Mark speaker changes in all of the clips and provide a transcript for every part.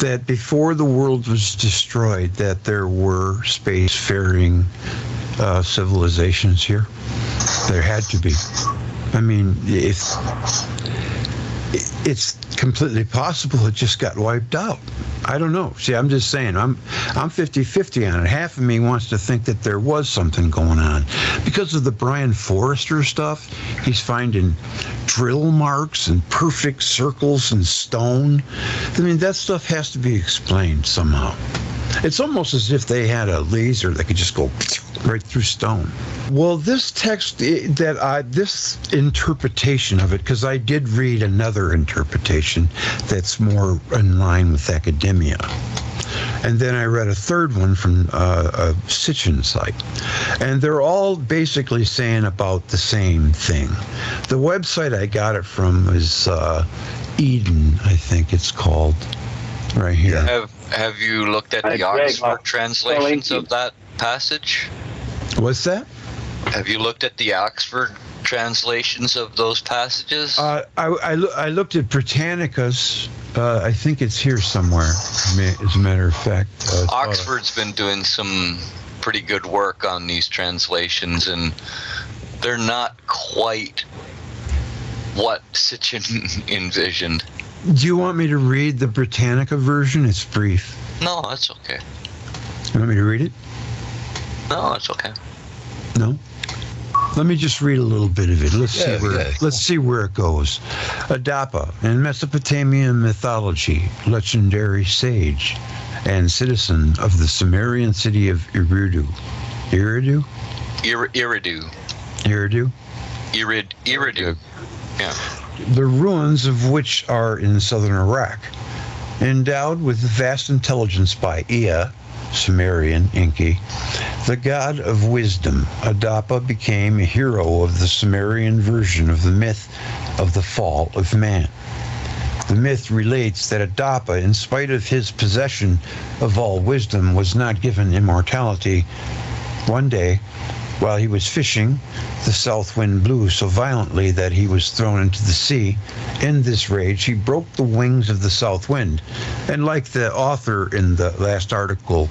Speaker 1: that before the world was destroyed, that there were spacefaring civilizations here? There had to be. I mean, if it's completely possible it just got wiped out. I don't know. See, I'm just saying, I'm 50-50 on it. Half of me wants to think that there was something going on. Because of the Brian Forrester stuff, he's finding drill marks and perfect circles in stone. I mean, that stuff has to be explained somehow. It's almost as if they had a laser that could just go right through stone. Well, this text, this interpretation of it, because I did read another interpretation that's more in line with academia. And then I read a third one from a Sitchin site. And they're all basically saying about the same thing. The website I got it from is Eden, I think it's called, right here.
Speaker 2: Have you looked at the Oxford translations of that passage?
Speaker 1: What's that?
Speaker 2: Have you looked at the Oxford translations of those passages?
Speaker 1: I looked at Britannica's. I think it's here somewhere, as a matter of fact.
Speaker 2: Oxford's been doing some pretty good work on these translations, and they're not quite what Sitchin envisioned.
Speaker 1: Do you want me to read the Britannica version? It's brief.
Speaker 2: No, that's okay.
Speaker 1: You want me to read it?
Speaker 2: No, that's okay.
Speaker 1: No? Let me just read a little bit of it. Let's see where it goes. Adapa, in Mesopotamian mythology, legendary sage and citizen of the Sumerian city of Eridu. Eridu?
Speaker 2: Eridu. Yeah.
Speaker 1: The ruins of which are in southern Iraq. Endowed with vast intelligence by Ea, Sumerian, Enki, the god of wisdom, Adapa became a hero of the Sumerian version of the myth of the fall of man. The myth relates that Adapa, in spite of his possession of all wisdom, was not given immortality. One day, while he was fishing, the south wind blew so violently that he was thrown into the sea. In this rage, he broke the wings of the south wind. And like the author in the last article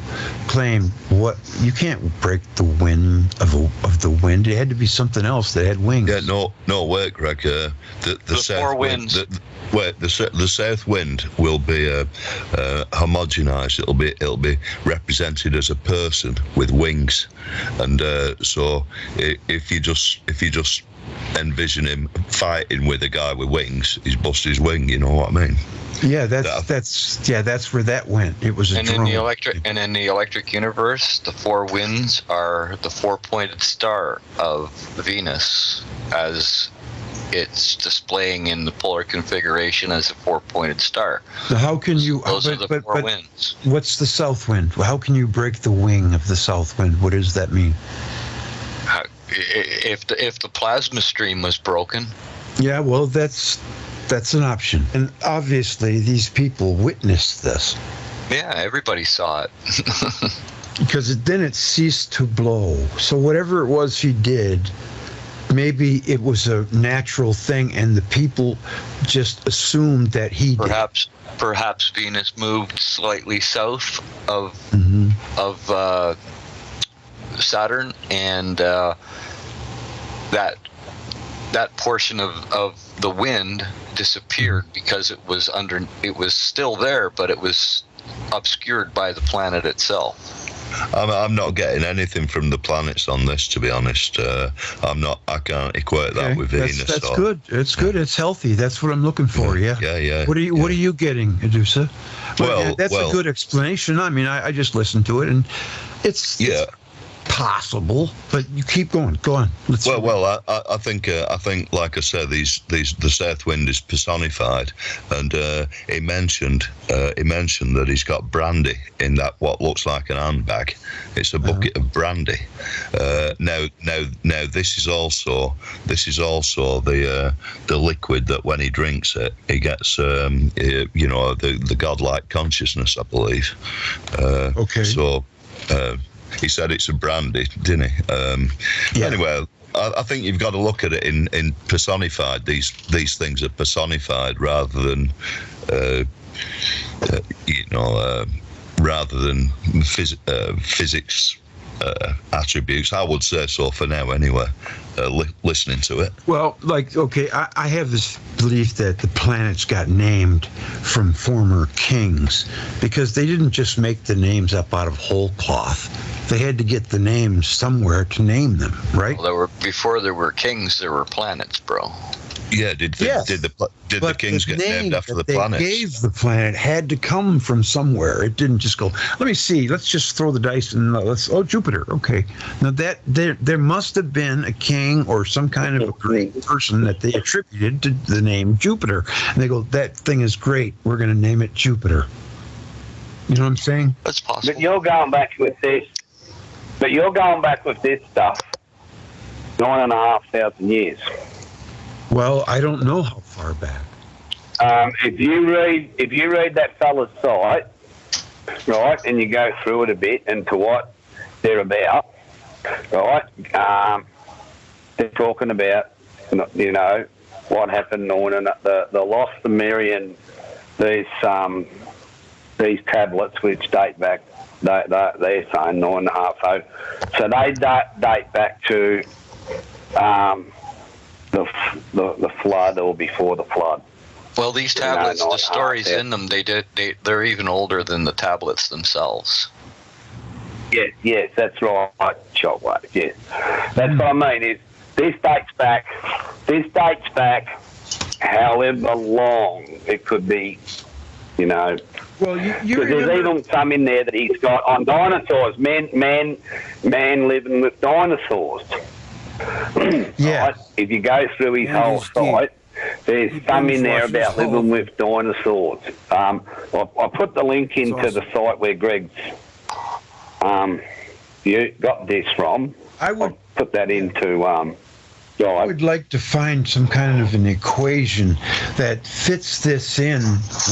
Speaker 1: claimed, you can't break the wind of the wind. It had to be something else that had wings.
Speaker 3: Yeah, no, wait, Greg. The south
Speaker 2: four winds.
Speaker 3: The south wind will be homogenized. It'll be represented as a person with wings, and so if you just envision him fighting with a guy with wings, he's busted his wing. You know what I mean?
Speaker 1: Yeah, that's where that went. It was a drone.
Speaker 2: In the electric universe, the four winds are the four-pointed star of Venus, as it's displaying in the polar configuration as a four-pointed star.
Speaker 1: So how can you?
Speaker 2: Those are the four winds.
Speaker 1: What's the south wind? How can you break the wing of the south wind? What does that mean?
Speaker 2: If the plasma stream was broken.
Speaker 1: Yeah, well, that's an option. And obviously, these people witnessed this.
Speaker 2: Yeah, everybody saw it.
Speaker 1: Because then it ceased to blow. So whatever it was he did, maybe it was a natural thing, and the people just assumed that he did.
Speaker 2: Perhaps Venus moved slightly south of Saturn, and that portion of the wind disappeared because it was still there, but it was obscured by the planet itself.
Speaker 3: I'm not getting anything from the planets on this, to be honest. I can't equate that with Venus.
Speaker 1: That's good. It's good. It's healthy. That's what I'm looking for. Yeah. What are you getting, Adusa? Well, that's a good explanation. I mean, I just listened to it, and it's possible, but you keep going. Go on.
Speaker 3: I think, like I said, the south wind is personified, and he mentioned that he's got brandy in that what looks like an handbag. It's a bucket of brandy. Now, this is also the liquid that when he drinks it, he gets the godlike consciousness, I believe.
Speaker 1: Okay.
Speaker 3: So. He said it's a brandy, didn't he? Anyway, I think you've got to look at it in personified. These things are personified rather than rather than physics attributes. I would say so for now, anyway. Listening to it.
Speaker 1: Well, okay, I have this belief that the planets got named from former kings because they didn't just make the names up out of whole cloth. They had to get the names somewhere to name them, right?
Speaker 2: Well, before there were kings, there were planets, bro.
Speaker 3: Yeah, did the kings get named after the planets?
Speaker 1: They gave the planet had to come from somewhere. It didn't just go, let me see, let's just throw the dice and Jupiter. Okay. Now that there must have been a king or some kind of a great person that they attributed to the name Jupiter. And they go, that thing is great. We're going to name it Jupiter. You know what I'm saying?
Speaker 2: That's possible.
Speaker 4: But you're going back with this stuff 9,500 years.
Speaker 1: Well, I don't know how far back.
Speaker 4: If you read that fella's site, right, and you go through it a bit into what they're about, right, they're talking about, what happened on the lost Sumerian, these tablets which date back, they're saying 9,500. So they date back to the flood or before the flood.
Speaker 2: Well, these tablets, the stories in them, they're even older than the tablets themselves.
Speaker 4: Yes, that's right, Shockwave. Yes, that's what I mean. Is this dates back however long it could be,
Speaker 1: Well, you
Speaker 4: there's even some in there that he's got on dinosaurs, man living with dinosaurs.
Speaker 1: Yeah.
Speaker 4: Right? If you go through his whole site, there's some in there about living with dinosaurs. I put the link into the site where Greg's you got this from. I'll put that into
Speaker 1: I would like to find some kind of an equation that fits this in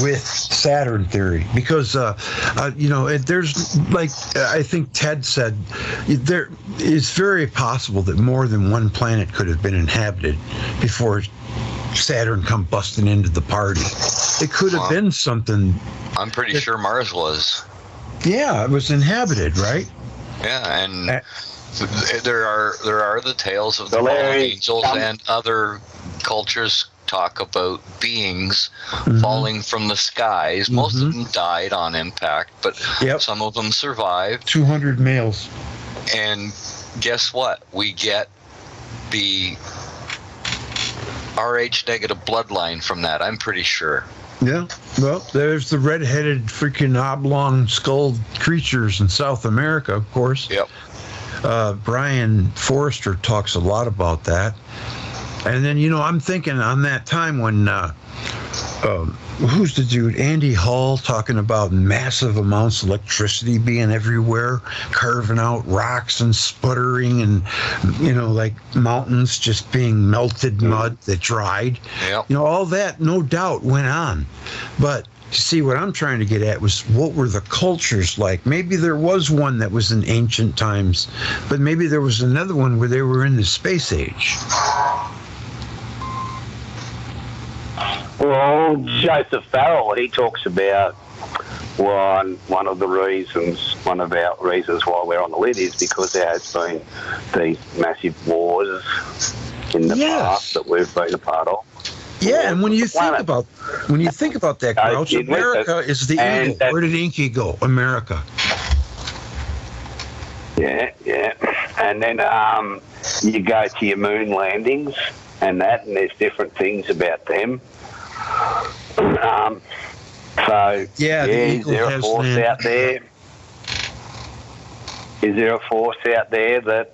Speaker 1: with Saturn theory because, there's I think Ted said, there is very possible that more than one planet could have been inhabited before Saturn come busting into the party. It could have been something.
Speaker 2: I'm pretty sure Mars was.
Speaker 1: Yeah, it was inhabited, right?
Speaker 2: Yeah, and there are the tales of the fallen angels, and other cultures talk about beings falling from the skies. Most of them died on impact, but some of them survived.
Speaker 1: 200 males.
Speaker 2: And guess what? We get the Rh negative bloodline from that, I'm pretty sure.
Speaker 1: Yeah, well, there's the red-headed freaking oblong-skulled creatures in South America, of course.
Speaker 2: Yep.
Speaker 1: Brian Forrester talks a lot about that. And then, I'm thinking on that time when, who's the dude? Andy Hall talking about massive amounts of electricity being everywhere, carving out rocks and sputtering and, like mountains just being melted mud that dried.
Speaker 2: Yep.
Speaker 1: All that, no doubt, went on. But see, what I'm trying to get at was what were the cultures like? Maybe there was one that was in ancient times, but maybe there was another one where they were in the space age.
Speaker 4: Well, Joseph Farrell, he talks about one of our reasons why we're on the lid is because there has been these massive wars in the past that we've been a part of.
Speaker 1: Yeah, and when you think about that, Crouch, America is the eagle. Where did Inky go? America.
Speaker 4: Yeah. And then you go to your moon landings and there's different things about them. The Eagle is there a force out there? Is there a force out there that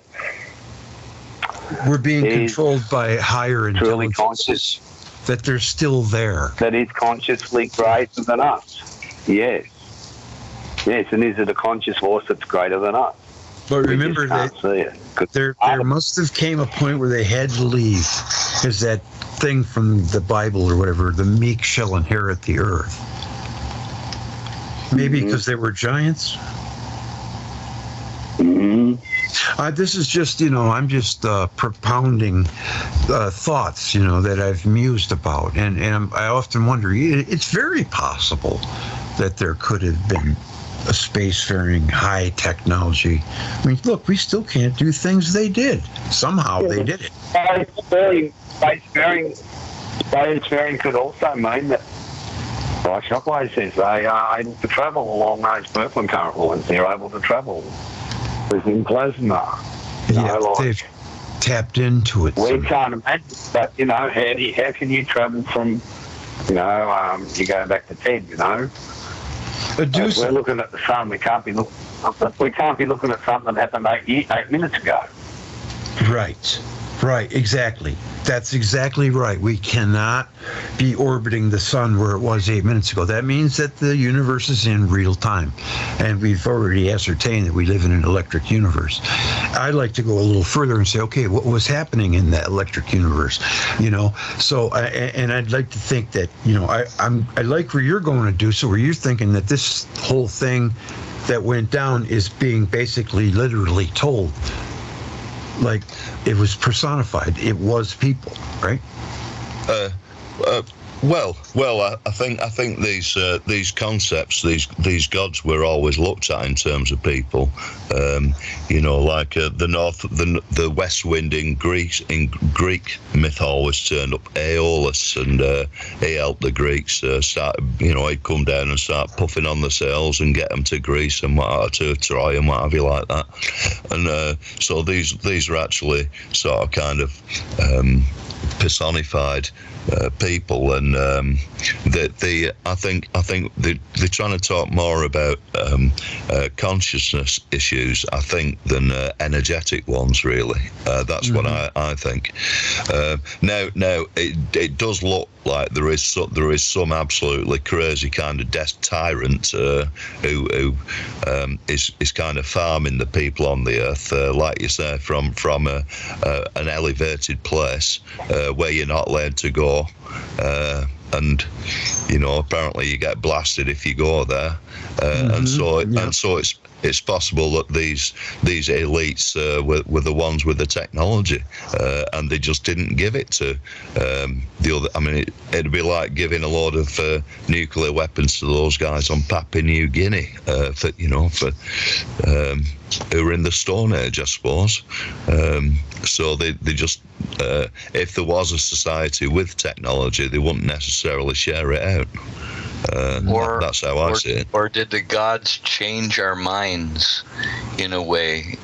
Speaker 1: we're being controlled by higher
Speaker 4: truly
Speaker 1: intelligence?
Speaker 4: Conscious?
Speaker 1: That they're still there.
Speaker 4: That is consciously greater than us. Yes, and is it a conscious force that's greater than us?
Speaker 1: But remember that there must have came a point where they had to leave, because that thing from the Bible or whatever, the meek shall inherit the earth. Maybe because they were giants? This is just, I'm just propounding thoughts, that I've mused about. And I often wonder, it's very possible that there could have been a spacefaring high technology. I mean, look, we still can't do things they did. Somehow they did it.
Speaker 4: Spacefaring could also mean that, like Shockwave says, they are able to travel along those Birkeland current lines. They're able to travel within plasma.
Speaker 1: They've tapped into it.
Speaker 4: We can't imagine, but, how can you travel from, you go back to Ted, We're looking at the sun. We can't be looking at something that happened 8 minutes ago.
Speaker 1: Right, exactly. That's exactly right. We cannot be orbiting the sun where it was 8 minutes ago. That means that the universe is in real time. And we've already ascertained that we live in an electric universe. I'd like to go a little further and say, okay, what was happening in that electric universe? So, and I'd like to think that, I like where you're going to do, so where you're thinking that this whole thing that went down is being basically literally told. Like it was personified. It was people, right?
Speaker 3: Well, I think these concepts, these gods were always looked at in terms of people. Like the west wind in Greek myth always turned up Aeolus, and he helped the Greeks he'd come down and start puffing on the sails and get them to Greece and to Troy and what have you like that. And so these are actually sort of kind of personified people, and I think they're trying to talk more about consciousness issues, I think, than energetic ones. Really, that's what I think. Now it does look like there is some absolutely crazy kind of death tyrant who is kind of farming the people on the earth, like you say, from an elevated place where you're not allowed to go. And apparently you get blasted if you go there, and so it's possible that these elites were the ones with the technology, and they just didn't give it to the other. I mean, it'd be like giving a load of nuclear weapons to those guys on Papua New Guinea, who were in the Stone Age, I suppose. So they just, if there was a society with technology, they wouldn't necessarily share it out. That's how I see it.
Speaker 2: Or did the gods change our minds in a way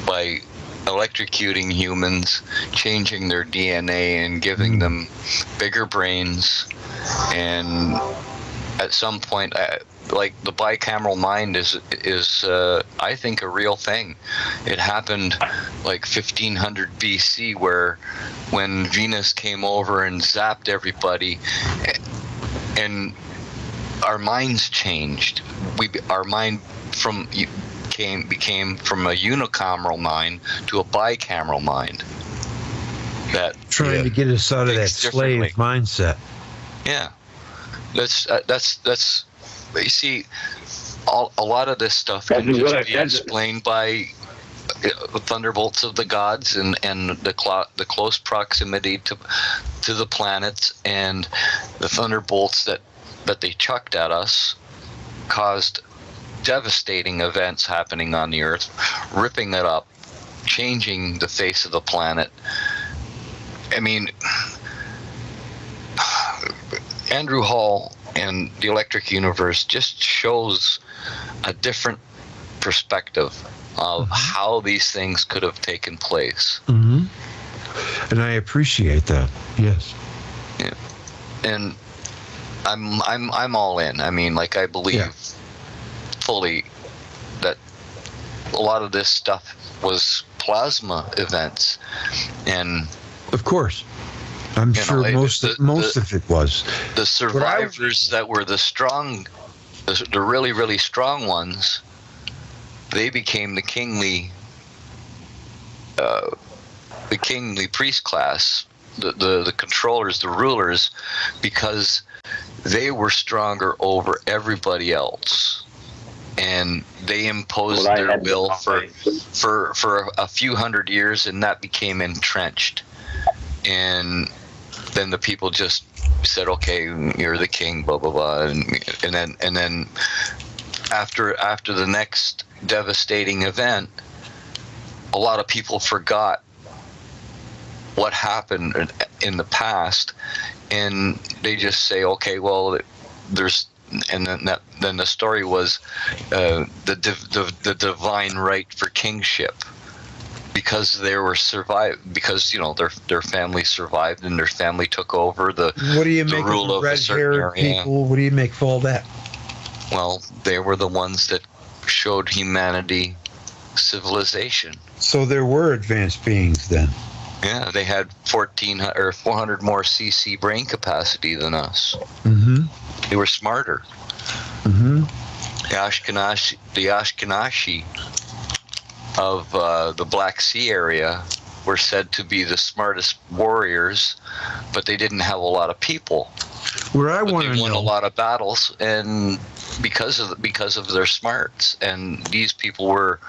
Speaker 2: by electrocuting humans, changing their DNA and giving them bigger brains? And at some point, like the bicameral mind is I think a real thing. It happened like 1500 BC, when Venus came over and zapped everybody, and our minds changed. Our mind became from a unicameral mind to a bicameral mind. That
Speaker 1: trying to get us out of that slave mindset.
Speaker 2: Yeah, that's. You see, a lot of this stuff can just be explained by thunderbolts of the gods and the close proximity to the planets, and the thunderbolts that they chucked at us caused devastating events happening on the Earth, ripping it up, changing the face of the planet. I mean, Andrew Hall and the Electric Universe just shows a different perspective of how these things could have taken place.
Speaker 1: And I appreciate that. Yes.
Speaker 2: Yeah. And I'm all in. I mean, like, I believe fully that a lot of this stuff was plasma events, and
Speaker 1: of course, I'm sure most of it was.
Speaker 2: The survivors that were the really, really strong ones, they became the kingly priest class, the controllers, the rulers, because they were stronger over everybody else. and they imposed
Speaker 4: Well, they
Speaker 2: their
Speaker 4: had
Speaker 2: will
Speaker 4: the
Speaker 2: for a few hundred years, and that became entrenched. And then the people just said, "Okay, you're the king," blah blah blah, and then after the next devastating event, a lot of people forgot what happened in the past, and they just say, "Okay, well, there's." And then the story was the divine right for kingship, because they were because their family survived and their family took over the
Speaker 1: What do you make
Speaker 2: rule
Speaker 1: of
Speaker 2: of
Speaker 1: the
Speaker 2: a certain
Speaker 1: red-haired
Speaker 2: area.
Speaker 1: people? What do you make of all that?
Speaker 2: Well, they were the ones that showed humanity civilization.
Speaker 1: So there were advanced beings then.
Speaker 2: Yeah, they had 400 more cc brain capacity than us.
Speaker 1: Mm-hmm.
Speaker 2: They were smarter.
Speaker 1: Mm-hmm.
Speaker 2: The Ashkenazi of the Black Sea area were said to be the smartest warriors, but they didn't have a lot of people.
Speaker 1: Where I
Speaker 2: But
Speaker 1: want
Speaker 2: they
Speaker 1: to
Speaker 2: won
Speaker 1: know.
Speaker 2: a lot of battles, and because of their smarts. And these people were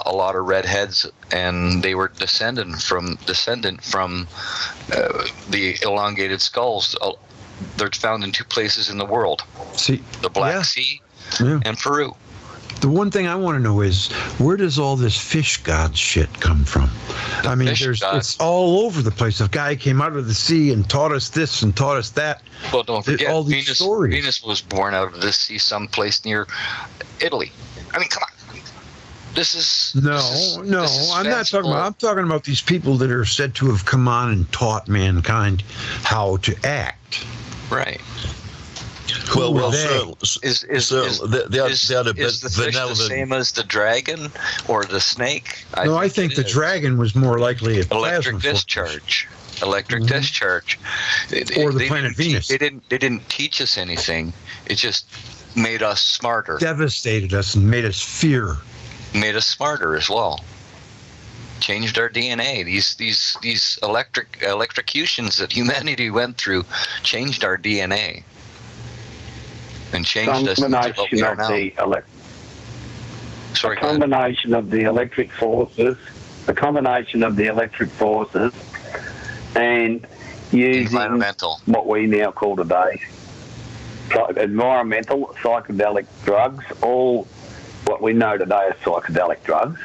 Speaker 2: a lot of redheads, and they were descendant from the elongated skulls. They're found in two places in the world:
Speaker 1: See,
Speaker 2: the Black
Speaker 1: yeah.
Speaker 2: Sea
Speaker 1: Yeah.
Speaker 2: and Peru.
Speaker 1: The one thing I want to know is, where does all this fish god shit come from? I mean,
Speaker 2: fish god-
Speaker 1: it's all over the place. A guy came out of the sea and taught us this and taught us that.
Speaker 2: Well, don't forget,
Speaker 1: all these stories.
Speaker 2: Venus was born out of the sea someplace near Italy. I mean, come on. This is
Speaker 1: No,
Speaker 2: this is
Speaker 1: I'm not talking
Speaker 2: fanciful.
Speaker 1: about. I'm talking about these people that are said to have come on and taught mankind how to act.
Speaker 2: Right.
Speaker 1: Who were they?
Speaker 3: certainly,
Speaker 2: Is
Speaker 3: they had a
Speaker 2: is the fish the same as the dragon or the snake?
Speaker 1: I think
Speaker 2: it
Speaker 1: the
Speaker 2: is.
Speaker 1: dragon was more likely a
Speaker 2: Electric
Speaker 1: plasma force.
Speaker 2: discharge. Electric
Speaker 1: Mhm.
Speaker 2: discharge.
Speaker 1: Or the
Speaker 2: They
Speaker 1: planet
Speaker 2: didn't
Speaker 1: Venus.
Speaker 2: They didn't teach us anything. It just made us smarter.
Speaker 1: Devastated us and made us fear.
Speaker 2: Made us smarter as well. Changed our DNA. These electrocutions that humanity went through changed our DNA. And changed us into what we are now. Sorry, go ahead.
Speaker 4: Combination of the electric forces, and using
Speaker 2: Environmental.
Speaker 4: what we now call today environmental psychedelic drugs, all what we know today as psychedelic drugs,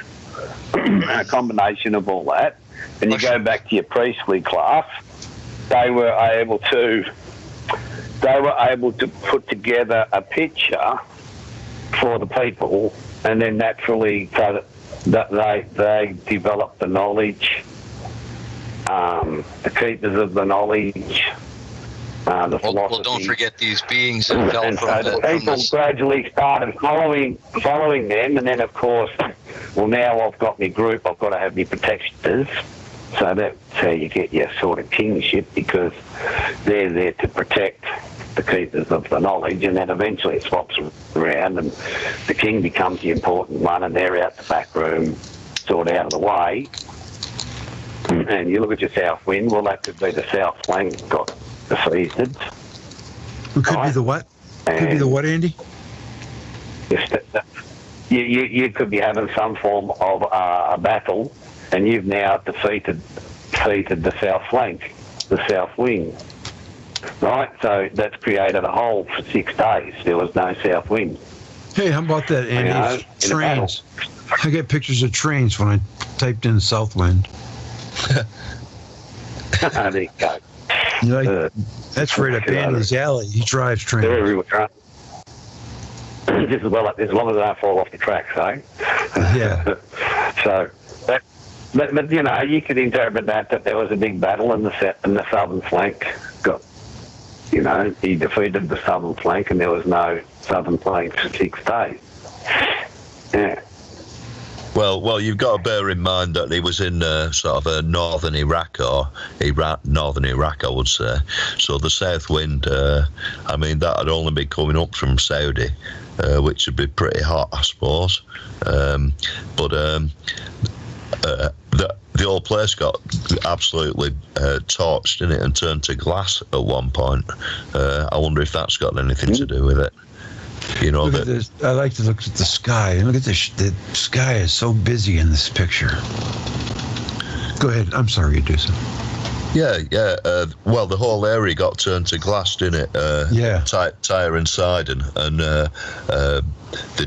Speaker 4: a combination of all that. And you go back to your priestly class, they were able to put together a picture for the people, and then naturally so that they developed the knowledge, the keepers of the knowledge, the philosophy.
Speaker 2: Well, don't forget these beings that fell
Speaker 4: And
Speaker 2: from
Speaker 4: so the people
Speaker 2: the
Speaker 4: gradually started following them, and then of course, well, now I've got my group, I've got to have my protectors. So that's how you get your sort of kingship, because they're there to protect the keepers of the knowledge, and then eventually it swaps around and the king becomes the important one, and they're out the back room, sort of out of the way. And you look at your south wind, well, that could be the south flank got defeated.
Speaker 1: It could be the what? Could be the what, Andy?
Speaker 4: You could be having some form of a battle, and you've now defeated the south flank, the south wing, right? So that's created a hole for 6 days. There was no south wind.
Speaker 1: Hey, how about that, Andy?
Speaker 4: You know, in a
Speaker 1: Trains. I get pictures of trains when I typed in Southwind.
Speaker 4: There you go.
Speaker 1: You like, that's right up Andy's alley. He drives
Speaker 4: They're
Speaker 1: trains.
Speaker 4: everywhere. Just as well, as long as they don't fall off the tracks, eh?
Speaker 1: Yeah.
Speaker 4: So, but you know, you could interpret that there was a big battle in the southern flank. He defeated the southern flank, and there was no southern flank for 6 days. Yeah.
Speaker 3: Well, you've got to bear in mind that he was in sort of northern Iraq, northern Iraq, I would say. So the south wind, I mean, that would only be coming up from Saudi, which would be pretty hot, I suppose. But the whole place got absolutely torched in it and turned to glass at one point. I wonder if that's got anything to do with it. You know,
Speaker 1: Look at
Speaker 3: that
Speaker 1: this. I like to look at the sky. And look at this. The sky is so busy in this picture. Go ahead. I'm sorry, you do so.
Speaker 3: yeah. Well, the whole area got turned to glass, didn't it?
Speaker 1: Yeah.
Speaker 3: Tyre and Sidon, and the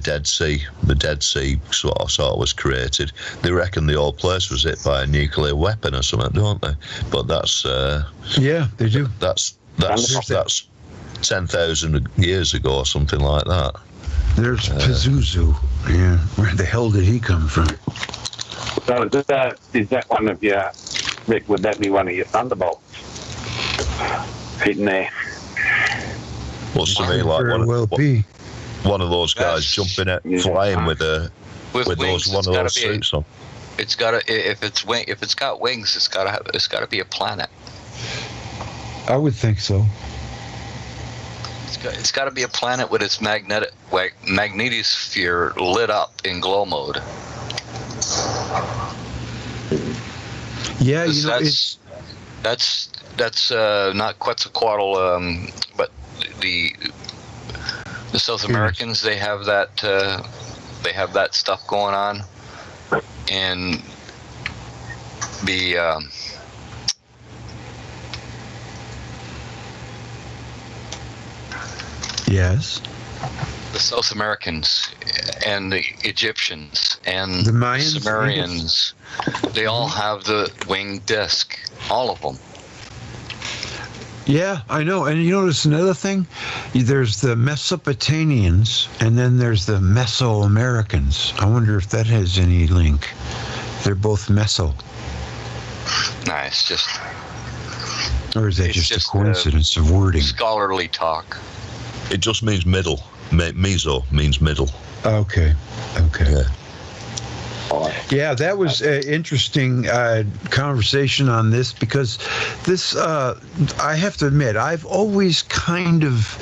Speaker 3: Dead Sea sort of was created. They reckon the whole place was hit by a nuclear weapon or something, don't they? But that's
Speaker 1: Yeah, they do.
Speaker 3: that's 10,000 years ago or something like that.
Speaker 1: There's Pazuzu. Yeah. Where the hell did he come from?
Speaker 4: So is that one of your, Rick, would that be one of your thunderbolts hitting there?
Speaker 3: What's to me like
Speaker 1: Very well be.
Speaker 3: one of those guys jumping out, flying with
Speaker 2: With wings,
Speaker 3: one of those suits on.
Speaker 2: It's gotta, if it's got wings, it's gotta be a planet.
Speaker 1: I would think so.
Speaker 2: It's got to be a planet with its magnetosphere lit up in glow mode.
Speaker 1: Yeah, you know,
Speaker 2: that's not Quetzalcoatl, but the South Americans, they have that stuff going on, and the
Speaker 1: yes.
Speaker 2: the South Americans and the Egyptians and
Speaker 1: The Mayans,
Speaker 2: Sumerians, they all have the winged disc, all of them.
Speaker 1: Yeah, I know. And you notice another thing? There's the Mesopotamians, and then there's the Mesoamericans. I wonder if that has any link. They're both Meso.
Speaker 2: Nah, it's just
Speaker 1: Or is that
Speaker 2: It's
Speaker 1: just a
Speaker 2: just,
Speaker 1: coincidence of wording?
Speaker 2: scholarly talk.
Speaker 3: It just means middle. Meso means middle.
Speaker 1: Okay.
Speaker 3: Yeah.
Speaker 1: Yeah, that was an interesting conversation on this, because this, I have to admit, I've always kind of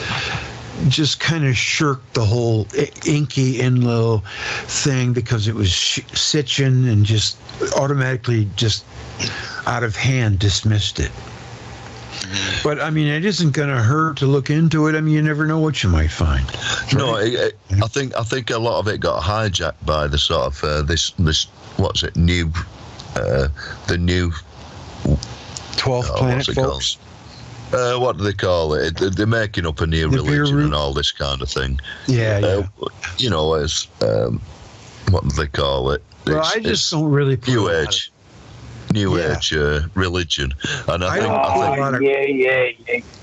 Speaker 1: shirked the whole Inky Enlil thing because it was Sitchin, and just automatically, just out of hand, dismissed it. But I mean, it isn't going to hurt to look into it. I mean, you never know what you might find.
Speaker 3: No, I think a lot of it got hijacked by the sort of this what's it new, the new
Speaker 1: 12th planet,
Speaker 3: what's it
Speaker 1: folks.
Speaker 3: called? What do they call it? They're making up a new religion and all this kind of thing.
Speaker 1: Yeah.
Speaker 3: You know, as what do they call it?
Speaker 1: Well, I just don't really put
Speaker 3: New Age. New Age religion, and I think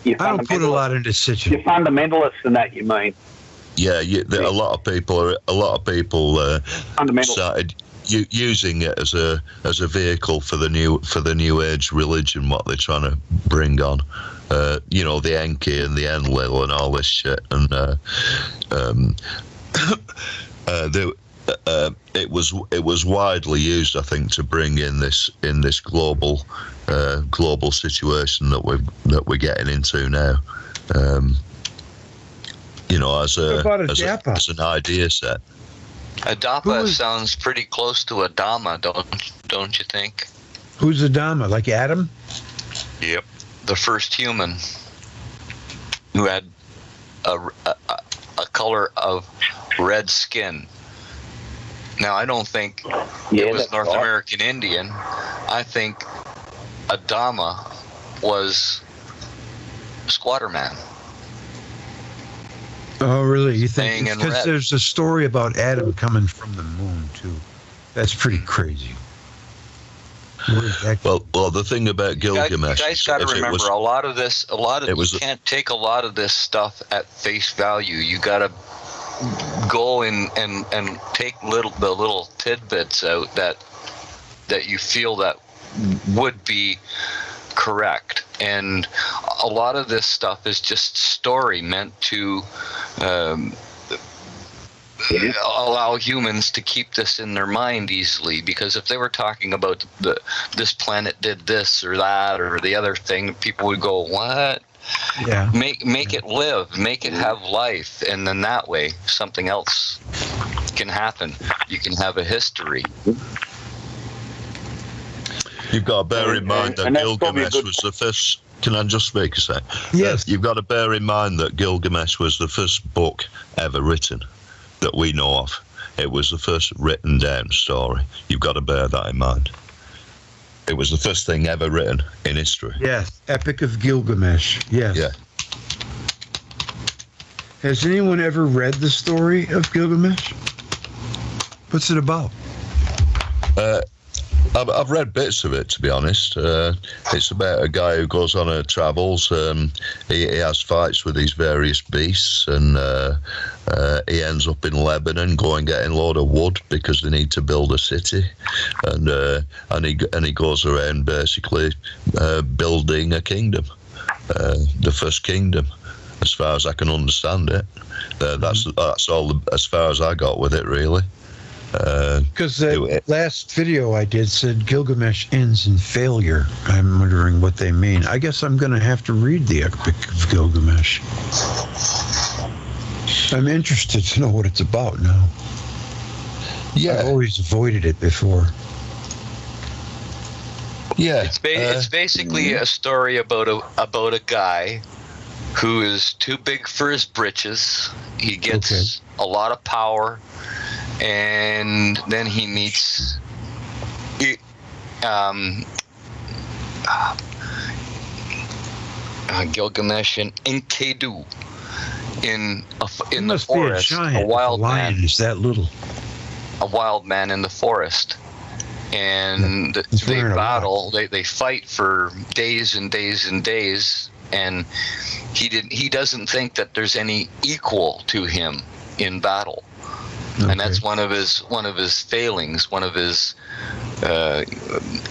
Speaker 4: You
Speaker 1: I don't put a lot into Sitchin.
Speaker 4: You're fundamentalists in that, you mean?
Speaker 3: Yeah, a lot of people started using it as a vehicle for the new age religion, what they're trying to bring on. You know, the Enki and the Enlil and all this shit, and it was widely used, I think, to bring in this global situation that we're getting into now. You know, as an idea set.
Speaker 2: Adapa sounds pretty close to Adama, don't you think?
Speaker 1: Who's Adama? Like Adam?
Speaker 2: Yep. The first human who had a color of red skin. Now, I don't think it was North American Indian. I think Adama was Squatter Man.
Speaker 1: Oh, really? You think?
Speaker 2: Because
Speaker 1: Because there's a story about Adam coming from the moon, too. That's pretty crazy.
Speaker 3: Well, the thing about Gilgamesh,
Speaker 2: you guys got to remember, you can't take a lot of this stuff at face value. You got to go and take the little tidbits out that you feel that would be correct, and a lot of this stuff is just story meant to allow humans to keep this in their mind easily, because if they were talking about this planet did this or that or the other thing, people would go, what?
Speaker 1: Yeah.
Speaker 2: Make it live, make it have life, and then that way something else can happen. You can have a history.
Speaker 3: You've got to bear in mind that Gilgamesh was the Can I just speak a sec?
Speaker 1: Yes.
Speaker 3: You've got to bear in mind that Gilgamesh was the first book ever written that we know of. It was the first written down story. You've got to bear that in mind. It was the first thing ever written in history.
Speaker 1: Yes, Epic of Gilgamesh. Yes.
Speaker 3: Yeah.
Speaker 1: Has anyone ever read the story of Gilgamesh? What's it about?
Speaker 3: I've read bits of it, to be honest. It's about a guy who goes on travels. He has fights with these various beasts, and he ends up in Lebanon going getting a load of wood because they need to build a city, and he goes around basically building a kingdom, the first kingdom, as far as I can understand it. That's all as far as I got with it, really.
Speaker 1: Because the last video I did said Gilgamesh ends in failure. I'm wondering what they mean. I guess I'm going to have to read the Epic of Gilgamesh. I'm interested to know what it's about now.
Speaker 3: Yeah,
Speaker 1: I've always avoided it before.
Speaker 3: Yeah,
Speaker 2: It's basically a story about a guy who is too big for his britches. He gets a lot of power, and then he meets Gilgamesh and Enkidu in the forest.
Speaker 1: A
Speaker 2: wild
Speaker 1: lion
Speaker 2: man
Speaker 1: is that little.
Speaker 2: A wild man in the forest, and they battle. They fight for days and days and days, and he doesn't think that there's any equal to him in battle. Okay. And that's one of his failings, one of his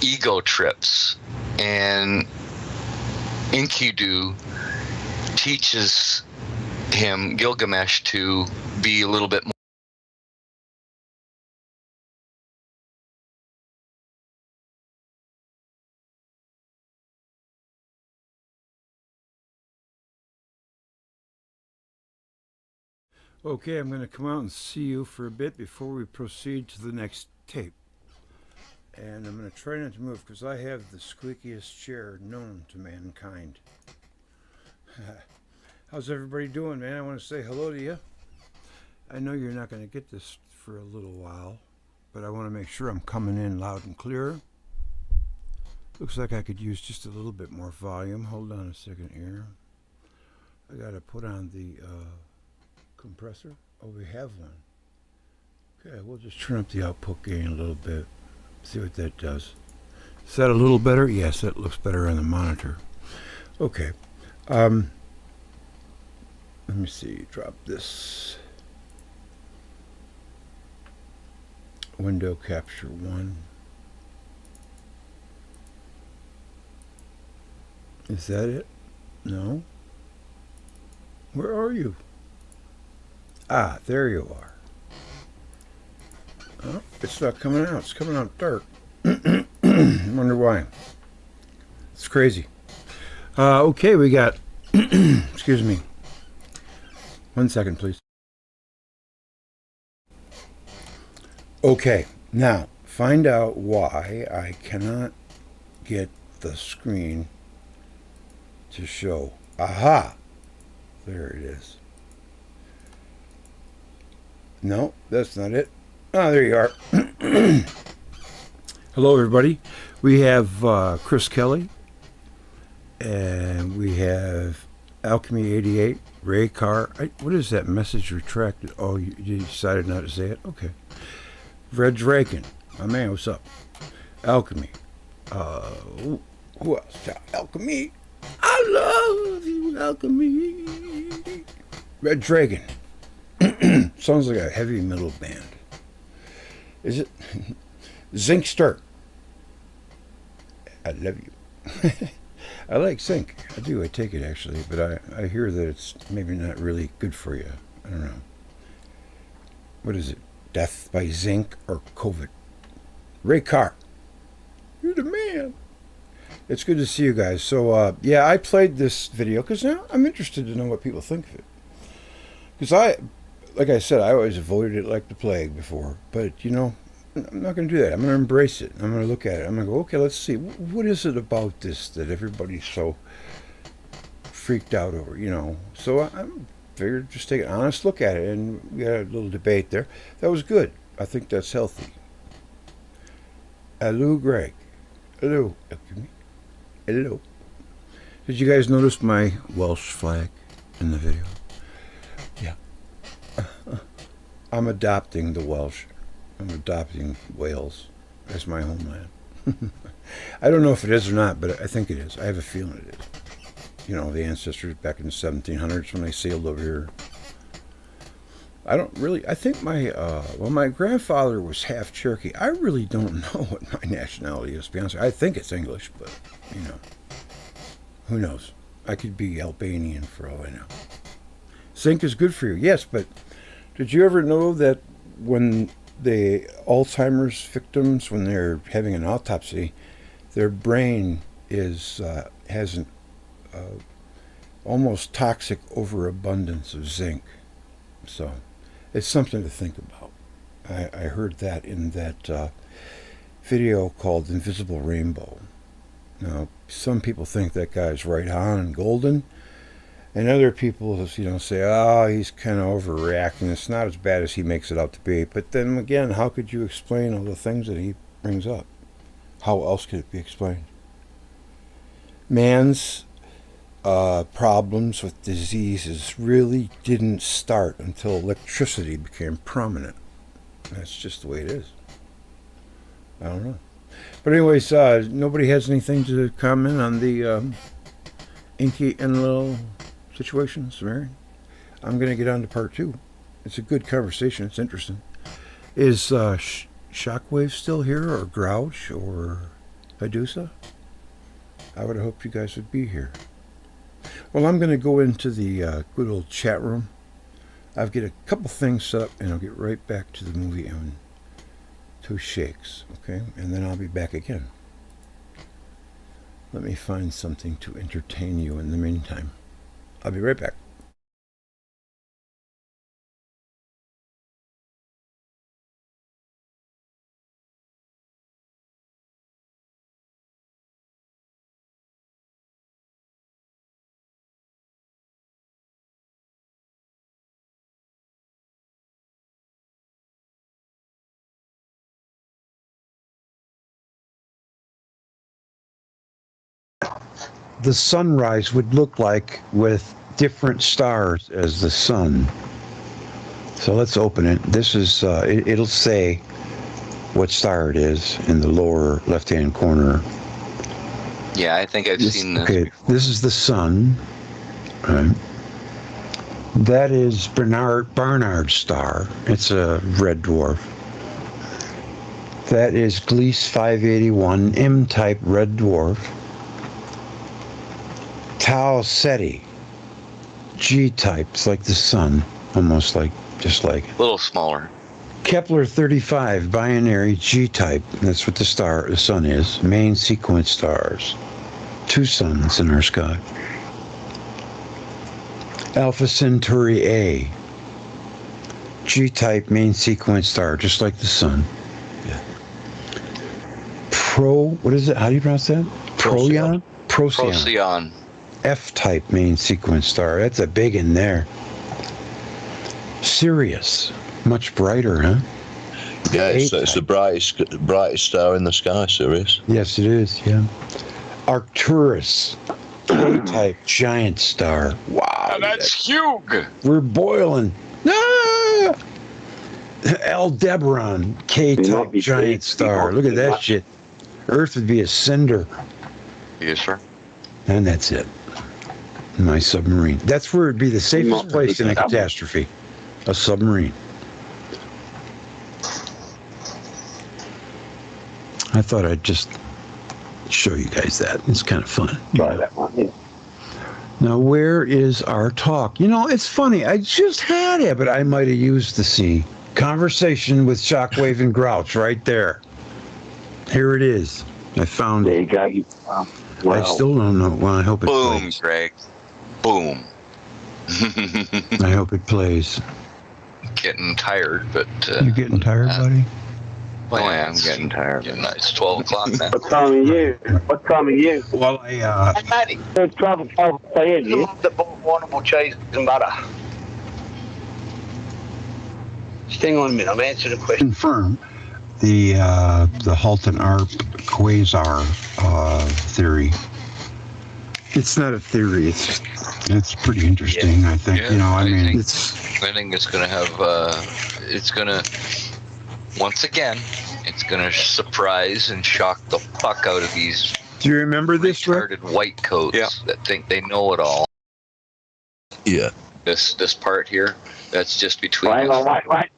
Speaker 2: ego trips. And Enkidu teaches him, Gilgamesh, to be a little bit more.
Speaker 1: Okay, I'm going to come out and see you for a bit before we proceed to the next tape. And I'm going to try not to move because I have the squeakiest chair known to mankind. How's everybody doing, man? I want to say hello to you. I know you're not going to get this for a little while, but I want to make sure I'm coming in loud and clear. Looks like I could use just a little bit more volume. Hold on a second here. I got to put on the compressor. Oh, we have one. Okay, we'll just turn up the output gain a little bit. See what that does. Is that a little better? Yes, that looks better on the monitor. Okay. Let me see. Drop this. Window capture 1. Is that it? No? Where are you? Ah, there you are. Oh, it's not coming out. It's coming out dark. Wonder why. It's crazy. Okay, we got... excuse me. 1 second, please. Okay, now, find out why I cannot get the screen to show. Aha! There it is. No, that's not it. Oh, there you are. Hello, everybody. We have Chris Kelly, and we have Alchemy 88, Ray Carr. What is that message retracted? Oh, you decided not to say it? Okay. Red Draken. My man, what's up? Alchemy. Who else? Alchemy. I love you, Alchemy. Red Dragon. Sounds like a heavy metal band. Is it? Zinc Stir. I love you. I like zinc. I do. I take it, actually. But I hear that it's maybe not really good for you. I don't know. What is it? Death by zinc or COVID? Ray Carr. You're the man. It's good to see you guys. So, yeah, I played this video because now I'm interested to know what people think of it. Because like I said, I always avoided it like the plague before. But, you know, I'm not going to do that. I'm going to embrace it. I'm going to look at it. I'm going to go, okay, let's see. What is it about this that everybody's so freaked out over, you know? So I figured just take an honest look at it, and we had a little debate there. That was good. I think that's healthy. Hello, Greg. Hello. Hello. Did you guys notice my Welsh flag in the video? Yeah. I'm adopting the Welsh. I'm adopting Wales as my homeland. I don't know if it is or not, but I think it is. I have a feeling it is. You know, the ancestors back in the 1700s when they sailed over here. I don't really, I think my grandfather was half Cherokee. I really don't know what my nationality is, to be honest. I think it's English, but, you know, who knows? I could be Albanian for all I know. Zinc is good for you, yes, but did you ever know that when the Alzheimer's victims, when they're having an autopsy, their brain has an almost toxic overabundance of zinc? So it's something to think about. I heard that in that video called Invisible Rainbow. Now, some people think that guy's right on and golden, and other people, you know, say, oh, he's kind of overreacting. It's not as bad as he makes it out to be. But then again, how could you explain all the things that he brings up? How else could it be explained? Man's problems with diseases really didn't start until electricity became prominent. That's just the way it is. I don't know. But anyways, nobody has anything to comment on the Inky and Lil situation, Sumerian? I'm going to get on to part 2. It's a good conversation. It's interesting. Is Shockwave still here, or Grouch, or Medusa? I would have hoped you guys would be here. Well, I'm going to go into the good old chat room. I'll get a couple things set up, and I'll get right back to the movie in 2 shakes, okay? And then I'll be back again. Let me find something to entertain you in the meantime. I'll be right back. The sunrise would look like with different stars as the sun. So let's open it. This is, it'll say what star it is in the lower left-hand corner.
Speaker 2: Yeah, I think I've seen this.
Speaker 1: Okay, this is the sun. Right. That is Barnard's star. It's a red dwarf. That is Gliese 581, M-type red dwarf. Tau Ceti, G-type, it's like the sun, almost like, just like it.
Speaker 2: A little smaller.
Speaker 1: Kepler 35, binary G-type, that's what the sun is. Main sequence stars. 2 suns in our sky. Alpha Centauri A, G-type main sequence star, just like the sun. Yeah. What is it? How do you pronounce that? Procyon?
Speaker 2: Procyon.
Speaker 1: F-type main sequence star. That's a big in there. Sirius, much brighter, huh?
Speaker 3: Yeah, it's the brightest star in the sky, Sirius.
Speaker 1: Yes, it is, yeah. Arcturus, A-type giant star. Wow.
Speaker 2: That's huge.
Speaker 1: We're boiling. Ah! Aldebaran, K-type giant star. Look at that shit. Earth would be a cinder.
Speaker 2: Yes, sir.
Speaker 1: And that's it. My submarine. That's where it'd be the safest place in a catastrophe. A submarine. I thought I'd just show you guys that. It's kind of fun.
Speaker 4: Try that one. Yeah.
Speaker 1: Now, where is our talk? You know, it's funny. I just had it, but I might have used the C. Conversation with Shockwave and Grouch right there. Here it is. I found
Speaker 4: There
Speaker 1: it.
Speaker 4: you go. Wow.
Speaker 1: I still don't know. Well, I hope it
Speaker 2: Boom,
Speaker 1: plays.
Speaker 2: Greg. Boom.
Speaker 1: I hope it plays.
Speaker 2: Getting tired, but
Speaker 1: You getting tired, buddy?
Speaker 2: Well,
Speaker 5: Oh,
Speaker 2: yeah,
Speaker 5: I'm getting tired.
Speaker 2: It's 12 o'clock now.
Speaker 4: What time are you? What time are you?
Speaker 1: Well,
Speaker 5: Hey, Matty,
Speaker 4: It's 12 p.m.
Speaker 5: you love the wonderful cheese and butter. Just hang on a minute. I'll answer the question.
Speaker 1: confirm the Halton Arp quasar theory. It's not a theory. It's pretty interesting. I think
Speaker 2: Yeah,
Speaker 1: I mean,
Speaker 2: think-
Speaker 1: it's
Speaker 2: I think it's going to have, it's going to, once again, it's going to surprise and shock the fuck out of these
Speaker 1: Do you remember this, Rick?
Speaker 2: retarded white coats that think they know it all.
Speaker 3: Yeah.
Speaker 2: This part here, that's just between
Speaker 4: Hang
Speaker 2: us.
Speaker 4: on, wait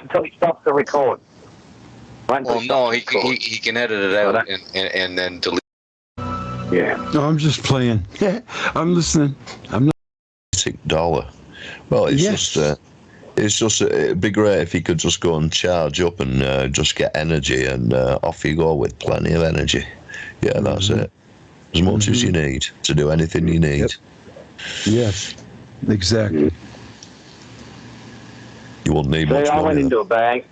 Speaker 4: until he stops the record. Wait until
Speaker 2: Well,
Speaker 4: he
Speaker 2: no,
Speaker 4: stops
Speaker 2: he
Speaker 4: the record.
Speaker 2: he can edit it out and then delete.
Speaker 4: Yeah.
Speaker 1: No, I'm just playing. I'm listening. I'm not.
Speaker 3: $6. Well, it's
Speaker 1: Yes.
Speaker 3: just it'd be great if you could just go and charge up and just get energy, and off you go with plenty of energy. Yeah, that's it. As much as you need to do anything you need.
Speaker 1: Yep. Yes, exactly.
Speaker 3: You won't need
Speaker 4: See,
Speaker 3: much
Speaker 4: I went
Speaker 3: money.
Speaker 4: into a bank.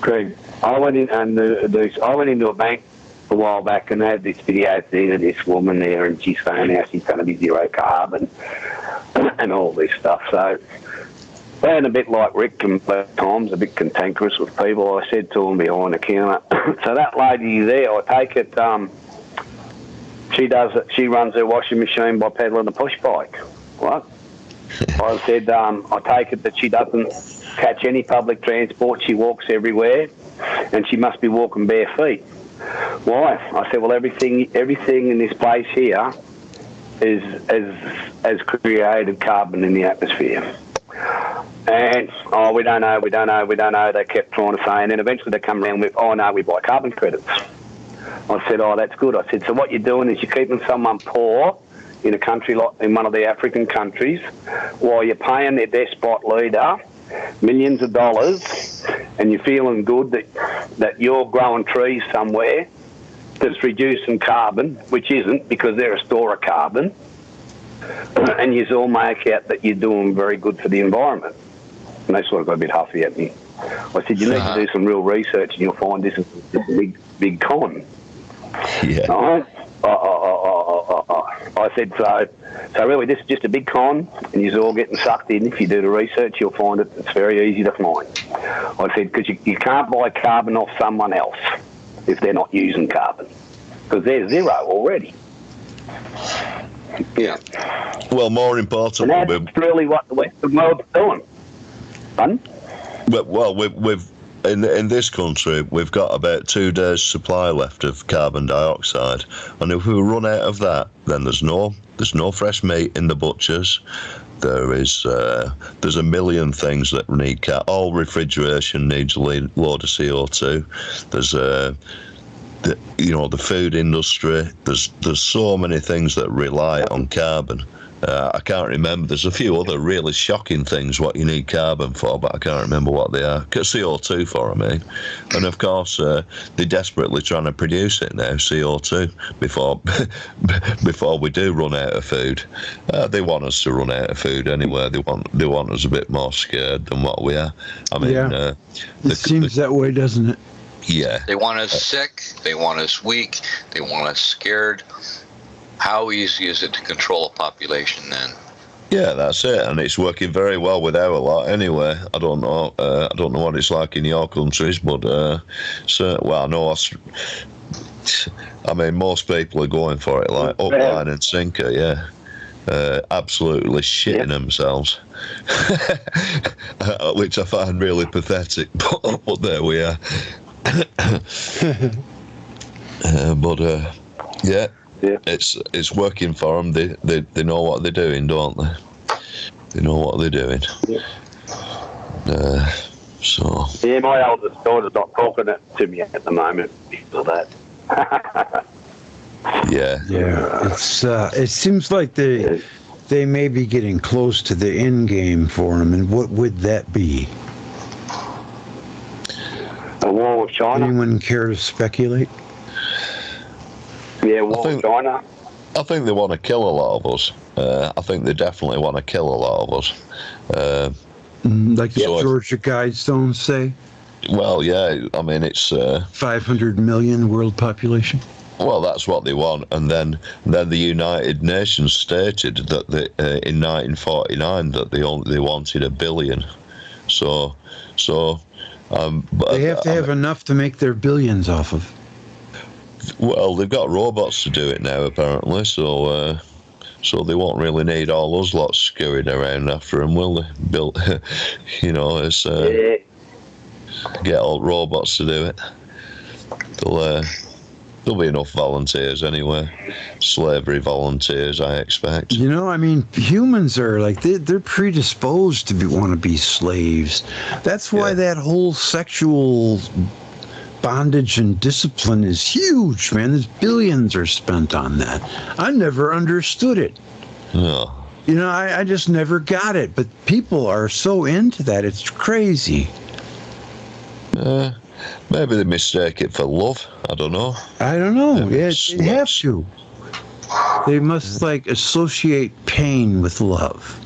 Speaker 4: Craig, I went in and I went into a bank a while back and they had this video thing of this woman there, and she's saying how she's going to be zero carbon and all this stuff. So, being a bit like Rick and at times, a bit cantankerous with people, I said to him behind the counter, so that lady there, I take it, she runs her washing machine by pedaling a push bike. What? I said, I take it that she doesn't catch any public transport, she walks everywhere, and she must be walking bare feet. Why? I said, well, everything in this place here has created carbon in the atmosphere. And, we don't know, they kept trying to say, and then eventually they come around with, oh, no, we buy carbon credits. I said, oh, that's good. I said, so what you're doing is you're keeping someone poor in a country like in one of the African countries while you're paying their despot leader millions of dollars, and you're feeling good that you're growing trees somewhere that's reducing carbon, which isn't, because they're a store of carbon, and you all make out that you're doing very good for the environment. And they sort of got a bit huffy at me. I said, you need to do some real research and you'll find this is a big con.
Speaker 3: Yeah.
Speaker 4: All right? I said, so really this is just a big con, and you're all getting sucked in. If you do the research, you'll find it's very easy to find. I said, because you can't buy carbon off someone else if they're not using carbon, because they're zero already. Yeah.
Speaker 3: Well, more
Speaker 4: And
Speaker 3: importantly,
Speaker 4: that's really what the Western world's doing. Fun?
Speaker 3: we've in this country, we've got about 2 days' supply left of carbon dioxide, and if we run out of that, then there's no fresh meat in the butchers. There's a million things that need all refrigeration needs a load of CO2. There's the food industry. There's so many things that rely on carbon. I can't remember. There's a few other really shocking things what you need carbon for, but I can't remember what they are. CO2 for, I mean. And of course, they're desperately trying to produce it now, CO2, before we do run out of food. They want us to run out of food anyway. They want us a bit more scared than what we are. I mean,
Speaker 1: it seems that way, doesn't it?
Speaker 3: Yeah.
Speaker 2: They want us sick. They want us weak. They want us scared. How easy is it to control a population then?
Speaker 3: Yeah, that's it, and it's working very well with our lot anyway. I don't know what it's like in your countries, but I mean, most people are going for it like up, line and sinker. Yeah, absolutely shitting themselves, which I find really pathetic. But there we are. Yeah.
Speaker 4: Yeah.
Speaker 3: It's working for them. They know what they're doing, don't they? They know what they're doing.
Speaker 4: Yeah.
Speaker 3: So.
Speaker 4: Yeah, my eldest daughter's not talking to me at the moment because of that.
Speaker 3: Yeah.
Speaker 1: It's it seems like they may be getting close to the end game for them, and what would that be?
Speaker 4: A war with China.
Speaker 1: Anyone care to speculate?
Speaker 4: Yeah, war with China.
Speaker 3: I think they want to kill a lot of us. I think they definitely want to kill a lot of us.
Speaker 1: Like the Georgia Guidestones say?
Speaker 3: Well, yeah. I mean, it's
Speaker 1: 500 million world population.
Speaker 3: well, that's what they want, and then the United Nations stated that in 1949 that they wanted 1 billion. So
Speaker 1: They have to have enough to make their billions off of.
Speaker 3: well, they've got robots to do it now apparently, so they won't really need all us lots scurrying around after them, will they? Built, as get all robots to do it. There'll be enough volunteers anyway. Slavery volunteers, I expect.
Speaker 1: I mean, humans are like they're predisposed to want to be slaves. That's why that whole sexual bondage and discipline is huge, man. There's billions are spent on that. I never understood it.
Speaker 3: No.
Speaker 1: I just never got it. But people are so into that. It's crazy.
Speaker 3: Maybe they mistake it for love. I don't know.
Speaker 1: Yeah, they have to. They must associate pain with love.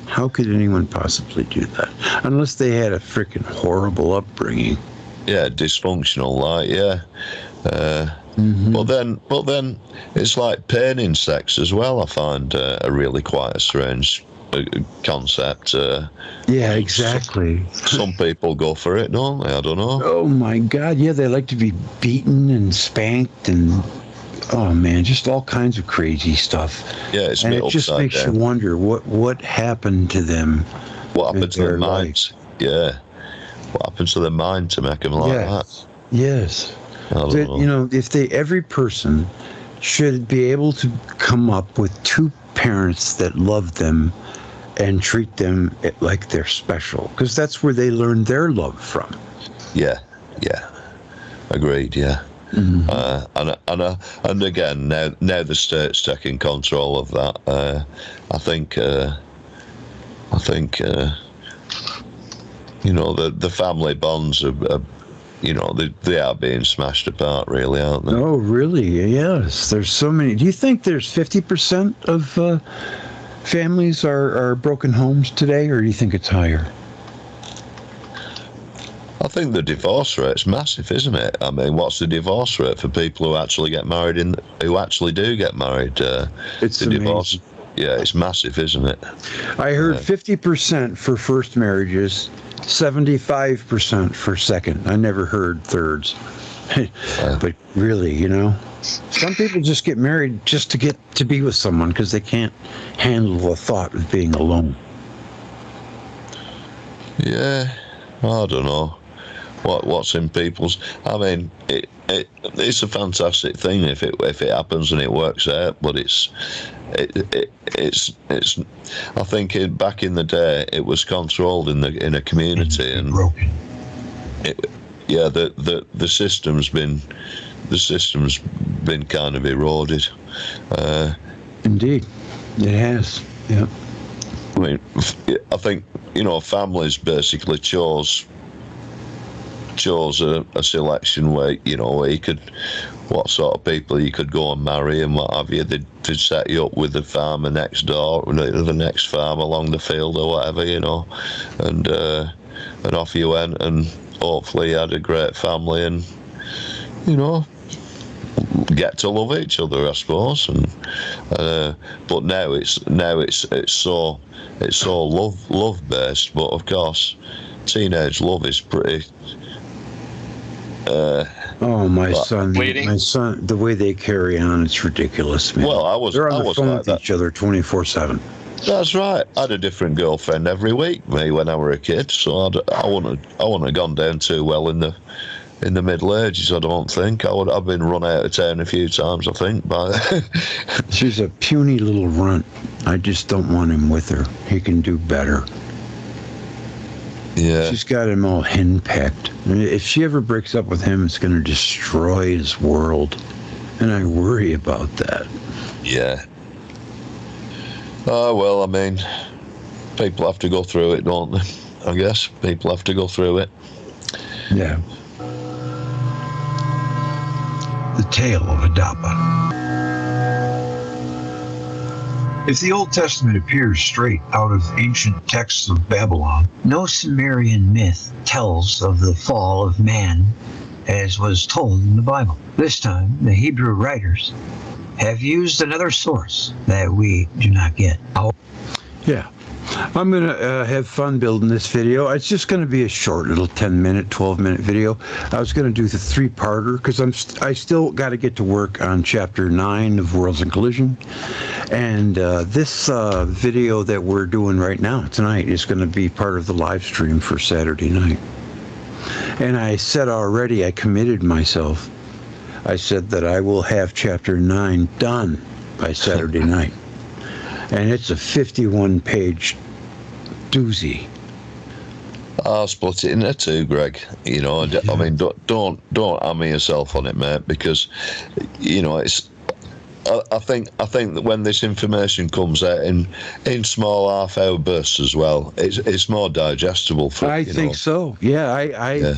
Speaker 1: How could anyone possibly do that? Unless they had a freaking horrible upbringing.
Speaker 3: Yeah, dysfunctional, But then it's like pain in sex as well. I find a really quite a strange concept.
Speaker 1: Yeah, exactly.
Speaker 3: Some people go for it, don't they? I don't know.
Speaker 1: Oh my God, yeah, they like to be beaten and spanked and oh man, just all kinds of crazy stuff.
Speaker 3: Yeah, it's
Speaker 1: and it just makes you wonder what happened to them.
Speaker 3: What happened to their minds? Yeah, what happened to their mind to make them like that?
Speaker 1: Yes. If every person should be able to come up with two parents that love them and treat them like they're special, because that's where they learn their love from.
Speaker 3: Yeah, agreed. Yeah, and again, now the state's taking control of that. I think the family bonds are. They are being smashed apart, really, aren't they?
Speaker 1: Oh, really? Yes. There's so many. Do you think there's 50% of families are broken homes today, or do you think it's higher?
Speaker 3: I think the divorce rate's massive, isn't it? I mean, what's the divorce rate for people who actually get married who actually do get married?
Speaker 1: It's
Speaker 3: the divorce. Yeah, it's massive, isn't it?
Speaker 1: I heard 50% for first marriages, 75% for second. I never heard thirds. But really, some people just get married just to get to be with someone because they can't handle the thought of being alone.
Speaker 3: Yeah, I don't know what's in people's. I mean, it's a fantastic thing if it happens and it works out, but it's. I think back in the day it was controlled in a community, and the system's been kind of eroded.
Speaker 1: Indeed, it has. Yeah.
Speaker 3: I mean, I think families basically chose a selection where you could, what sort of people you could go and marry and what have you. They'd set you up with the farmer next door, the next farm along the field or whatever, and off you went, and hopefully you had a great family and get to love each other, I suppose. And but now it's so love based, but of course teenage love is pretty.
Speaker 1: My son, the way they carry on, it's ridiculous, man.
Speaker 3: Well,
Speaker 1: they're on the phone
Speaker 3: like
Speaker 1: with
Speaker 3: that.
Speaker 1: each other 24/7.
Speaker 3: That's right. I had a different girlfriend every week, me, when I were a kid. So I wouldn't have gone down too well in the Middle Ages. I don't think I've been run out of town a few times. I think, but
Speaker 1: she's a puny little runt. I just don't want him with her. He can do better.
Speaker 3: Yeah.
Speaker 1: She's got him all henpecked. If she ever breaks up with him, it's going to destroy his world. And I worry about that.
Speaker 3: Yeah. Oh, well, I mean, people have to go through it, don't they? I guess people have to go through it.
Speaker 1: Yeah. The Tale of Adapa. If the Old Testament appears straight out of ancient texts of Babylon, no Sumerian myth tells of the fall of man as was told in the Bible. This time, the Hebrew writers have used another source that we do not get. Yeah. I'm going to have fun building this video. It's just going to be a short little 10-minute, 12-minute video. I was going to do the 3-parter because I still got to get to work on Chapter 9 of Worlds in Collision. And this video that we're doing right now, tonight, is going to be part of the live stream for Saturday night. And I said already, I committed myself. I said that I will have Chapter 9 done by Saturday night. And it's a 51-page doozy.
Speaker 3: I'll split it into 2, Greg. You know, I mean, don't hammer yourself on it, mate, because you know it's. I think that when this information comes out in small half-hour bursts as well, it's more digestible for.
Speaker 1: I think so. Yeah, yeah.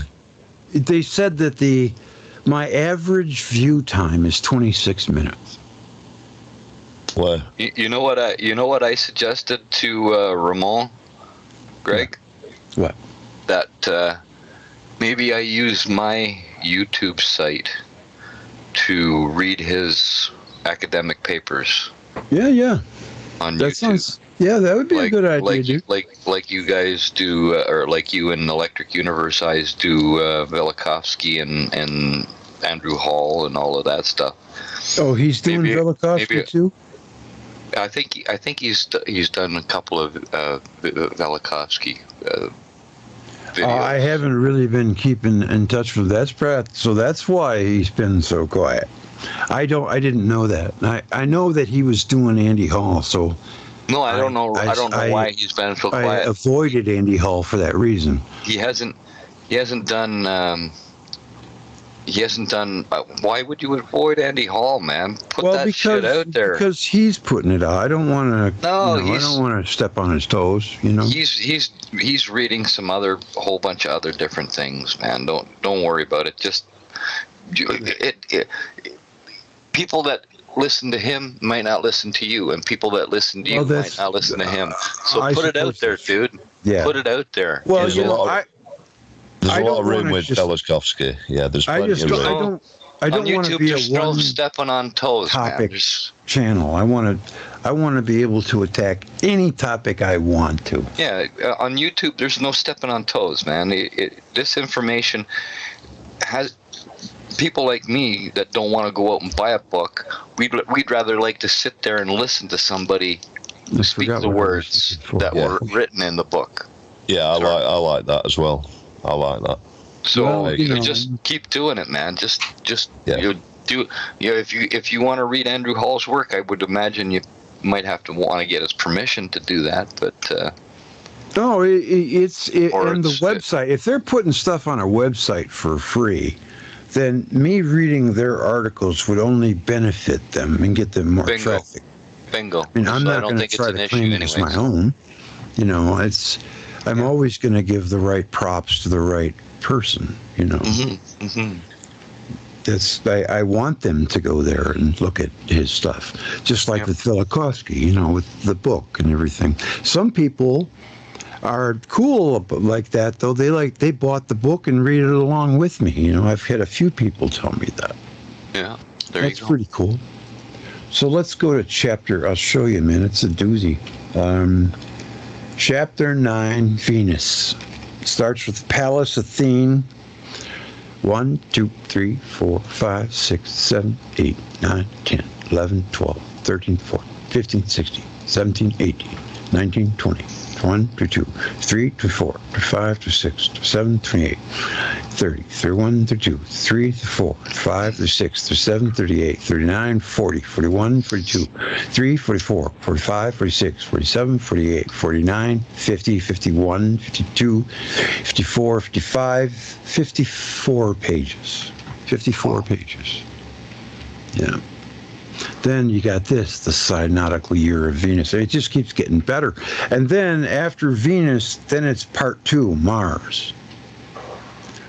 Speaker 1: They said that my average view time is 26 minutes.
Speaker 3: Well,
Speaker 2: you know what I suggested to Ramon, Greg?
Speaker 1: What?
Speaker 2: That maybe I use my YouTube site to read his academic papers.
Speaker 1: Yeah.
Speaker 2: On
Speaker 1: that
Speaker 2: YouTube.
Speaker 1: That would be a good idea.
Speaker 2: Like you guys do, or like you in Electric Universe eyes do, Velikovsky and Andrew Hall and all of that stuff.
Speaker 1: Oh, he's doing Velikovsky too?
Speaker 2: I think he's done a couple of Velikovsky videos.
Speaker 1: I haven't really been keeping in touch with that Pratt, so that's why he's been so quiet. I didn't know that. I know that he was doing Andy Hall, so
Speaker 2: no, I don't know. I don't know why he's been so quiet.
Speaker 1: I avoided Andy Hall for that reason.
Speaker 2: He hasn't done. Why would you avoid Andy Hall, man? Put shit out there.
Speaker 1: Because he's putting it out. I don't want to.
Speaker 2: No,
Speaker 1: I don't want to step on his toes. You know.
Speaker 2: He's reading a whole bunch of other different things, man. Don't worry about it. Just people that listen to him might not listen to you, and people that listen to you might not listen to him. So put it out there, dude.
Speaker 1: Yeah.
Speaker 2: Put it out there.
Speaker 1: Well,
Speaker 3: there's a lot of room with Velikovsky. Yeah, there's plenty of room.
Speaker 1: I don't want to be
Speaker 2: there's
Speaker 1: a
Speaker 2: no
Speaker 1: one
Speaker 2: stepping on toes,
Speaker 1: topic
Speaker 2: man.
Speaker 1: channel. I want to be able to attack any topic I want to.
Speaker 2: Yeah, on YouTube, there's no stepping on toes, man. This information has people like me that don't want to go out and buy a book. We'd rather like to sit there and listen to somebody speak the words that were written in the book.
Speaker 3: Yeah, I like that as well. I like that.
Speaker 2: So just keep doing it, man. Just do. If you want to read Andrew Hall's work, I would imagine you might have to want to get his permission to do that. But
Speaker 1: no, it's on the website. If they're putting stuff on a website for free, then me reading their articles would only benefit them and get them more traffic.
Speaker 2: Bingo.
Speaker 1: I mean, I'm not going to try to claim it as my own. You know, I'm always going to give the right props to the right person. You know, I want them to go there and look at his stuff, just like with Velikovsky. You know, with the book and everything. Some people are cool like that, though. They bought the book and read it along with me. You know, I've had a few people tell me that.
Speaker 2: Yeah,
Speaker 1: that's pretty cool. So let's go to chapter. I'll show you, man. It's a doozy. Chapter 9, Venus. Starts with Pallas Athene. 1, 2, 3, 4, 5, 6, 7, 8, 9, 10, 11, 12, 13, 14, 15, 16, 17, 18, 19, 20. 1, 2, 3, 4, 5, 6, 7, 28, 30, 31, 32, 3, 4, 5, 6, 7, 38, 39, 40, 41, 42, 3, 44, 45, 46, 47, 48, 49, 50, 51, 52, 54, 55, 54 pages. 54 pages. Yeah. Then you got the synodical year of Venus. It just keeps getting better. And then after Venus, then it's part 2, Mars.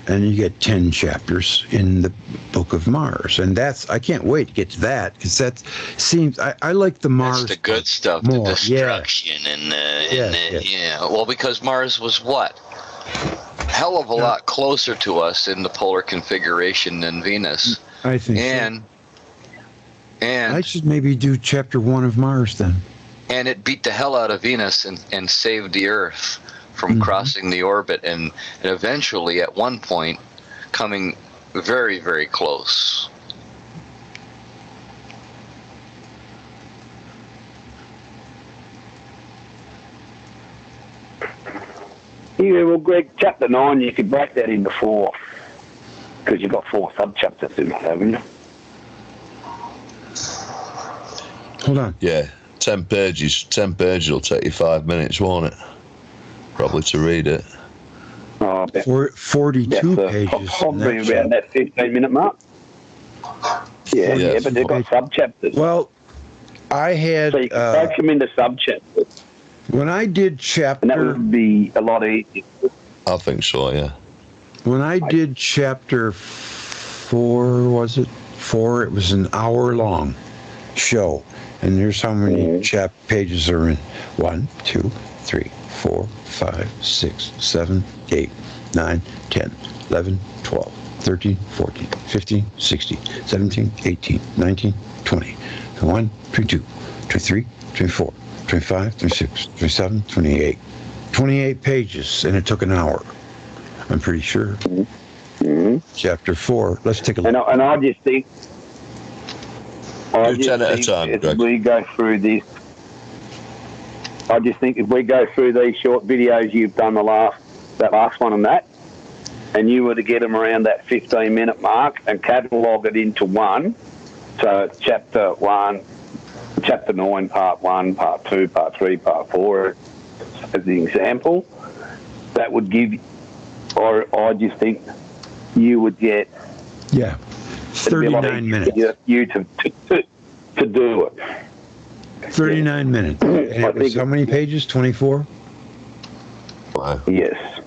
Speaker 1: and you get 10 chapters in the Book of Mars, and I can't wait to get to that, because that seems, I like the Mars.
Speaker 2: That's the good stuff,
Speaker 1: more.
Speaker 2: the destruction, Well, because Mars was what? Hell of a lot closer to us in the polar configuration than Venus.
Speaker 1: I think
Speaker 2: and
Speaker 1: I should maybe do chapter 1 of Mars then.
Speaker 2: And it beat the hell out of Venus and saved the Earth from crossing the orbit and eventually at one point coming very, very close.
Speaker 4: Yeah, well, Greg, chapter 9, you could break that into 4, because you've got 4 sub-chapters in it, haven't you?
Speaker 1: Hold on.
Speaker 3: Yeah, 10 pages. 10 pages will take you 5 minutes, won't it? Probably to read it.
Speaker 4: Oh,
Speaker 1: 42 pages.
Speaker 4: Probably around that 15-minute mark. Yeah, but they've got sub-chapters.
Speaker 1: Well, I had...
Speaker 4: So you can break them into sub-chapters.
Speaker 1: When I did chapter...
Speaker 4: And that would be a lot easier.
Speaker 3: I think so, yeah.
Speaker 1: When I did chapter 4, was it? 4, it was an hour-long show. And here's how many pages are in. 1, 2, 3, 4, 5, 6, 7, 8, 9, 10, 11, 12, 13, 14, 15, 16, 17, 18, 19, 20, 21, 22, 23, 24, 25, 26, 27, 28. 28 pages, and it took an hour. I'm pretty sure. Chapter 4. Let's take a look.
Speaker 4: And I just think...
Speaker 3: Do 10 at a time, Greg.
Speaker 4: We go through this... I just think if we go through these short videos you've done that last one and that, and you were to get them around that 15-minute mark and catalogue it into one, so chapter 1, chapter 9, part 1, part 2, part 3, part 4, as the example, that would give, or I just think you would get...
Speaker 1: Yeah, 39 minutes.
Speaker 4: You to do it.
Speaker 1: 39 minutes. And it was how many pages? 24?
Speaker 4: Yes.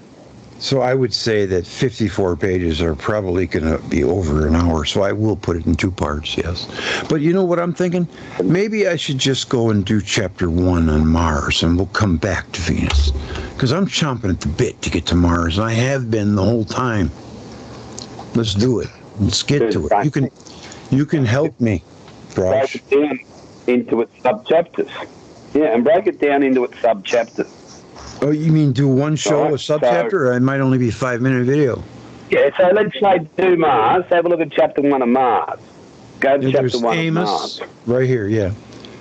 Speaker 1: So I would say that 54 pages are probably going to be over an hour, so I will put it in 2 parts, yes. But you know what I'm thinking? Maybe I should just go and do chapter 1 on Mars, and we'll come back to Venus. Because I'm chomping at the bit to get to Mars, and I have been the whole time. Let's do it. Let's get to it. You can help me, Brosh.
Speaker 4: Break it down into its sub-chapters. Yeah, and break it down into its sub-chapters.
Speaker 1: Oh, you mean do one show, a sub-chapter, or it might only be a 5-minute video?
Speaker 4: Yeah, so let's say do Mars. Have a look at chapter 1 of Mars. Go to chapter 1
Speaker 1: Amos,
Speaker 4: of Mars.
Speaker 1: right here, yeah.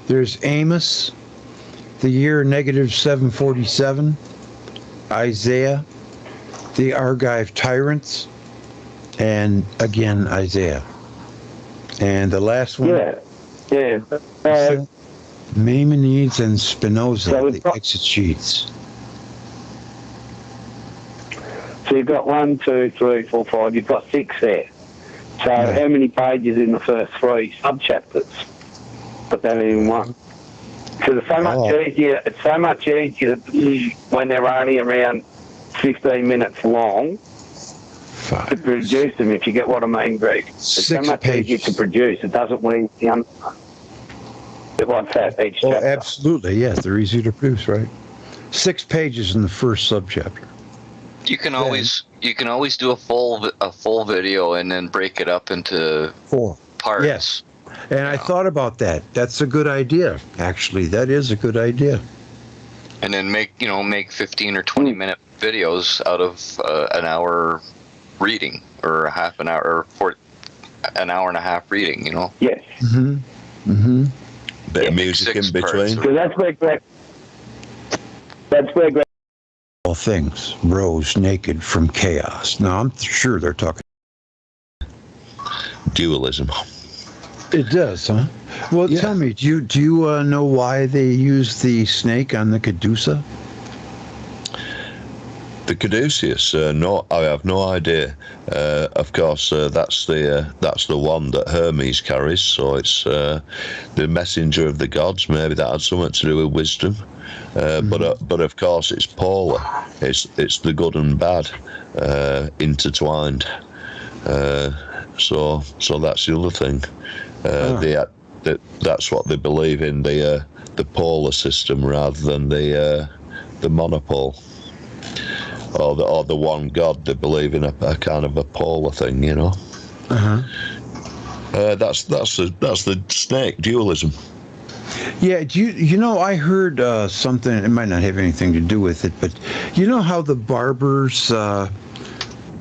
Speaker 1: There's Amos, the year -747, Isaiah, the Argive tyrants, and again Isaiah. And the last one, Maimonides and Spinoza, the exegetes.
Speaker 4: So you've got 1, 2, 3, 4, 5. You've got 6 there. So how many pages in the first 3 sub-chapters? Put that in one. Because it's so much easier. It's so much easier when they're only around 15 minutes long to produce them. If you get what I mean, Greg. It's
Speaker 1: 6
Speaker 4: so much easier to produce. It doesn't weigh down. What's that? Each chapter.
Speaker 1: Oh, absolutely. Yes, they're easy to produce, right? 6 pages in the first sub-chapter.
Speaker 2: You can always do a full video and then break it up into
Speaker 1: 4
Speaker 2: parts.
Speaker 1: Yes, and I thought about that. That's a good idea. Actually, that is a good idea.
Speaker 2: And then make 15 or 20 minute videos out of an hour reading, or a half an hour, or an hour and a half reading.
Speaker 4: Yes.
Speaker 3: Bit of music in between.
Speaker 4: So that's where Greg.
Speaker 1: All things rose naked from chaos. Now, I'm sure they're talking.
Speaker 3: Dualism.
Speaker 1: It does, huh? Well, tell me, do you know why they use the snake on the Caduceus?
Speaker 3: The Caduceus, no, I have no idea. Of course, that's the one that Hermes carries. So it's the messenger of the gods. Maybe that had something to do with wisdom. But of course, it's polar. It's the good and bad intertwined. So that's the other thing. That's what they believe in, the polar system rather than the monopole. Or the one God. They believe in a kind of a polar thing, you know. That's the snake dualism.
Speaker 1: Yeah, you know, I heard something, it might not have anything to do with it, but you know how the barber's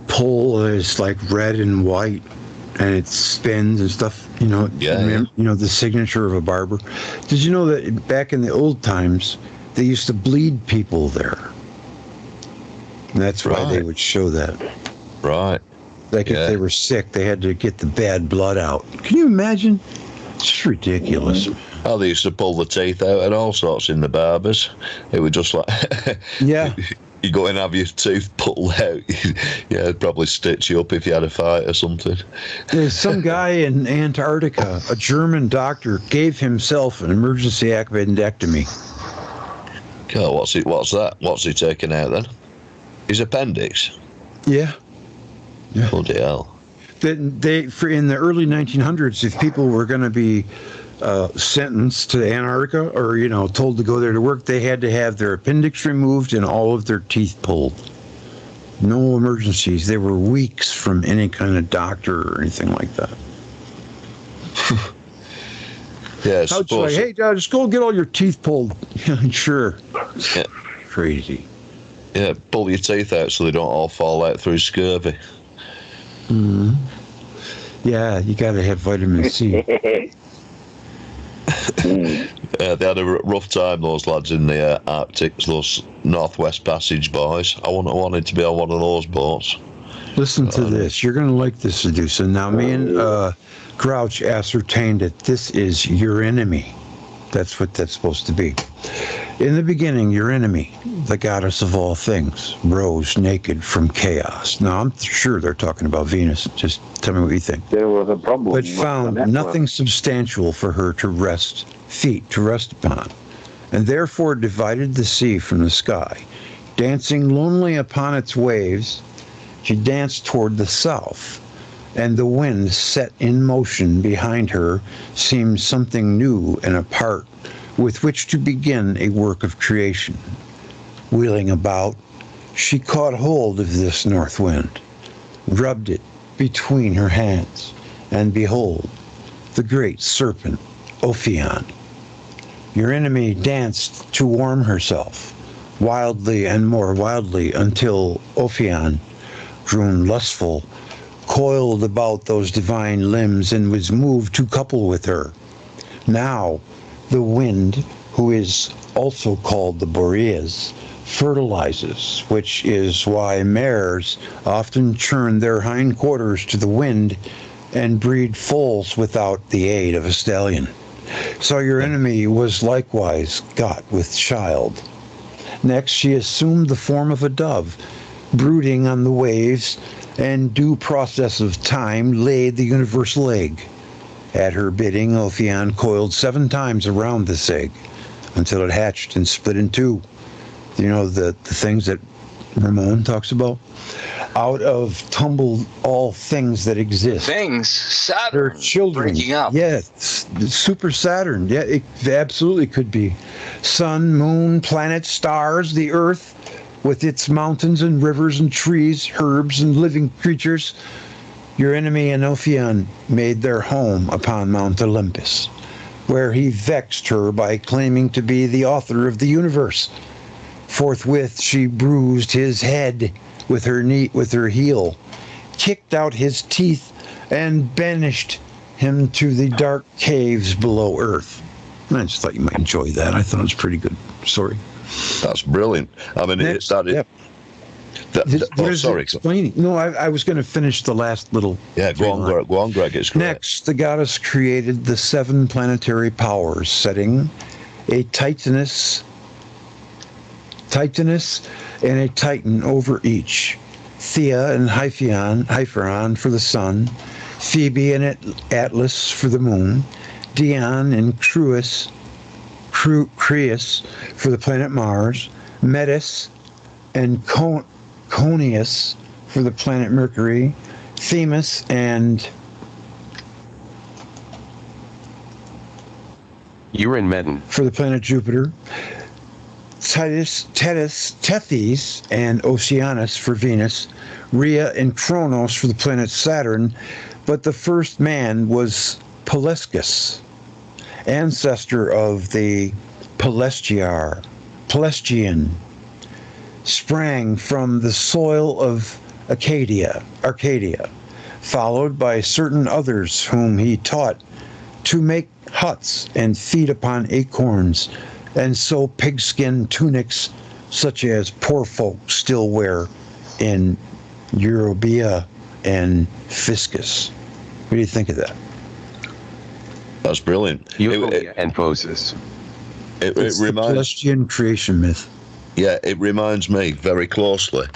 Speaker 1: pole is like red and white and it spins and stuff, you know?
Speaker 3: Yeah.
Speaker 1: You know, the signature of a barber. Did you know that back in the old times, they used to bleed people there? And that's why they would show that.
Speaker 3: Right.
Speaker 1: Like if they were sick, they had to get the bad blood out. Can you imagine? It's just ridiculous.
Speaker 3: Oh, they used to pull the teeth out and all sorts in the barbers. It was just like,
Speaker 1: yeah.
Speaker 3: You go in and have your tooth pulled out. Yeah, it'd probably stitch you up if you had a fight or something.
Speaker 1: There's some guy in Antarctica, a German doctor, gave himself an emergency appendectomy.
Speaker 3: God, what's that? What's he taking out then? His appendix?
Speaker 1: Yeah.
Speaker 3: Bloody hell.
Speaker 1: In the early 1900s, if people were going to be sentenced to Antarctica or, you know, told to go there to work, they had to have their appendix removed and all of their teeth pulled. No emergencies. They were weeks from any kind of doctor or anything like that.
Speaker 3: Yeah,
Speaker 1: I was like, hey, just go get all your teeth pulled. Sure.
Speaker 3: Yeah.
Speaker 1: Crazy.
Speaker 3: Yeah, pull your teeth out so they don't all fall out through scurvy.
Speaker 1: Mm-hmm. Yeah, you got to have vitamin C.
Speaker 3: They had a rough time, those lads in the Arctic, those Northwest Passage boys. I wanted to be on one of those boats.
Speaker 1: Listen to this. You're going to like this, Sedusa. Now, me and Grouch ascertained that this is your enemy. That's what that's supposed to be. In the beginning, your enemy, the goddess of all things, rose naked from chaos. Now, I'm sure they're talking about Venus. Just tell me what you think.
Speaker 4: There was a problem.
Speaker 1: But found nothing substantial for her to rest upon, and therefore divided the sea from the sky. Dancing lonely upon its waves, she danced toward the south, and the wind set in motion behind her seemed something new and apart, with which to begin a work of creation. Wheeling about, she caught hold of this north wind, rubbed it between her hands, and behold, the great serpent, Ophion. Your enemy danced to warm herself, wildly and more wildly, until Ophion, grown lustful, coiled about those divine limbs and was moved to couple with her. Now, the wind, who is also called the Boreas, fertilizes, which is why mares often churn their hindquarters to the wind and breed foals without the aid of a stallion. So your enemy was likewise got with child. Next, she assumed the form of a dove, brooding on the waves, and due process of time laid the universal egg. At her bidding, Ophion coiled 7 times around this egg until it hatched and split in 2. You know, the things that Ramon talks about? Out of tumbled all things that exist.
Speaker 2: Things, Saturn,
Speaker 1: their children.
Speaker 2: breaking up.
Speaker 1: Yes, Super Saturn. Yeah, it absolutely could be. Sun, moon, planets, stars, the earth, with its mountains and rivers and trees, herbs and living creatures. Your enemy Ophion made their home upon Mount Olympus, where he vexed her by claiming to be the author of the universe. Forthwith she bruised his head with her heel, kicked out his teeth, and banished him to the dark caves below earth. I just thought you might enjoy that. I thought it was a pretty good story.
Speaker 3: That's brilliant. I mean,
Speaker 1: Next,
Speaker 3: sorry.
Speaker 1: Explaining. No, I was going to finish the last little.
Speaker 3: Yeah, go on, Greg. It's great.
Speaker 1: Next, the goddess created the 7 planetary powers, setting a Titanus and a Titan over each. Thea and Hypharon for the sun, Phoebe and Atlas for the moon, Dion and Creus for the planet Mars, Metis and Conius for the planet Mercury, Themis and
Speaker 6: Eurymedon
Speaker 1: for the planet Jupiter, Tethys and Oceanus for Venus, Rhea and Kronos for the planet Saturn, but the first man was Pelescus, ancestor of the Pelestian, sprang from the soil of Arcadia, followed by certain others whom he taught to make huts and feed upon acorns and sew pigskin tunics such as poor folk still wear in Eurobia and Fiscus. What do you think of that?
Speaker 3: That's brilliant.
Speaker 6: Eurobia and Phocis.
Speaker 3: It
Speaker 1: It's the
Speaker 3: reminds,
Speaker 1: Pelestian creation myth.
Speaker 3: yeah, it reminds me very closely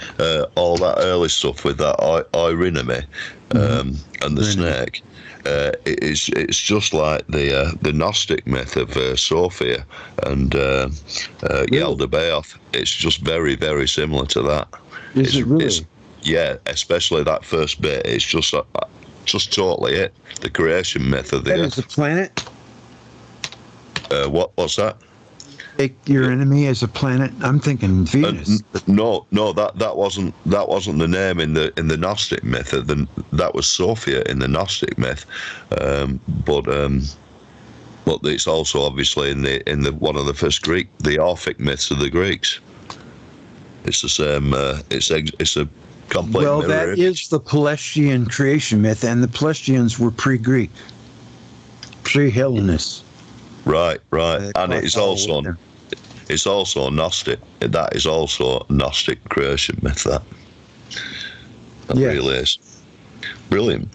Speaker 3: all that early stuff with that Eurynome and the snake. It's just like the Gnostic myth of Sophia and Yaldabaoth. It's just very, very similar to that.
Speaker 1: Is it really?
Speaker 3: Yeah, especially that first bit. It's just totally it. The creation myth of the
Speaker 1: That
Speaker 3: earth.
Speaker 1: is a planet?
Speaker 3: What's that?
Speaker 1: Take your enemy as a planet? I'm thinking Venus.
Speaker 3: No, that wasn't the name in the Gnostic myth. That was Sophia in the Gnostic myth, but it's also obviously in the one of the first Greek, the Orphic myths of the Greeks. It's the same. It's a complete.
Speaker 1: Well,
Speaker 3: mirror.
Speaker 1: that is the Pelestian creation myth, and the Pelestians were pre-Greek, pre-Hellenist.
Speaker 3: Right, and it's also Gnostic. That is also Gnostic creation myth. That
Speaker 1: Yeah.
Speaker 3: really is brilliant.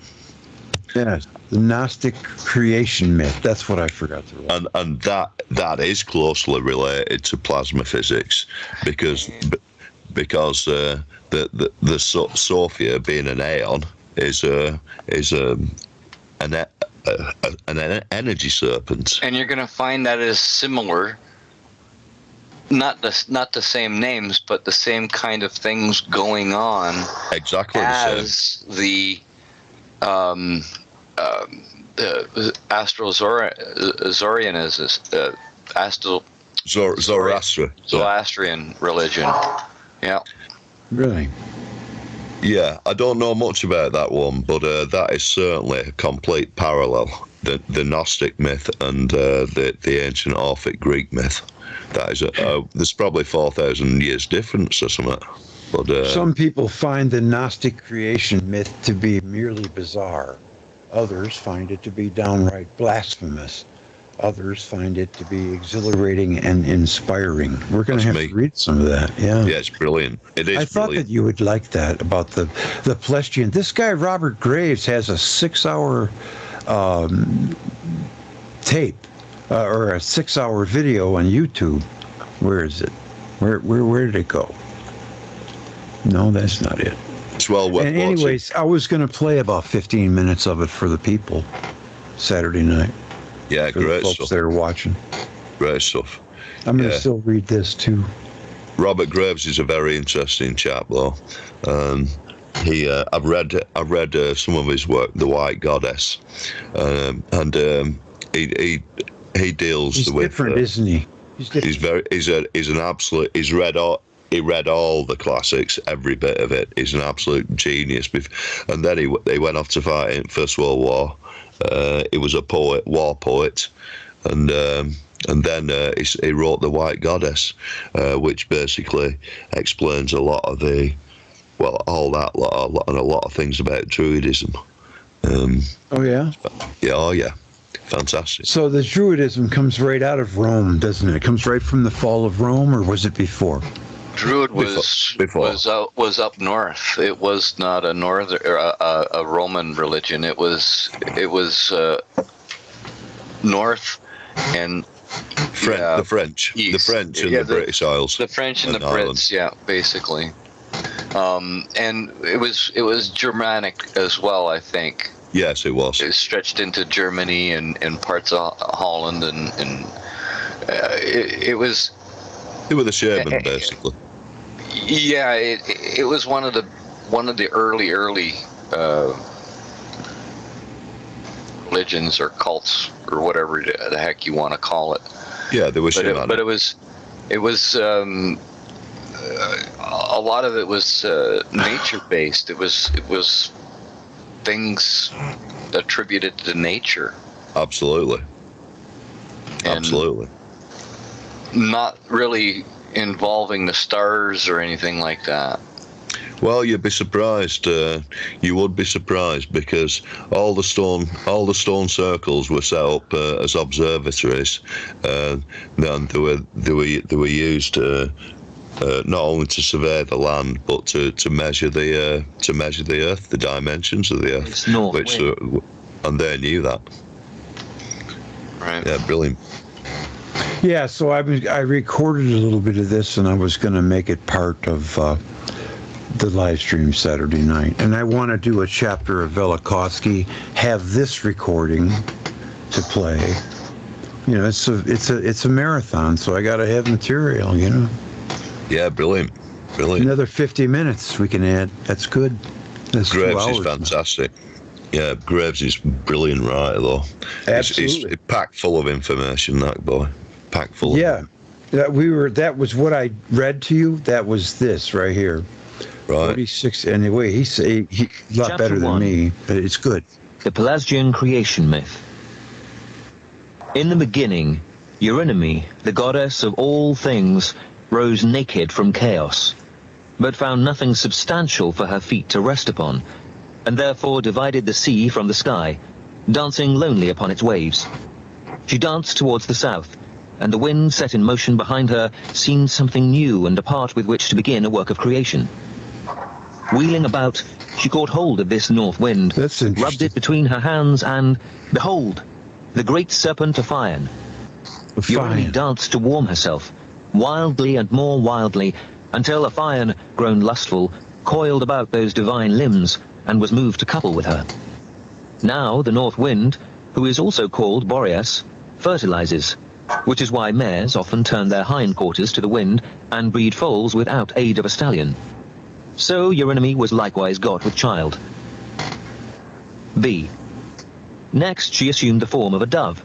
Speaker 1: Yeah, the Gnostic creation myth. That's what I forgot to write.
Speaker 3: And that is closely related to plasma physics because the Sophia being an aeon is an energy serpent.
Speaker 2: And you're going to find that is similar. Not the same names, but the same kind of things going on.
Speaker 3: Exactly the same.
Speaker 2: As the Zoroastrian religion. Yeah.
Speaker 1: Really?
Speaker 3: Yeah, I don't know much about that one, but that is certainly a complete parallel. The Gnostic myth and the ancient Orphic Greek myth. That is there's probably 4,000 years difference or something. But
Speaker 1: some people find the Gnostic creation myth to be merely bizarre. Others find it to be downright blasphemous. Others find it to be exhilarating and inspiring. We're going to have to read some of that. Yeah.
Speaker 3: Yeah, it's brilliant. It is.
Speaker 1: I thought
Speaker 3: brilliant.
Speaker 1: that you would like that about the Pelestian. This guy Robert Graves has a 6-hour tape or a 6-hour video on YouTube. Where is it? Where did it go? No, that's not it.
Speaker 3: It's well worth
Speaker 1: And
Speaker 3: watching.
Speaker 1: anyways, I was going to play about 15 minutes of it for the people Saturday night.
Speaker 3: Yeah,
Speaker 1: For the
Speaker 3: great
Speaker 1: folks
Speaker 3: stuff.
Speaker 1: that are watching.
Speaker 3: Great stuff.
Speaker 1: I'm going to
Speaker 3: Yeah.
Speaker 1: still read this too.
Speaker 3: Robert Graves is a very interesting chap, though. I've read some of his work, The White Goddess, and he deals
Speaker 1: He's
Speaker 3: with.
Speaker 1: different, isn't he? He's different.
Speaker 3: He's an absolute. He read all the classics, every bit of it. He's an absolute genius. And then he went off to fight in First World War. He was a poet, war poet, and then he wrote The White Goddess, which basically explains a lot of a lot of things about Druidism.
Speaker 1: Oh, yeah?
Speaker 3: Yeah, fantastic.
Speaker 1: So the Druidism comes right out of Rome, doesn't it? It comes right from the fall of Rome, or was it before?
Speaker 2: Druid was up north. It was not a a Roman religion. It was north and
Speaker 3: The French,
Speaker 2: east.
Speaker 3: the French and
Speaker 2: Yeah,
Speaker 3: the British Isles.
Speaker 2: The French and the
Speaker 3: Ireland.
Speaker 2: Brits, yeah, basically. And it was Germanic as well, I think.
Speaker 3: Yes, it was.
Speaker 2: It stretched into Germany and parts of Holland, and it was.
Speaker 3: They were the Sherman, basically.
Speaker 2: Yeah, it was one of the early religions or cults or whatever the heck you want to call it.
Speaker 3: Yeah, they were Sherman.
Speaker 2: But it was a lot of it was nature based. It was things attributed to nature.
Speaker 3: Absolutely.
Speaker 2: And
Speaker 3: Absolutely.
Speaker 2: Not really involving the stars or anything like that.
Speaker 3: Well, you'd be surprised. You would be surprised because all the stone circles were set up as observatories. Then they were used not only to survey the land, but to measure the Earth, the dimensions of the Earth.
Speaker 7: It's north wind.
Speaker 3: And they knew that.
Speaker 2: Right.
Speaker 3: Yeah, brilliant.
Speaker 1: Yeah, so I recorded a little bit of this, and I was going to make it part of the live stream Saturday night. And I want to do a chapter of Velikovsky, have this recording to play. You know, it's a marathon, so I got to have material. You know.
Speaker 3: Yeah, brilliant.
Speaker 1: Another 50 minutes we can add. That's good. That's 2
Speaker 3: Graves
Speaker 1: hours.
Speaker 3: is fantastic. Yeah, Graves is brilliant writer, though.
Speaker 1: Absolutely.
Speaker 3: He's packed full of information, that boy. Packed full.
Speaker 1: Yeah, that was what I read to you. That was this right here.
Speaker 3: Right.
Speaker 1: 46. Anyway, he's a lot
Speaker 7: Chapter
Speaker 1: better than
Speaker 7: 1.
Speaker 1: me, but it's good.
Speaker 7: The Pelasgian creation myth. In the beginning, Eurynome, the goddess of all things, rose naked from chaos, but found nothing substantial for her feet to rest upon, and therefore divided the sea from the sky, dancing lonely upon its waves. She danced towards the south, and the wind set in motion behind her seemed something new and apart with which to begin a work of creation. Wheeling about, she caught hold of this north wind,
Speaker 1: That's interesting.
Speaker 7: rubbed it between her hands, and, behold, the great serpent Ophion. Eurynome
Speaker 1: Fine.
Speaker 7: danced to warm herself, wildly and more wildly, until Ophion, grown lustful, coiled about those divine limbs, and was moved to couple with her. Now the north wind, who is also called Boreas, fertilizes, which is why mares often turn their hindquarters to the wind and breed foals without aid of a stallion. So Eurynome was likewise got with child. B. Next she assumed the form of a dove,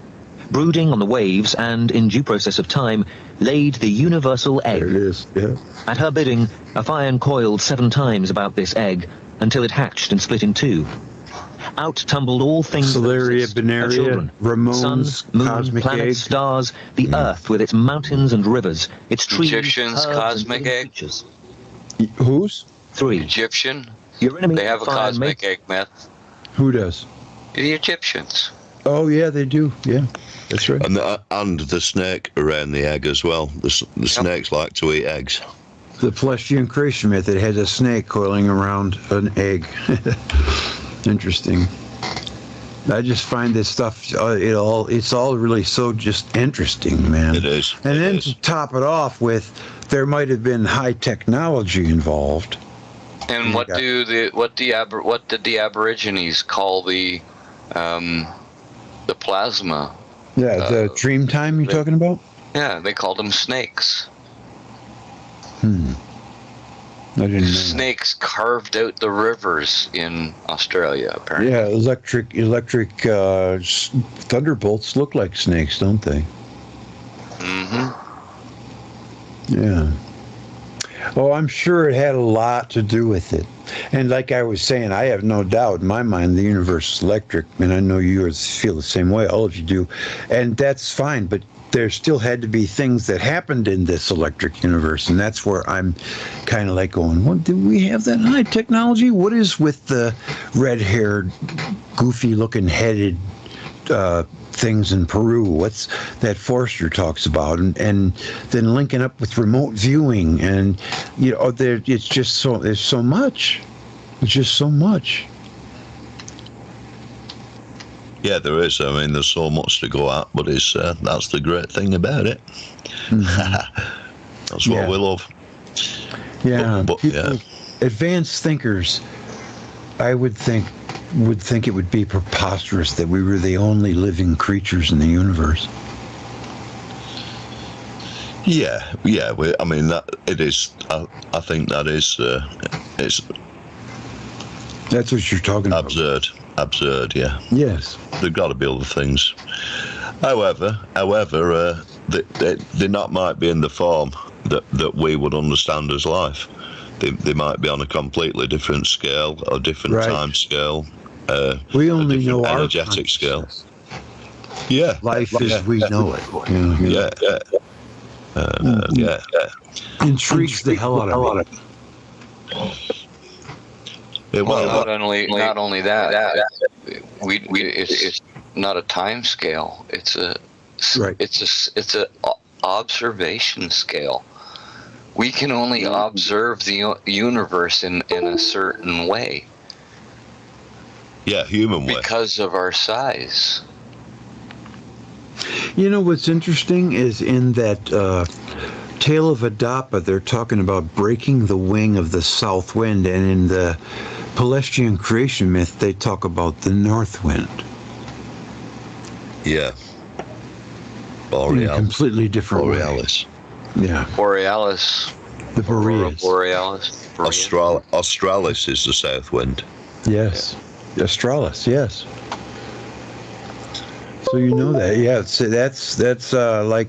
Speaker 7: brooding on the waves, and, in due process of time, laid the universal egg.
Speaker 1: There it is. Yeah.
Speaker 7: At her bidding, Ophion coiled 7 times about this egg, until it hatched and split in 2. Out tumbled all things that
Speaker 1: Celeria,
Speaker 7: exist, her
Speaker 1: Benaria,
Speaker 7: children.
Speaker 1: Ramones,
Speaker 7: Sun, moon,
Speaker 1: Cosmic
Speaker 7: planets,
Speaker 1: Egg.
Speaker 7: stars, the earth with its mountains and rivers, its trees,
Speaker 2: Egyptians,
Speaker 7: herbs, and
Speaker 2: cosmic
Speaker 7: living
Speaker 2: egg.
Speaker 7: creatures.
Speaker 1: Whose?
Speaker 7: 3.
Speaker 2: Egyptian.
Speaker 7: Eurynome
Speaker 2: They have a
Speaker 7: Ophion
Speaker 2: cosmic
Speaker 7: made-
Speaker 2: egg myth.
Speaker 1: Who does?
Speaker 2: The Egyptians.
Speaker 1: Oh yeah, they do. Yeah, that's right.
Speaker 3: And the snake around the egg as well. The snakes like to eat eggs.
Speaker 1: The Pelasgian creation myth. It had a snake coiling around an egg. Interesting. I just find this stuff. It's all really so just interesting, man.
Speaker 3: It is.
Speaker 1: And
Speaker 3: It
Speaker 1: then
Speaker 3: is.
Speaker 1: to top it off with, there might have been high technology involved.
Speaker 2: And what did the Aborigines call the plasma?
Speaker 1: Yeah, the dream time you're talking about?
Speaker 2: Yeah, they called them snakes.
Speaker 1: I didn't know.
Speaker 2: Snakes carved out the rivers in Australia, apparently.
Speaker 1: Yeah, electric thunderbolts look like snakes, don't they?
Speaker 2: Mm-hmm.
Speaker 1: Yeah. Oh, I'm sure it had a lot to do with it. And like I was saying, I have no doubt in my mind the universe is electric, and I know you feel the same way, all of you do. And that's fine, but there still had to be things that happened in this electric universe, and that's where I'm kind of like going, well, do we have that high technology? What is with the red-haired, goofy-looking headed things in Peru? What's that Forrester talks about, and then linking up with remote viewing, and it's just so, there's so much. It's just so much.
Speaker 3: Yeah, there is. I mean, there's so much to go at, but it's that's the great thing about it. That's what we love.
Speaker 1: Yeah,
Speaker 3: But,
Speaker 1: people, advanced thinkers, I would think it would be preposterous that we were the only living creatures in the universe.
Speaker 3: Yeah. I mean, that it is. I think that is. It's
Speaker 1: That's what you're talking about.
Speaker 3: absurd. Yeah.
Speaker 1: Yes.
Speaker 3: There've got to be other things. However, they not might be in the form that we would understand as life. They might be on a completely different scale, or different time scale.
Speaker 1: We only know our
Speaker 3: energetic scale. Yeah,
Speaker 1: life as we know it.
Speaker 3: Yeah.
Speaker 1: Intrigues the hell out of me.
Speaker 2: Well, not only that, it's not a time scale. It's a observation scale. We can only observe the universe in a certain way.
Speaker 3: Yeah, human way.
Speaker 2: Because of our size.
Speaker 1: You know what's interesting is in that Tale of Adapa, they're talking about breaking the wing of the south wind, and in the Palestinian creation myth, they talk about the north wind.
Speaker 3: Yeah.
Speaker 1: In a completely different
Speaker 3: Borealis.
Speaker 1: way. Yeah.
Speaker 2: Borealis.
Speaker 1: The Borealis.
Speaker 2: Borealis.
Speaker 3: Australis is the south wind.
Speaker 1: Yes. Australis, yes. So you know that. Yeah, that's like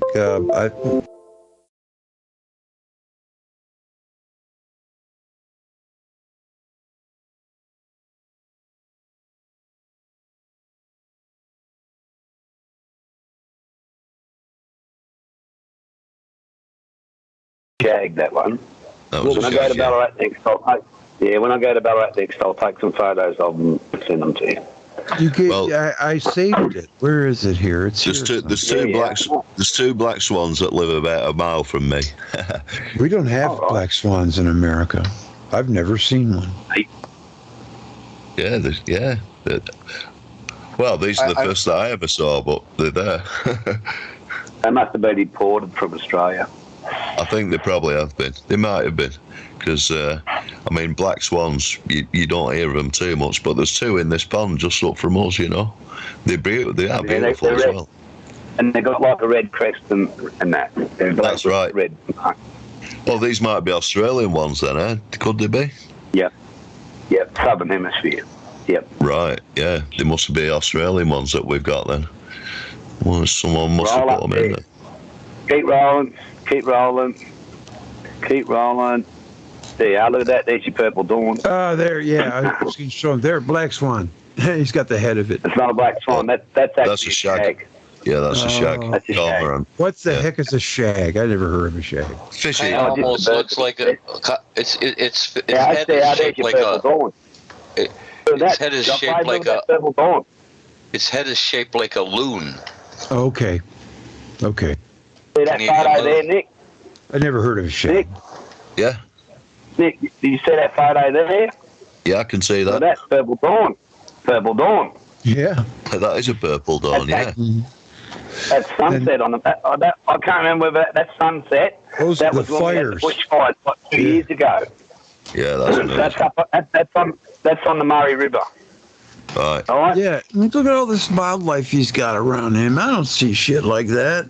Speaker 4: shag, that one.
Speaker 3: That was
Speaker 4: When
Speaker 3: a
Speaker 4: I go
Speaker 3: shag,
Speaker 4: to Ballarat next, when I go to Ballarat next, I'll take some photos of them and send them to you.
Speaker 1: you get.
Speaker 3: Well,
Speaker 1: I saved it. Where is it here? It's
Speaker 3: There's
Speaker 1: here.
Speaker 3: two black swans that live about a mile from me.
Speaker 1: We don't have black swans in America. I've never seen one.
Speaker 3: Well, these are the first that I ever saw, but they're there.
Speaker 4: They must have been imported from Australia.
Speaker 3: I think they probably have been. They might have been, because I mean, black swans, you don't hear of them too much, but there's two in this pond just up from us. You know, they are beautiful as well.
Speaker 4: And they got like a red crest and that.
Speaker 3: That's right.
Speaker 4: Red.
Speaker 3: Well, these might be Australian ones then, eh? Could they be?
Speaker 4: Yep. Southern Hemisphere. Yep.
Speaker 3: Right. Yeah, they must be Australian ones that we've got then. Well, someone must have put them in there.
Speaker 4: Keep rolling. Yeah, look at that. There's your purple dawn.
Speaker 1: There, yeah. I was going to show him. There, black swan. He's got the head of it.
Speaker 4: It's not a black swan. That's actually
Speaker 3: a shag. Yeah, that's a shag.
Speaker 4: That's a shag.
Speaker 1: What the heck is a shag? I never heard of a shag.
Speaker 3: Fishy.
Speaker 2: It almost looks like its head is shaped like a. Its head is shaped like a. Its head is shaped like a loon.
Speaker 1: Okay.
Speaker 4: See that photo there, Nick?
Speaker 1: I never heard of a shag.
Speaker 4: Nick?
Speaker 3: Yeah.
Speaker 4: Nick, do you see that photo there?
Speaker 3: Yeah, I can see that.
Speaker 4: Well, that's purple dawn. Purple dawn.
Speaker 1: Yeah.
Speaker 3: That is a purple dawn, yeah.
Speaker 4: That's sunset on the. I can't remember whether that's sunset.
Speaker 1: Those
Speaker 4: that
Speaker 1: are
Speaker 4: was
Speaker 1: the
Speaker 4: when we had the
Speaker 1: fires.
Speaker 4: bushfires like 2 years ago.
Speaker 3: Yeah, that's amazing.
Speaker 4: That's on the Murray River.
Speaker 3: Right.
Speaker 4: All right.
Speaker 1: Yeah. Look at all this wildlife he's got around him. I don't see shit like that.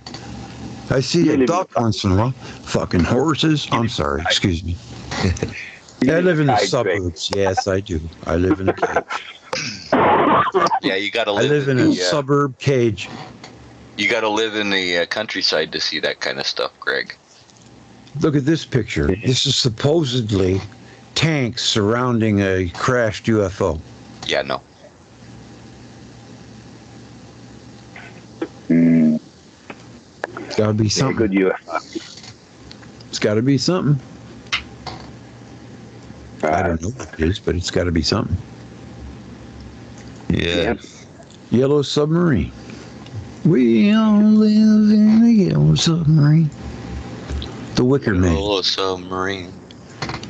Speaker 1: I see a duck once in a while. Fucking horses. I'm sorry. Excuse me. I live in the suburbs. Yes, I do. I live in a cage.
Speaker 2: Yeah, you got to
Speaker 1: I live in a suburb cage.
Speaker 2: You got to live in the countryside to see that kind of stuff, Greg.
Speaker 1: Look at this picture. This is supposedly tanks surrounding a crashed UFO.
Speaker 2: Yeah, no.
Speaker 1: It's got to be something.
Speaker 4: Good UFO.
Speaker 1: It's got to be something.
Speaker 4: Right.
Speaker 1: I don't know what it is, but it's got to be something.
Speaker 3: Yeah.
Speaker 1: Yellow submarine. We all live in a yellow submarine. The Wicker Man.
Speaker 2: Yellow submarine.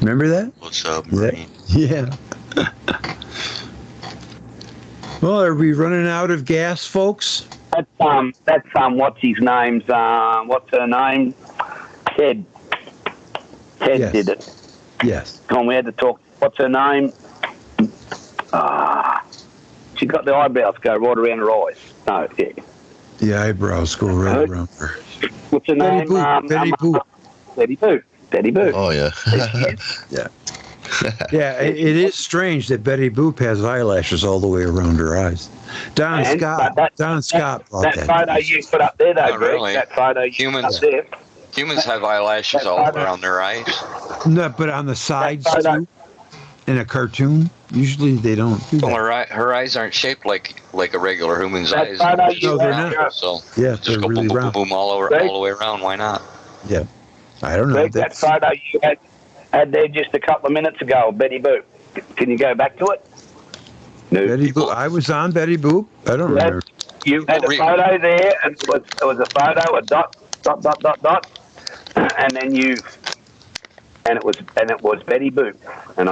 Speaker 1: Remember that?
Speaker 2: Yellow submarine.
Speaker 1: Yeah. Well, are we running out of gas, folks?
Speaker 4: That's what's his name's what's her name? Ted. Ted
Speaker 1: Yes.
Speaker 4: did it.
Speaker 1: Yes.
Speaker 4: And we had to talk. What's her name? She got the eyebrows go right around her eyes. No, yeah.
Speaker 1: The eyebrows go right around her.
Speaker 4: What's her
Speaker 1: Betty
Speaker 4: name?
Speaker 1: Boop. Betty Boop.
Speaker 4: Betty Boop. Betty Boop.
Speaker 3: Oh yeah.
Speaker 1: Yeah. Yeah, it is strange that Betty Boop has eyelashes all the way around her eyes. Don Scott brought
Speaker 4: that
Speaker 1: that.
Speaker 4: photo you put up there, though,
Speaker 2: Not
Speaker 4: Greg.
Speaker 2: really.
Speaker 4: That photo you
Speaker 2: Humans-
Speaker 4: put up there.
Speaker 2: Humans have eyelashes all around their eyes.
Speaker 1: No, but on the sides
Speaker 4: That photo-
Speaker 1: too. In a cartoon, usually they don't do
Speaker 2: Well,
Speaker 1: that.
Speaker 2: her eyes aren't shaped like a regular human's
Speaker 4: That
Speaker 2: eyes.
Speaker 4: photo
Speaker 2: Just
Speaker 4: you
Speaker 1: they're
Speaker 2: round.
Speaker 1: not.
Speaker 2: So
Speaker 1: Yeah,
Speaker 2: just
Speaker 1: they're
Speaker 2: go
Speaker 1: really
Speaker 2: boom, boom,
Speaker 1: round.
Speaker 2: boom, boom, all the way around. Why not?
Speaker 1: Yeah, I don't know.
Speaker 4: Greg, that photo you had there just a couple of minutes ago of Betty Boop. Can you go back to it? No.
Speaker 1: Betty Boop. I was on Betty Boop. I don't remember.
Speaker 4: You had a photo there, and it was a photo, a dot, and then it was Betty Boop, and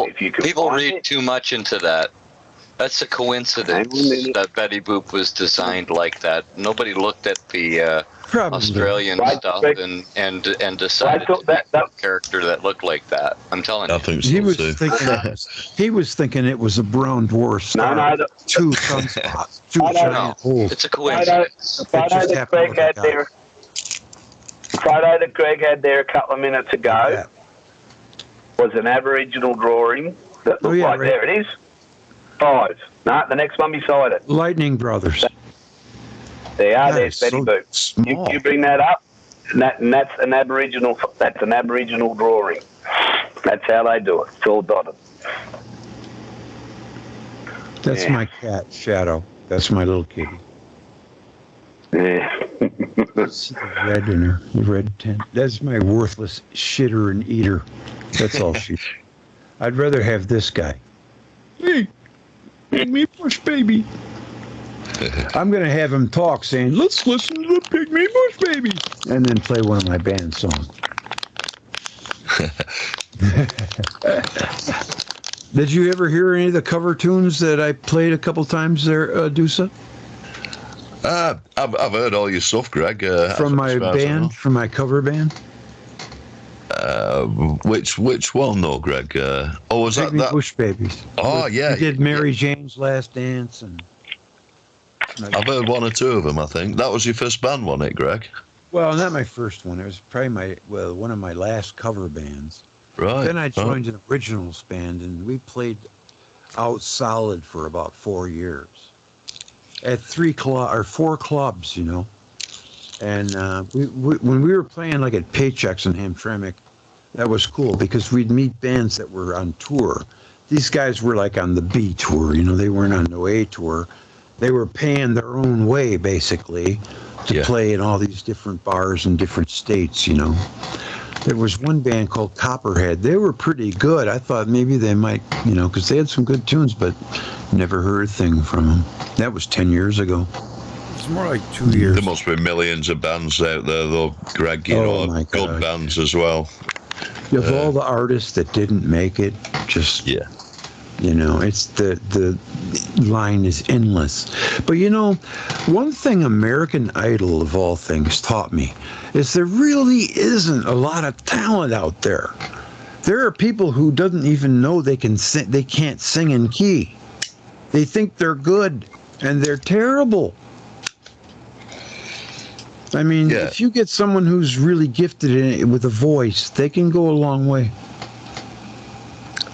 Speaker 4: if you could
Speaker 2: People
Speaker 4: find
Speaker 2: read
Speaker 4: it,
Speaker 2: too much into that. That's a coincidence
Speaker 4: Hang on a minute.
Speaker 2: that Betty Boop was designed like that. Nobody looked at the
Speaker 1: Probably.
Speaker 2: Australian
Speaker 4: Right,
Speaker 2: stuff
Speaker 4: right.
Speaker 2: and decided
Speaker 4: I thought
Speaker 2: to make
Speaker 4: that-
Speaker 2: a character that looked like that. I'm telling
Speaker 3: I
Speaker 2: you.
Speaker 3: think so
Speaker 1: He was
Speaker 3: too.
Speaker 1: thinking it was a brown dwarf star.
Speaker 4: No,
Speaker 1: two sunspots, two
Speaker 4: I don't
Speaker 1: giant
Speaker 2: know.
Speaker 1: holes.
Speaker 2: It's a
Speaker 4: photo,
Speaker 2: coincidence.
Speaker 4: the photo
Speaker 1: just
Speaker 4: that
Speaker 1: happened
Speaker 4: Greg
Speaker 1: to
Speaker 4: had
Speaker 1: work out.
Speaker 4: there, photo that Greg had there a couple of minutes ago
Speaker 1: Yeah.
Speaker 4: was an Aboriginal drawing that looked
Speaker 1: yeah,
Speaker 4: like
Speaker 1: right.
Speaker 4: there it is. 5. No, the next one beside it.
Speaker 1: Lightning Brothers.
Speaker 4: There you are.
Speaker 1: That
Speaker 4: There's
Speaker 1: is
Speaker 4: Betty
Speaker 1: so
Speaker 4: Boop.
Speaker 1: small.
Speaker 4: You bring that up, and that's an Aboriginal. That's an Aboriginal drawing. That's how they do it. It's all dotted.
Speaker 1: That's
Speaker 4: Yeah.
Speaker 1: my cat, Shadow. That's my little kitty.
Speaker 4: Yeah.
Speaker 1: See the red in her, the red tent. That's my worthless shitter and eater. That's all she. I'd rather have this guy. Hey, Pygmy Bush Baby. I'm going to have him talk saying, let's listen to the Pygmy Bush Baby. And then play one of my band songs. Did you ever hear any of the cover tunes that I played a couple times there, Dusa?
Speaker 3: I've heard all your stuff, Greg.
Speaker 1: From my
Speaker 3: as far as I know.
Speaker 1: band, from my cover band?
Speaker 3: Which one though, Greg? Was that
Speaker 1: Pygmy
Speaker 3: that?
Speaker 1: Bush Babies.
Speaker 3: Oh, yeah.
Speaker 1: We did Mary Jane's Last Dance and.
Speaker 3: I've heard one or two of them. I think that was your first band, wasn't it, Greg?
Speaker 1: Well, not my first one. It was probably one of my last cover bands.
Speaker 3: Right.
Speaker 1: Then I joined an originals band, and we played out solid for about 4 years at 4 clubs, you know. And when we were playing like at Paychecks in Hamtramck, that was cool because we'd meet bands that were on tour. These guys were like on the B tour, you know. They weren't on no A tour. They were paying their own way, basically, to play in all these different bars in different states, you know. There was one band called Copperhead. They were pretty good. I thought maybe they might, you know, because they had some good tunes, but never heard a thing from them. That was 10 years ago. It's more like 2 years.
Speaker 3: There must be millions of bands out there, though, Greg. You
Speaker 1: Oh,
Speaker 3: know,
Speaker 1: my
Speaker 3: good
Speaker 1: God.
Speaker 3: bands as well.
Speaker 1: Of all the artists that didn't make it, just you know, it's the line is endless. But you know, one thing American Idol of all things taught me is there really isn't a lot of talent out there. There are people who doesn't even know they can sing, they can't sing in key. They think they're good and they're terrible. I mean, if you get someone who's really gifted in it with a voice, they can go a long way.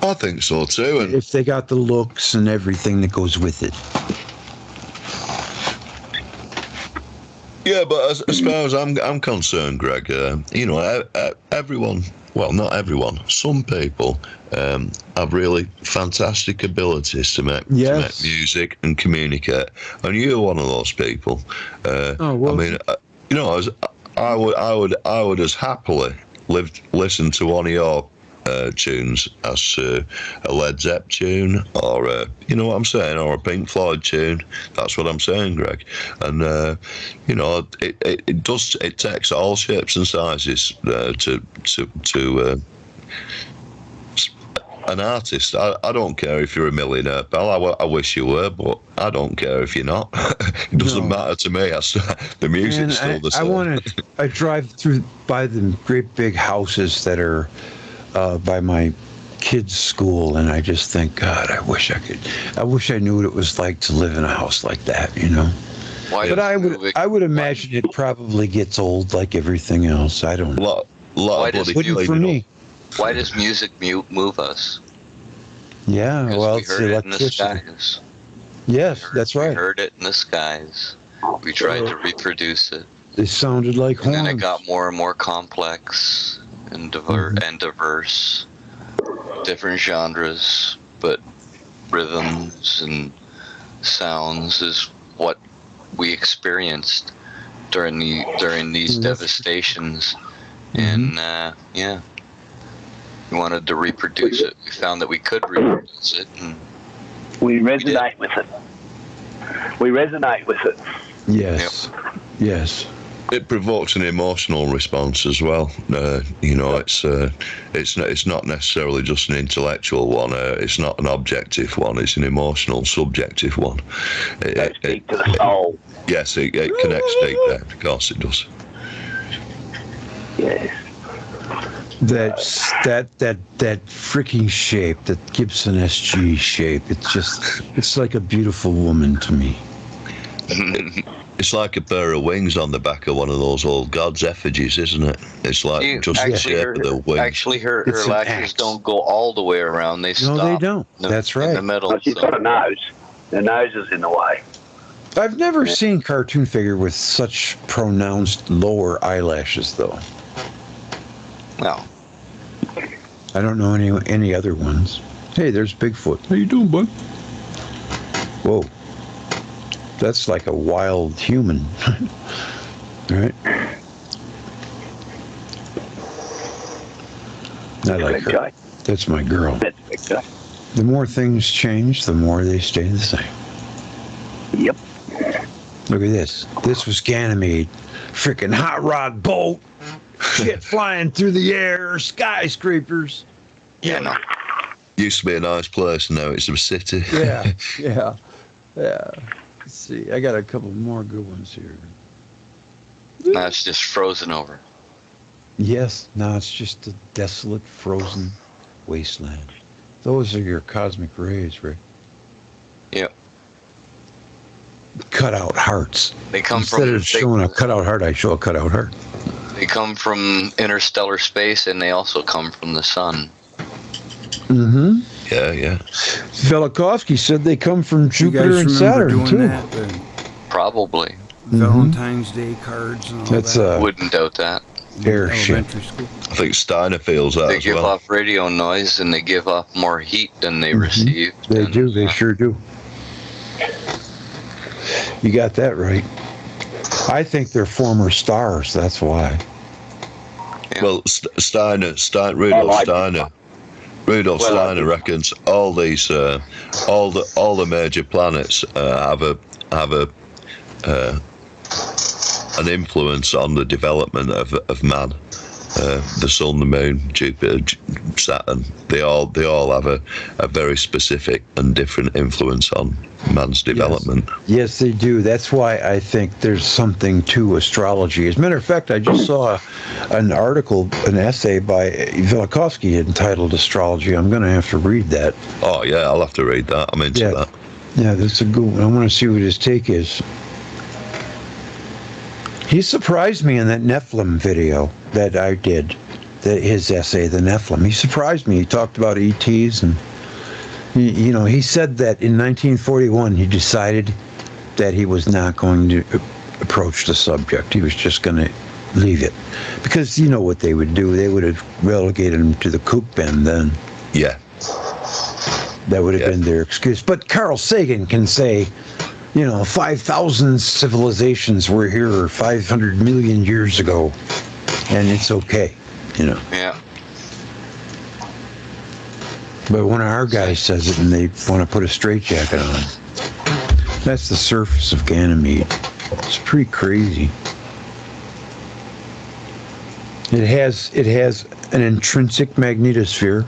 Speaker 3: I think so too. And
Speaker 1: if they got the looks and everything that goes with it.
Speaker 3: yeah, but as far as I'm concerned, Greg, you know, everyone. Well, not everyone. Some people have really fantastic abilities to make music and communicate, and you're one of those people. I mean, you know, I would as happily listen to one of your tunes as a Led Zepp tune, or you know what I'm saying, or a Pink Floyd tune. That's what I'm saying, Greg. And you know, it takes all shapes and sizes to an artist. I don't care if you're a millionaire, pal. I wish you were, but I don't care if you're not. It doesn't matter to me. The music's still the same.
Speaker 1: I drive through by the great big houses that are by my kids' school, and I just think, God, I wish I knew what it was like to live in a house like that, you know. But I would imagine it probably gets old like everything else. I don't know. Wouldn't for me.
Speaker 2: Why does music move us?
Speaker 1: Yeah, well,
Speaker 2: we
Speaker 1: it's
Speaker 2: heard
Speaker 1: the
Speaker 2: it in the
Speaker 1: electricity.
Speaker 2: skies.
Speaker 1: Yes, that's right.
Speaker 2: We heard it in the skies. We tried to reproduce it.
Speaker 1: They sounded like horns.
Speaker 2: And then it got more and more complex and diverse. Different genres, but rhythms and sounds is what we experienced during these devastations. And yeah, we wanted to reproduce it. We found that we could reproduce it, and
Speaker 4: we resonate with it. We resonate with it.
Speaker 1: Yes. Yep. Yes.
Speaker 3: It provokes an emotional response as well. You know, it's not necessarily just an intellectual one. It's not an objective one. It's an emotional, subjective one.
Speaker 4: It speaks to the soul.
Speaker 3: Yes, it connects deep there. Of course, it does.
Speaker 4: Yes.
Speaker 1: That freaking shape, that Gibson SG shape. It's like a beautiful woman to me.
Speaker 3: It's like a pair of wings on the back of one of those old gods' effigies, isn't it? It's like just the shape of the wing.
Speaker 2: Actually, her lashes don't go all the way around. They stop.
Speaker 1: No, they don't. That's right.
Speaker 2: In the middle.
Speaker 4: Well, she's got a nose. The nose is in the way.
Speaker 1: I've never seen cartoon figure with such pronounced lower eyelashes, though.
Speaker 2: No.
Speaker 1: I don't know any other ones. Hey, there's Bigfoot. How you doing, bud? Whoa. That's like a wild human. Right? I like her. That's my girl. The more things change, the more they stay the same.
Speaker 4: Yep.
Speaker 1: Look at this. This was Ganymede. Freaking hot rod boat. Shit flying through the air. Skyscrapers.
Speaker 2: Yeah, no.
Speaker 3: Used to be a nice place, now it's a city.
Speaker 1: Yeah. Let's see. I got a couple more good ones here.
Speaker 2: Now it's just frozen over.
Speaker 1: Yes, now it's just a desolate, frozen wasteland. Those are your cosmic rays, Rick.
Speaker 2: Yep.
Speaker 1: Cutout hearts.
Speaker 2: They come
Speaker 1: Instead of showing a cutout heart, I show a cutout heart.
Speaker 2: They come from interstellar space, and they also come from the sun.
Speaker 1: Mm-hmm.
Speaker 3: Yeah.
Speaker 1: Velikovsky said they come from Jupiter and Saturn, too.
Speaker 8: That,
Speaker 2: Probably.
Speaker 8: Valentine's Day cards and all that.
Speaker 2: Wouldn't doubt that.
Speaker 1: Airship.
Speaker 3: I think Steiner feels that
Speaker 2: They
Speaker 3: as
Speaker 2: give
Speaker 3: well.
Speaker 2: off radio noise, and they give off more heat than they receive.
Speaker 1: They do. They sure do. You got that right. I think they're former stars. That's why.
Speaker 2: Yeah.
Speaker 3: Well, Rudolf Steiner reckons all these, all the major planets have an influence on the development of man. The sun, the moon, Jupiter, Saturn, they all have a very specific and different influence on man's development.
Speaker 1: Yes, they do. That's why I think there's something to astrology. As a matter of fact, I just saw an article, an essay by Velikovsky entitled Astrology. I'm going to have to read that.
Speaker 3: Oh, yeah, I'll have to read that. I'm into that.
Speaker 1: Yeah, that's a good one. I want to see what his take is. He surprised me in that Nephilim video that I did, his essay, The Nephilim. He surprised me. He talked about ETs, and he said that in 1941 he decided that he was not going to approach the subject. He was just going to leave it. Because you know what they would do. They would have relegated him to the kook bin then.
Speaker 3: Yeah.
Speaker 1: That would have been their excuse. But Carl Sagan can say, 5,000 civilizations were here 500 million years ago, and it's okay,
Speaker 2: Yeah.
Speaker 1: But when our guy says it and they want to put a straitjacket on, that's the surface of Ganymede. It's pretty crazy. It has an intrinsic magnetosphere.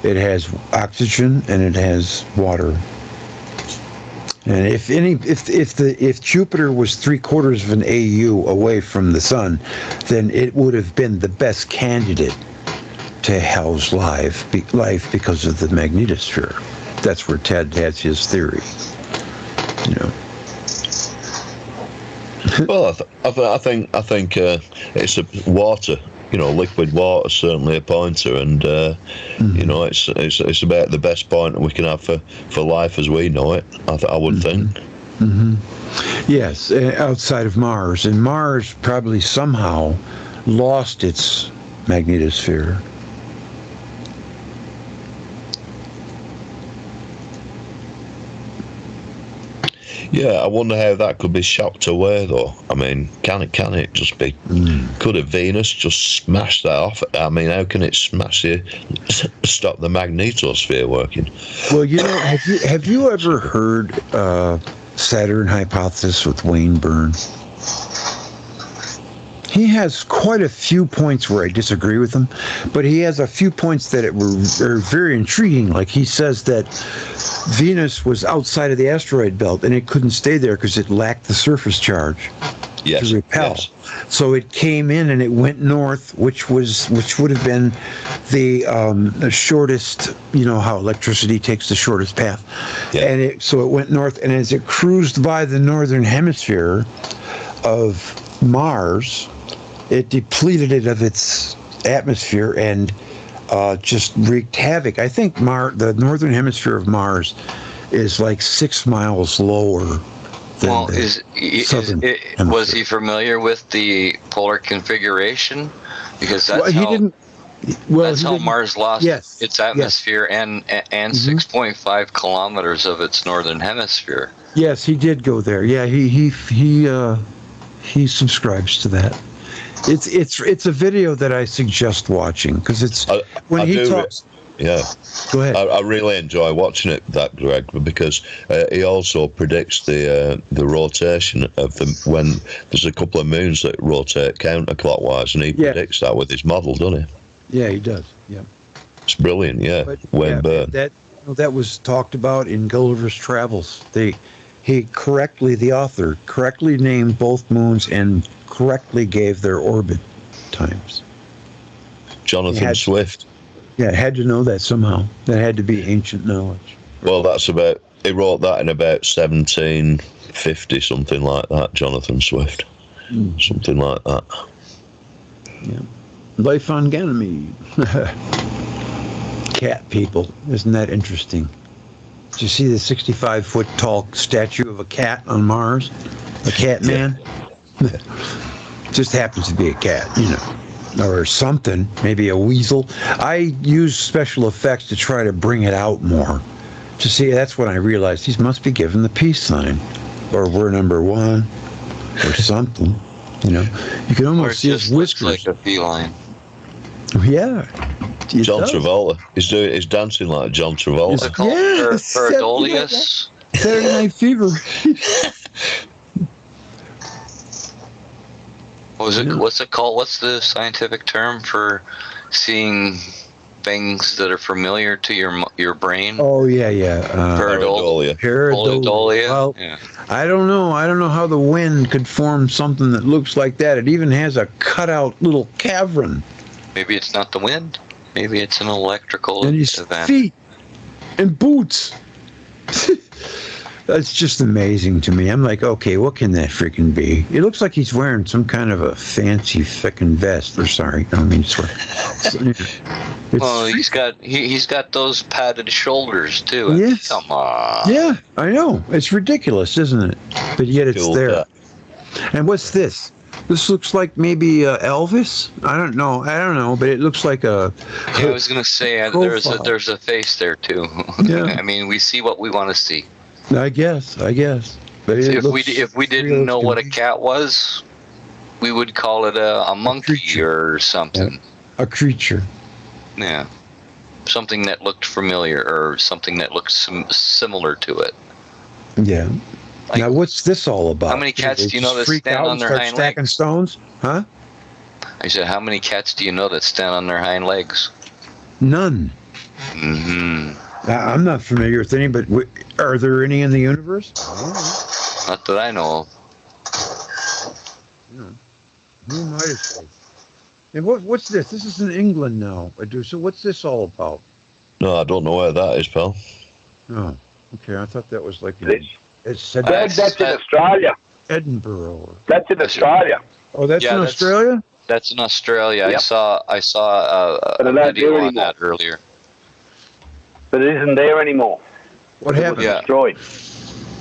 Speaker 1: It has oxygen and it has water. And if Jupiter was 3/4 of an AU away from the sun, then it would have been the best candidate to house life because of the magnetosphere. That's where Ted has his theory. You know.
Speaker 3: Well, I think it's a water. You know, liquid water certainly a pointer, and you know, it's about the best point we can have for life as we know it. I would think.
Speaker 1: Mm-hmm. Yes, outside of Mars, and Mars probably somehow lost its magnetosphere.
Speaker 3: Yeah, I wonder how that could be shocked away, though. I mean, can it just be? Could a Venus just smash that off? I mean, how can it stop the magnetosphere working?
Speaker 1: Well, you know, have you ever heard Saturn hypothesis with Wayne Byrne? He has quite a few points where I disagree with him, but he has a few points that are very intriguing. Like he says that Venus was outside of the asteroid belt and it couldn't stay there because it lacked the surface charge to repel. Yes. So it came in and it went north, which would have been the shortest. You know how electricity takes the shortest path, and so it went north. And as it cruised by the northern hemisphere of Mars, it depleted it of its atmosphere and just wreaked havoc. I think the northern hemisphere of Mars is like 6 miles lower than
Speaker 2: was he familiar with the polar configuration? Because that's how Mars lost its atmosphere and 6.5 kilometers of its northern hemisphere.
Speaker 1: Yes, he did go there. Yeah, he subscribes to that. It's a video that I suggest watching because it's when he talks.
Speaker 3: Yeah,
Speaker 1: go ahead.
Speaker 3: I really enjoy watching it, that Greg, because he also predicts the rotation of when there's a couple of moons that rotate counterclockwise, and he predicts that with his model, doesn't he?
Speaker 1: Yeah, he does. Yeah,
Speaker 3: it's brilliant. Yeah, Wayne Byrne.
Speaker 1: That was talked about in Gulliver's Travels. The author correctly named both moons and correctly gave their orbit times.
Speaker 3: Jonathan Swift.
Speaker 1: Yeah, had to know that somehow. That had to be ancient knowledge.
Speaker 3: Well, he wrote that in about 1750, something like that, Jonathan Swift. Something like that.
Speaker 1: Yeah. Life on Ganymede. Cat people. Isn't that interesting? Did you see the 65-foot tall statue of a cat on Mars? A cat man? Just happens to be a cat, you know, or something, maybe a weasel. I use special effects to try to bring it out more. To see, that's when I realized he must be given the peace sign, or we're number one, or something. You know, you can almost see his whiskers.
Speaker 2: Like a feline.
Speaker 1: Yeah.
Speaker 3: John Travolta. He's dancing like John Travolta.
Speaker 2: Is it called Paradolius?
Speaker 1: Saturday Night Fever.
Speaker 2: What's it called? What's the scientific term for seeing things that are familiar to your brain?
Speaker 1: Oh yeah.
Speaker 3: Pareidolia.
Speaker 1: Pareidolia. Well, I don't know. I don't know how the wind could form something that looks like that. It even has a cutout little cavern.
Speaker 2: Maybe it's not the wind. Maybe it's an electrical
Speaker 1: and his
Speaker 2: event.
Speaker 1: Feet and boots. That's just amazing to me. I'm like, okay, what can that freaking be? It looks like he's wearing some kind of a fancy frickin' vest. Or sorry, I don't mean to swear.
Speaker 2: Well, he's got those padded shoulders too.
Speaker 1: Yes.
Speaker 2: Come on.
Speaker 1: Yeah, I know. It's ridiculous, isn't it? But yet it's there. And what's this? This looks like maybe Elvis. I don't know, but it looks like a.
Speaker 2: Yeah, I was gonna say there's a face there too. Yeah. I mean, we see what we want to see.
Speaker 1: I guess. But
Speaker 2: if we didn't know what a cat was, we would call it a monkey or something.
Speaker 1: Yeah. A creature.
Speaker 2: Yeah. Something that looked familiar or something that looked similar to it.
Speaker 1: Yeah. Like, now, what's this all about?
Speaker 2: How many cats do you know that stand on their hind
Speaker 1: stacking
Speaker 2: legs?
Speaker 1: Stones? Huh?
Speaker 2: I said, how many cats do you know that stand on their hind legs?
Speaker 1: None.
Speaker 2: Mm-hmm.
Speaker 1: I'm not familiar with any, but are there any in the universe?
Speaker 2: Not that I know of.
Speaker 1: Who might have said? And what's this? This is in England now. So what's this all about?
Speaker 3: No, I don't know where that is, pal.
Speaker 1: Oh, okay. I thought that was like
Speaker 4: That's in Australia.
Speaker 1: Edinburgh.
Speaker 4: That's in Australia.
Speaker 1: Oh, that's in Australia?
Speaker 2: That's in Australia.
Speaker 4: Yep.
Speaker 2: I saw a video on that earlier.
Speaker 4: But it isn't there anymore.
Speaker 1: What happened?
Speaker 2: Yeah.
Speaker 4: Destroyed.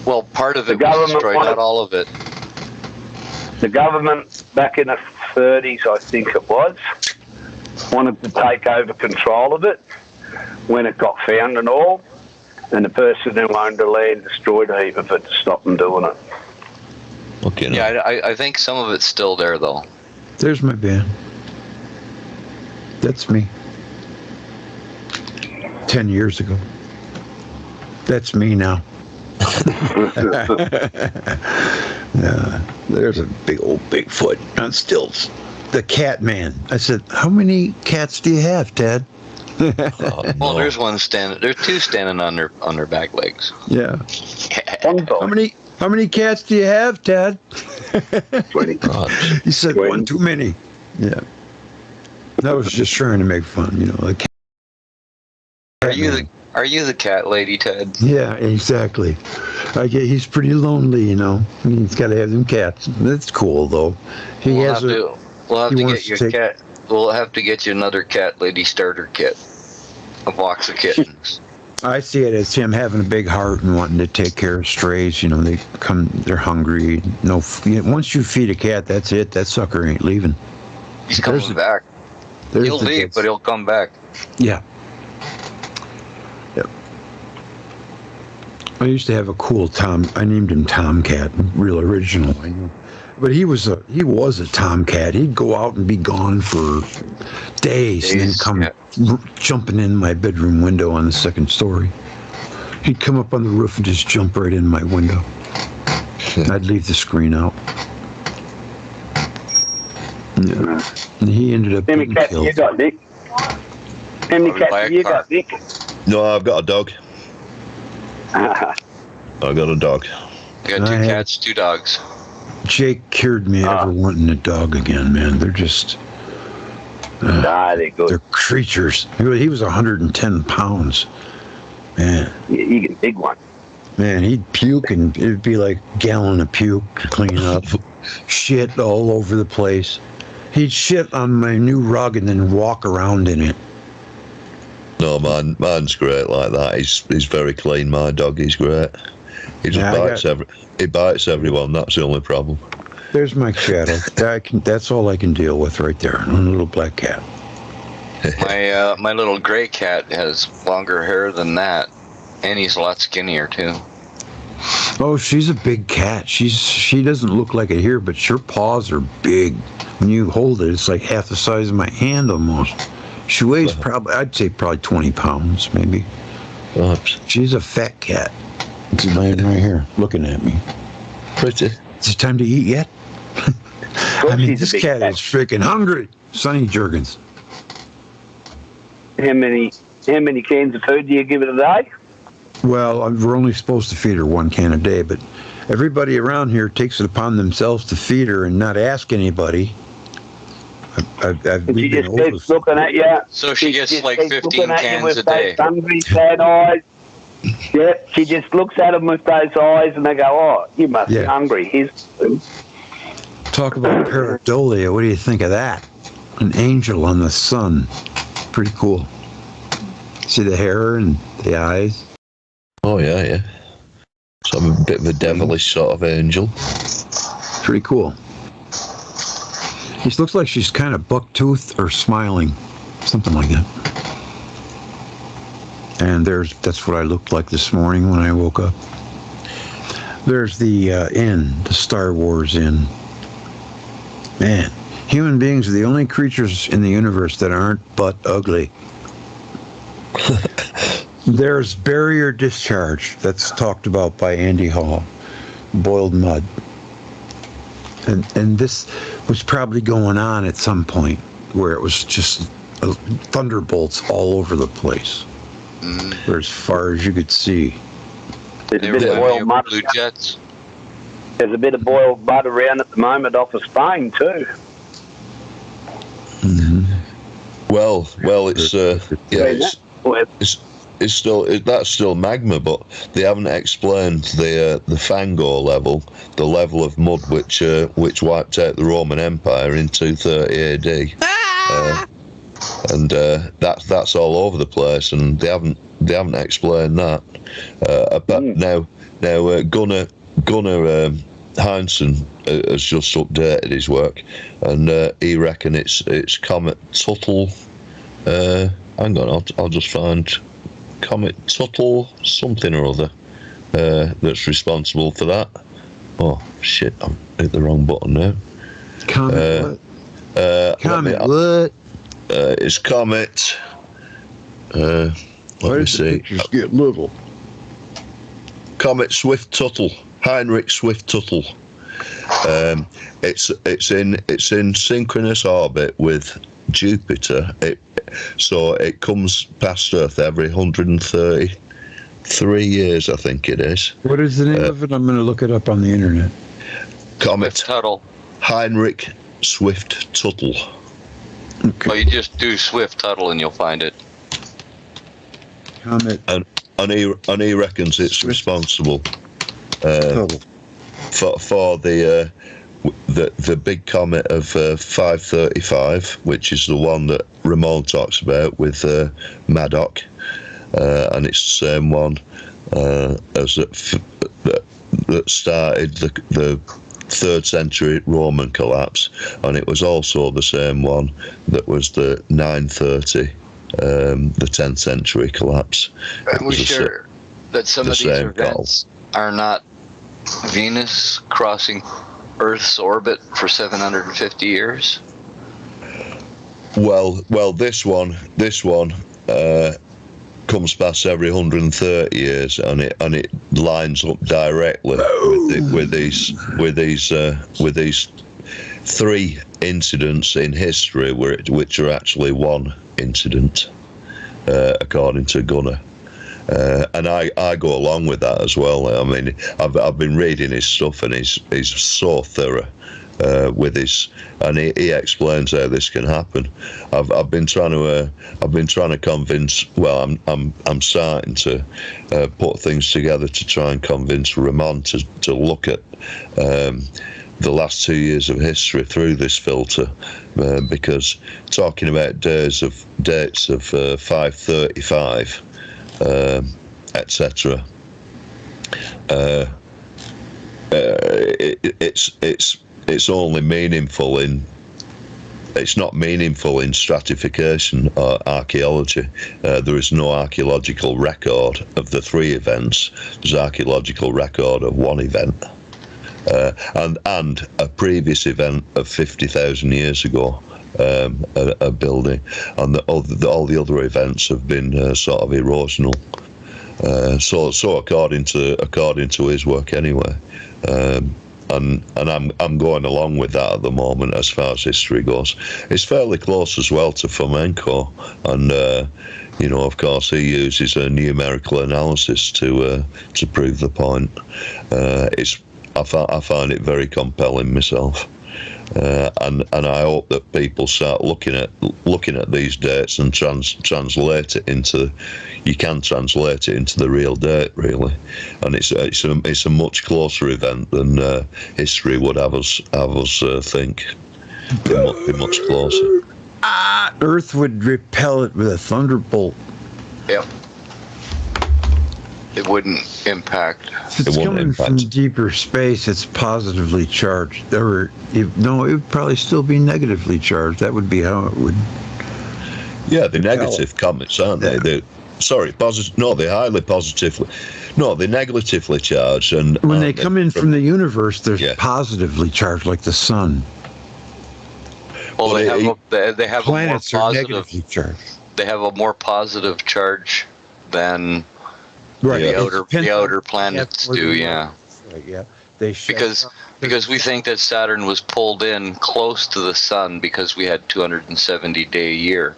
Speaker 2: Well, part of it
Speaker 4: The
Speaker 2: was
Speaker 4: government
Speaker 2: destroyed, not all of it.
Speaker 4: The government, back in the 30s, I think it was, wanted to take over control of it when it got found and all. And the person who owned the land destroyed a heap of it to stop them doing it.
Speaker 3: Okay. No.
Speaker 2: Yeah, I think some of it's still there, though.
Speaker 1: There's my band. That's me. 10 years ago. That's me now. There's a big old Bigfoot on stilts. The cat man. I said, how many cats do you have, Ted?
Speaker 2: Well, there's one standing. There's two standing on their back legs.
Speaker 1: Yeah. How many cats do you have, Ted?
Speaker 4: 20.
Speaker 1: He said
Speaker 4: 20.
Speaker 1: one too many. Yeah. That was just trying to make fun, the cat.
Speaker 2: Are you the cat lady, Ted?
Speaker 1: Yeah, exactly. He's pretty lonely, He's got to have them cats. That's cool, though.
Speaker 2: We'll have to get your cat. We'll have to get you another cat lady starter kit. A box of kittens.
Speaker 1: I see it as him having a big heart and wanting to take care of strays. They're hungry. Once you feed a cat, that's it. That sucker ain't leaving.
Speaker 2: He's coming back. He'll leave, but he'll come back.
Speaker 1: Yeah. Yep. I used to have a cool Tom. I named him Tomcat, real original. I know. But he was a tomcat. He'd go out and be gone for days and then come jumping in my bedroom window on the second story. He'd come up on the roof and just jump right in my window. I'd leave the screen out. Yeah. And he ended up
Speaker 4: How many cats you got, Nick? How many cats you got, Nick?
Speaker 3: No, I've got a dog. I got a dog.
Speaker 2: I got two cats, 2 dogs.
Speaker 1: Jake cured me ever wanting a dog again, man. They're just...
Speaker 4: they're good.
Speaker 1: They're creatures. He was 110 pounds. Man.
Speaker 4: Yeah, you get a big one.
Speaker 1: Man, he'd puke and it'd be like a gallon of puke to clean up. Shit all over the place. He'd shit on my new rug and then walk around in it.
Speaker 3: No, mine's great like that. He's very clean, my dog. He's great. He just bites everyone. That's the only problem.
Speaker 1: There's my shadow. That's all I can deal with right there. A little black cat.
Speaker 2: My little gray cat has longer hair than that, and he's a lot skinnier too.
Speaker 1: Oh, she's a big cat. She doesn't look like it here, but her paws are big. When you hold it, it's like half the size of my hand almost. She weighs I'd say probably 20 pounds, maybe.
Speaker 3: Perhaps.
Speaker 1: She's a fat cat. It's laying right here, looking at me.
Speaker 3: Pretty.
Speaker 1: Is it time to eat yet? I mean, this cat is freaking hungry. Sonny Jurgens.
Speaker 4: How many cans of food do you give it a day?
Speaker 1: Well, we're only supposed to feed her 1 can a day, but everybody around here takes it upon themselves to feed her and not ask anybody.
Speaker 4: She just keeps looking at you.
Speaker 2: So she gets like 15 cans a day.
Speaker 4: Hungry, sad eyes. Yep, she just looks at them with those eyes and they go, oh, you must be hungry. Here's food.
Speaker 1: Talk about pareidolia. What do you think of that? An angel on the sun. Pretty cool. See the hair and the eyes?
Speaker 3: Oh, yeah. So I'm a bit of a devilish sort of angel.
Speaker 1: Pretty cool. She looks like she's kind of buck-toothed or smiling. Something like that. And that's what I looked like this morning when I woke up. There's the inn, the Star Wars inn. Man, human beings are the only creatures in the universe that aren't butt ugly. There's barrier discharge. That's talked about by Andy Hall. Boiled mud. And this was probably going on at some point where it was just thunderbolts all over the place. for as far as you could see.
Speaker 4: There's
Speaker 2: They
Speaker 4: a
Speaker 2: were
Speaker 4: bit of boiled mud.
Speaker 2: blue jets.
Speaker 4: There's a bit of boiled mud around at the moment off of Spain too.
Speaker 3: Well, it's it's still that's still magma, but they haven't explained the Fangor level, the level of mud which wiped out the Roman Empire in 230 AD, and that's all over the place, and they haven't explained that. But now Gunnar Heinsohn has just updated his work, and he reckon it's Comet Tuttle. Hang on, I'll just find Comet Tuttle something or other that's responsible for that. Oh shit, I hit the wrong button now.
Speaker 1: Comet what? Comet what?
Speaker 3: It's Comet. Let me see.
Speaker 1: The pictures get little.
Speaker 3: Comet Swift Tuttle, Heinrich Swift Tuttle. It's in synchronous orbit with Jupiter. So it comes past Earth every 133 years, I think it is.
Speaker 1: What is the name of it? I'm going to look it up on the internet.
Speaker 3: Comet
Speaker 2: Tuttle.
Speaker 3: Heinrich Swift Tuttle.
Speaker 1: Okay.
Speaker 2: Well, you just do Swift Tuttle and you'll find it.
Speaker 1: Comet.
Speaker 3: And he reckons it's responsible for the big comet of 535, which is the one that Ramon talks about with Madoc, and it's the same one as that started the 3rd century Roman collapse, and it was also the same one that was the 930, the 10th century collapse.
Speaker 2: Are we sure that some of these events are not Venus crossing Earth's orbit for 750 years?
Speaker 3: Well, this one comes past every 130 years, and it lines up directly with these 3 incidents in history which are actually one incident, according to Gunnar. And I go along with that as well. I mean, I've been reading his stuff, and he's so thorough with his, and he explains how this can happen. I've been trying to convince. Well, I'm starting to put things together to try and convince Ramon to look at the last 2 years of history through this filter, because talking about dates of 535. Etc. It's only meaningful in. It's not meaningful in stratification or archaeology. There is no archaeological record of the 3 events. There's archaeological record of 1 event, and a previous event of 50,000 years ago. A building, and all the other events have been sort of erosional. So according to his work anyway, and I'm going along with that at the moment as far as history goes. It's fairly close as well to Fomenko, and of course he uses a numerical analysis to prove the point. I find it very compelling myself. And I hope that people start looking at these dates and translate it into. You can translate it into the real date, really, and it's a much closer event than history would have us think. Be much closer.
Speaker 1: Earth would repel it with a thunderbolt.
Speaker 2: Yep. It wouldn't impact.
Speaker 1: If it's coming from deeper space, it's positively charged. It would probably still be negatively charged. That would be how it would.
Speaker 3: Yeah, the negative comets, aren't they? They're highly positively. No, they're negatively charged, and
Speaker 1: when they come in from the universe, they're positively charged, like the sun.
Speaker 2: Well, they have
Speaker 1: planets
Speaker 2: a more
Speaker 1: are
Speaker 2: positive.
Speaker 1: negatively charged.
Speaker 2: They have a more positive charge than.
Speaker 1: Right.
Speaker 2: The outer planets do, yeah.
Speaker 1: Right, yeah.
Speaker 2: Because we think that Saturn was pulled in close to the sun because we had 270-day a year.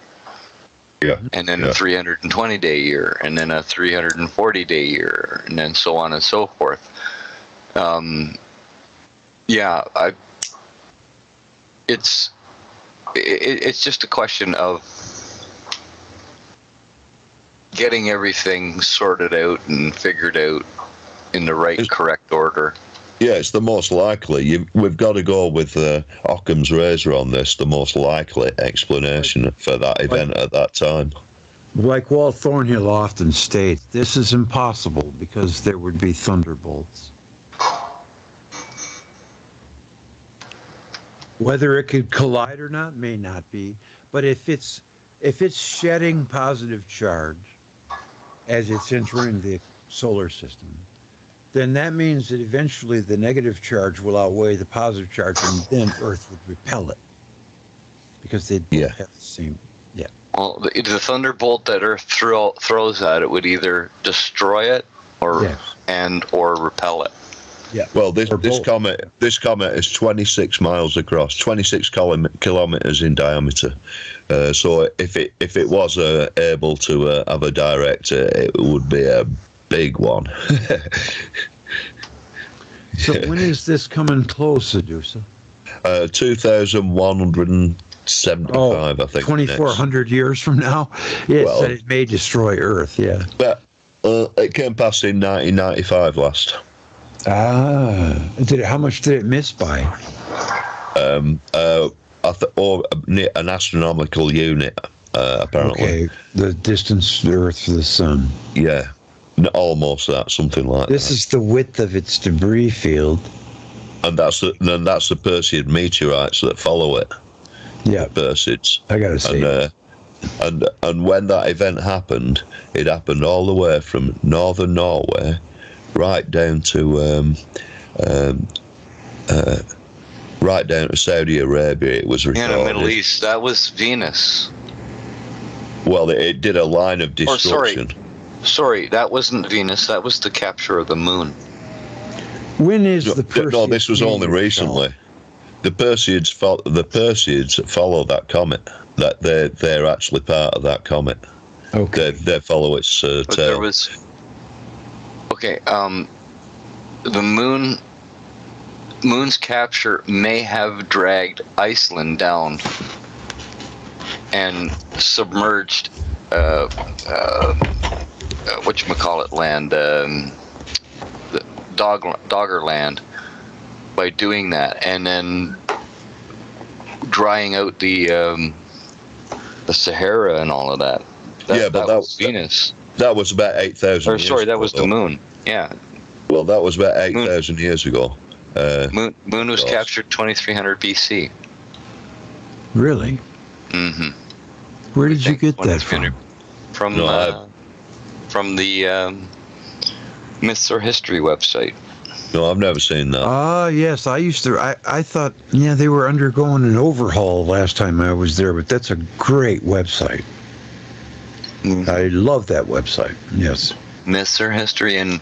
Speaker 3: Yeah.
Speaker 2: And then a 320-day year, and then a 340-day year, and then so on and so forth. It's just a question of getting everything sorted out and figured out in the right, correct order.
Speaker 3: Yeah, it's the most likely. We've got to go with Occam's razor on this, the most likely explanation for that event at that time.
Speaker 1: Like Walt Thornhill often states, this is impossible because there would be thunderbolts. Whether it could collide or not may not be, but if it's shedding positive charge as it's entering the solar system, then that means that eventually the negative charge will outweigh the positive charge, and then Earth would repel it because they have the same. Yeah.
Speaker 2: Well, the thunderbolt that Earth throws at it would either destroy it or repel it.
Speaker 1: Yeah.
Speaker 3: Well, this comet is 26 miles across, 26 kilometers in diameter. So if it was able to have a direct, it would be a big one.
Speaker 1: So when is this coming close, Adusa?
Speaker 3: 2,175, I think.
Speaker 1: 2,400 years from now? Yes, well, it may destroy Earth, yeah.
Speaker 3: But it came past in 1995 last.
Speaker 1: How much did it miss by?
Speaker 3: An astronomical unit, apparently.
Speaker 1: Okay, the distance to Earth to the Sun.
Speaker 3: Yeah, almost that, something like
Speaker 1: this
Speaker 3: that.
Speaker 1: This is the width of its debris field.
Speaker 3: And that's the Perseid meteorites that follow it.
Speaker 1: Yeah,
Speaker 3: Perseids.
Speaker 1: I gotta say.
Speaker 3: And when that event happened, it happened all the way from northern Norway right down to Saudi Arabia. It was recorded.
Speaker 2: In the Middle East, that was Venus.
Speaker 3: Well, it did a line of destruction.
Speaker 2: Sorry, that wasn't Venus. That was the capture of the moon.
Speaker 1: When is the Perseid?
Speaker 3: No, this was only recently. The Perseids follow that comet. That they're actually part of that comet.
Speaker 1: Okay.
Speaker 3: They follow its tail.
Speaker 2: There was. Okay. The moon's capture may have dragged Iceland down and submerged whatchamacallit land, the Doggerland, by doing that, and then drying out the Sahara and all of that. That was Venus.
Speaker 3: That was about 8,000 years ago.
Speaker 2: That was the moon. Yeah.
Speaker 3: Well, that was about 8,000 years ago.
Speaker 2: Moon was captured 2300 BC.
Speaker 1: Really?
Speaker 2: Mm-hmm.
Speaker 1: Where did you get that from?
Speaker 2: From the Myths or History website.
Speaker 3: No, I've never seen that.
Speaker 1: Yes, I used to. I thought, they were undergoing an overhaul last time I was there, but that's a great website. Mm-hmm. I love that website. Yes.
Speaker 2: Myths or History, and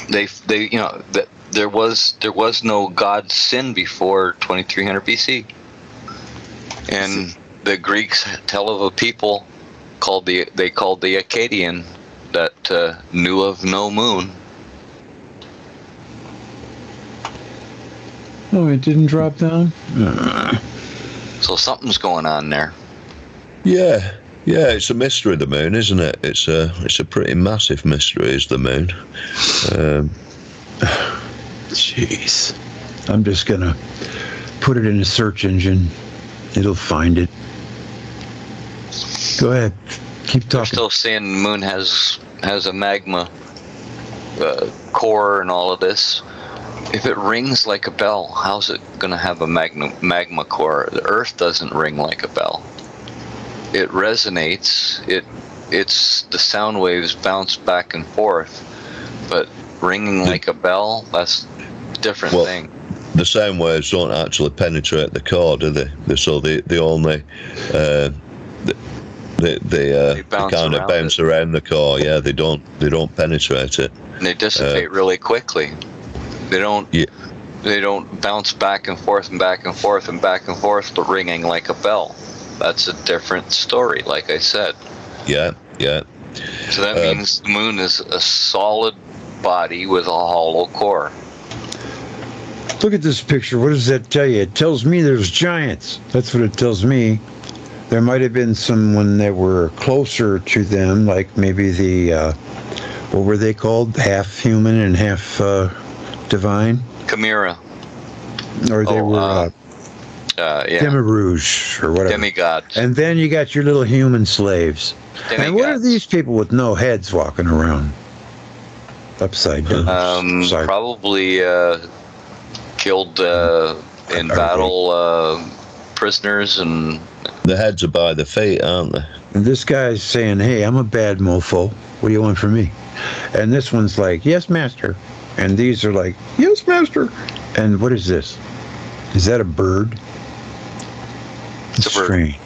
Speaker 2: they that there was no God's sin before 2300 BC, and the Greeks tell of a people called the Akkadian that knew of no moon.
Speaker 1: Oh, it didn't drop down?
Speaker 2: So something's going on there.
Speaker 3: Yeah, it's a mystery, the moon, isn't it? It's a pretty massive mystery, is the moon.
Speaker 1: Jeez. I'm just going to put it in a search engine. It'll find it. Go ahead. Keep talking.
Speaker 2: They're still saying the moon has a magma core and all of this. If it rings like a bell, how's it going to have a magma core? The Earth doesn't ring like a bell. It resonates. It's the sound waves bounce back and forth, but ringing like a bell, that's a different thing.
Speaker 3: The sound waves don't actually penetrate the core, do they? So they only they kind of bounce around the core. Yeah, they don't penetrate it.
Speaker 2: And they dissipate really quickly. They don't.
Speaker 3: Yeah.
Speaker 2: They don't bounce back and forth and back and forth and back and forth, but ringing like a bell. that's a different story, like I said.
Speaker 3: Yeah.
Speaker 2: So that means the moon is a solid body with a hollow core.
Speaker 1: Look at this picture. What does that tell you? It tells me there's giants. That's what it tells me. There might have been someone that were closer to them, like maybe the, what were they called? Half human and half divine?
Speaker 2: Chimera.
Speaker 1: Or they were Demirouge or whatever.
Speaker 2: Demigods.
Speaker 1: And then you got your little human slaves.
Speaker 2: Demigods.
Speaker 1: And what are these people with no heads walking around? Upside down.
Speaker 2: Probably killed in battle prisoners, and
Speaker 3: the heads are by the feet, aren't they?
Speaker 1: And this guy's saying, hey, I'm a bad mofo. What do you want from me? And this one's like, yes, master. And these are like, yes, master. And what is this? Is that a bird?
Speaker 2: It's a bird.
Speaker 1: Strange.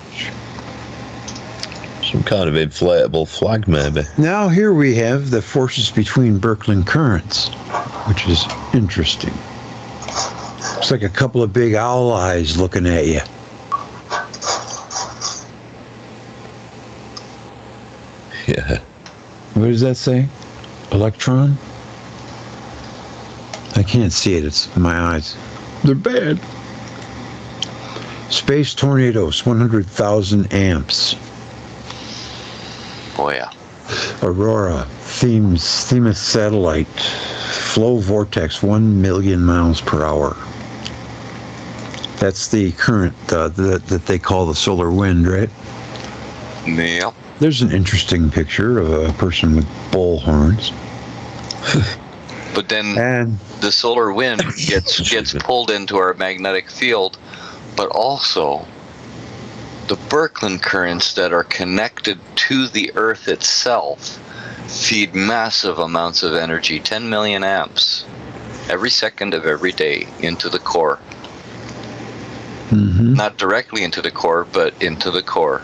Speaker 3: Some kind of inflatable flag, maybe.
Speaker 1: Now here we have the forces between Birkeland currents, which is interesting. It's like a couple of big owl eyes looking at you.
Speaker 3: Yeah.
Speaker 1: What does that say? Electron? I can't see it. It's in my eyes. They're bad. Space tornadoes, 100,000 amps.
Speaker 2: Oh, yeah.
Speaker 1: Aurora, Themis satellite, flow vortex, 1 million miles per hour. That's the current that they call the solar wind, right?
Speaker 2: Yeah.
Speaker 1: There's an interesting picture of a person with bull horns.
Speaker 2: But then the solar wind gets pulled into our magnetic field, but also the Birkeland currents that are connected to the Earth itself feed massive amounts of energy, 10 million amps, every second of every day into the core.
Speaker 1: Mm-hmm.
Speaker 2: Not directly into the core, but into the core.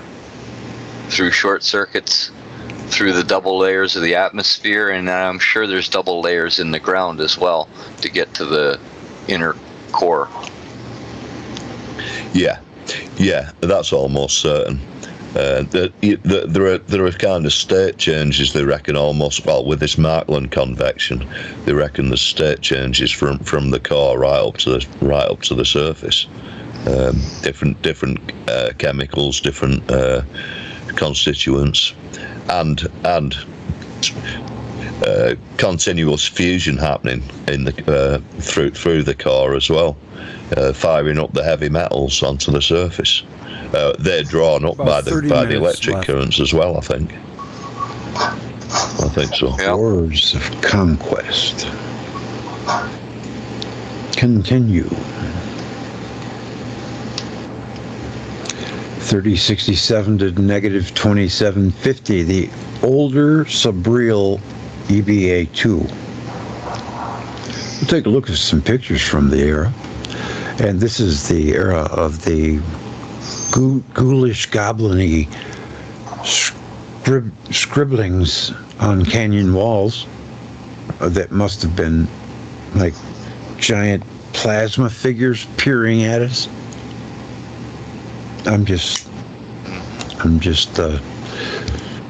Speaker 2: Through short circuits, through the double layers of the atmosphere, and I'm sure there's double layers in the ground as well to get to the inner core.
Speaker 3: Yeah, that's almost certain. There are kind of state changes, they reckon, almost, well, with this Markland convection, they reckon the state changes from the core right up to the surface. Different chemicals, different constituents, and continuous fusion happening in the through the core as well, firing up the heavy metals onto the surface. They're drawn up by the electric currents as well, I think. I think so.
Speaker 2: Yep.
Speaker 1: Wars of conquest continue. 3067 to negative 2750, the older subriel EBA2. We'll take a look at some pictures from the era. And this is the era of the ghoulish, goblin-y scribblings on canyon walls that must have been like giant plasma figures peering at us. I'm just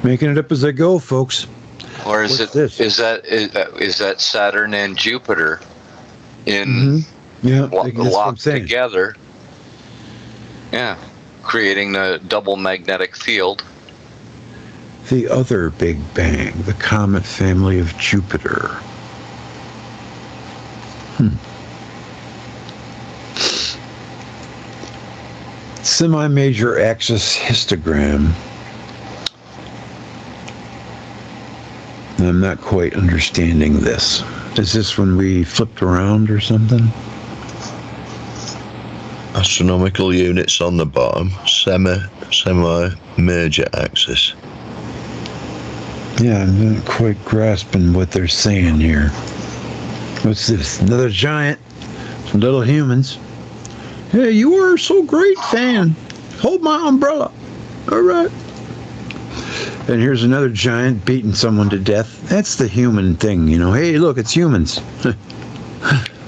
Speaker 1: making it up as I go, folks.
Speaker 2: Or is that Saturn and Jupiter in locked together? Yeah, creating a double magnetic field.
Speaker 1: The other Big Bang, the comet family of Jupiter. Semi-major axis histogram. I'm not quite understanding this. Is this when we flipped around or something?
Speaker 3: Astronomical units on the bottom, semi-major axis.
Speaker 1: Yeah, I'm not quite grasping what they're saying here. What's this? Another giant? Some little humans. Hey, you are so great, fan. Hold my umbrella. All right. And here's another giant beating someone to death. That's the human thing, you know. Hey, look, it's humans.
Speaker 3: I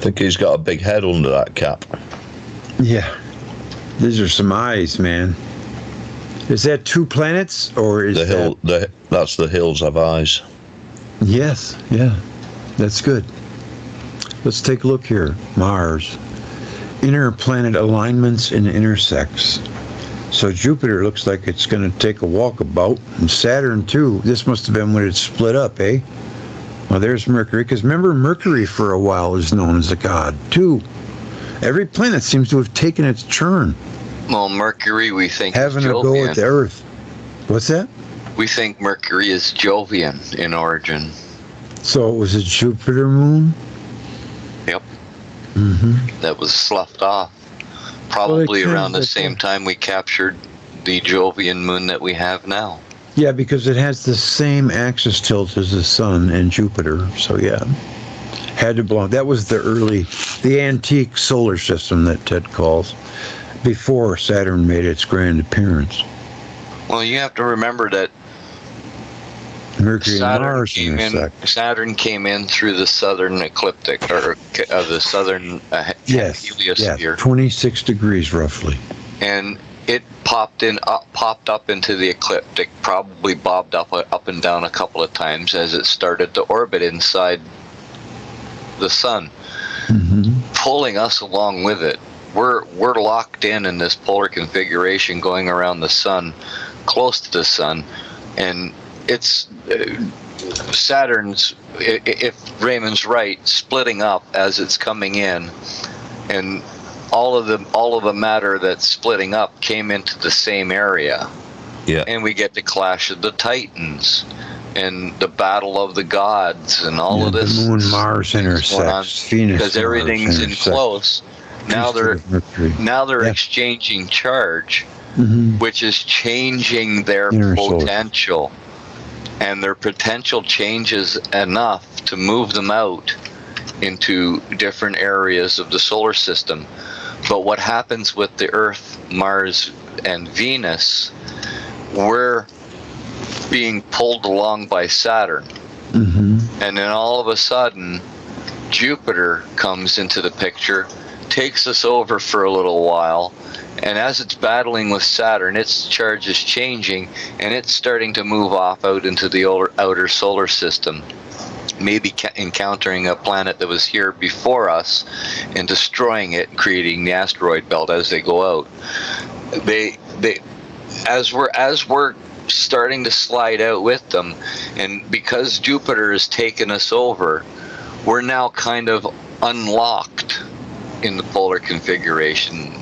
Speaker 3: think he's got a big head under that cap.
Speaker 1: Yeah. These are some eyes, man. Is that 2 planets, or is
Speaker 3: that's the hills of eyes.
Speaker 1: Yes, yeah, that's good. Let's take a look here. Mars. Inner planet alignments and intersects. So Jupiter looks like it's going to take a walkabout, and Saturn too. This must have been when it split up, eh? Well, there's Mercury, because remember, Mercury for a while was known as a god too. Every planet seems to have taken its turn.
Speaker 2: Well, Mercury, we think
Speaker 1: having
Speaker 2: is
Speaker 1: a go at the Earth. What's that?
Speaker 2: We think Mercury is Jovian in origin.
Speaker 1: So it was a Jupiter moon?
Speaker 2: Yep.
Speaker 1: Mm-hmm.
Speaker 2: That was sloughed off. Probably around the same time we captured the Jovian moon that we have now.
Speaker 1: Yeah, because it has the same axis tilt as the Sun and Jupiter. So yeah, had to belong. That was the antique solar system that Ted calls, before Saturn made its grand appearance.
Speaker 2: Well, you have to remember that
Speaker 1: Mercury and Mars intersect.
Speaker 2: Saturn came in through the southern ecliptic, or the southern heliosphere.
Speaker 1: 26 degrees roughly.
Speaker 2: And it popped up into the ecliptic, probably bobbed up and down a couple of times as it started to orbit inside the sun, pulling us along with it. We're locked in this polar configuration going around the sun, close to the sun, and it's Saturn's, if Raymond's right, splitting up as it's coming in, and all of the matter that's splitting up came into the same area.
Speaker 3: Yeah.
Speaker 2: And we get the clash of the Titans and the battle of the gods and all of this.
Speaker 1: The moon Mars intersects, Venus,
Speaker 2: because everything's in close. Now they're exchanging charge, which is changing their potential. And their potential changes enough to move them out into different areas of the solar system. But what happens with the Earth, Mars, and Venus, we're being pulled along by Saturn. And then all of a sudden, Jupiter comes into the picture, takes us over for a little while, and as it's battling with Saturn, its charge is changing, and it's starting to move off out into the outer solar system, maybe encountering a planet that was here before us and destroying it, creating the asteroid belt as they go out. As we're starting to slide out with them, and because Jupiter has taken us over, we're now kind of unlocked in the polar configuration,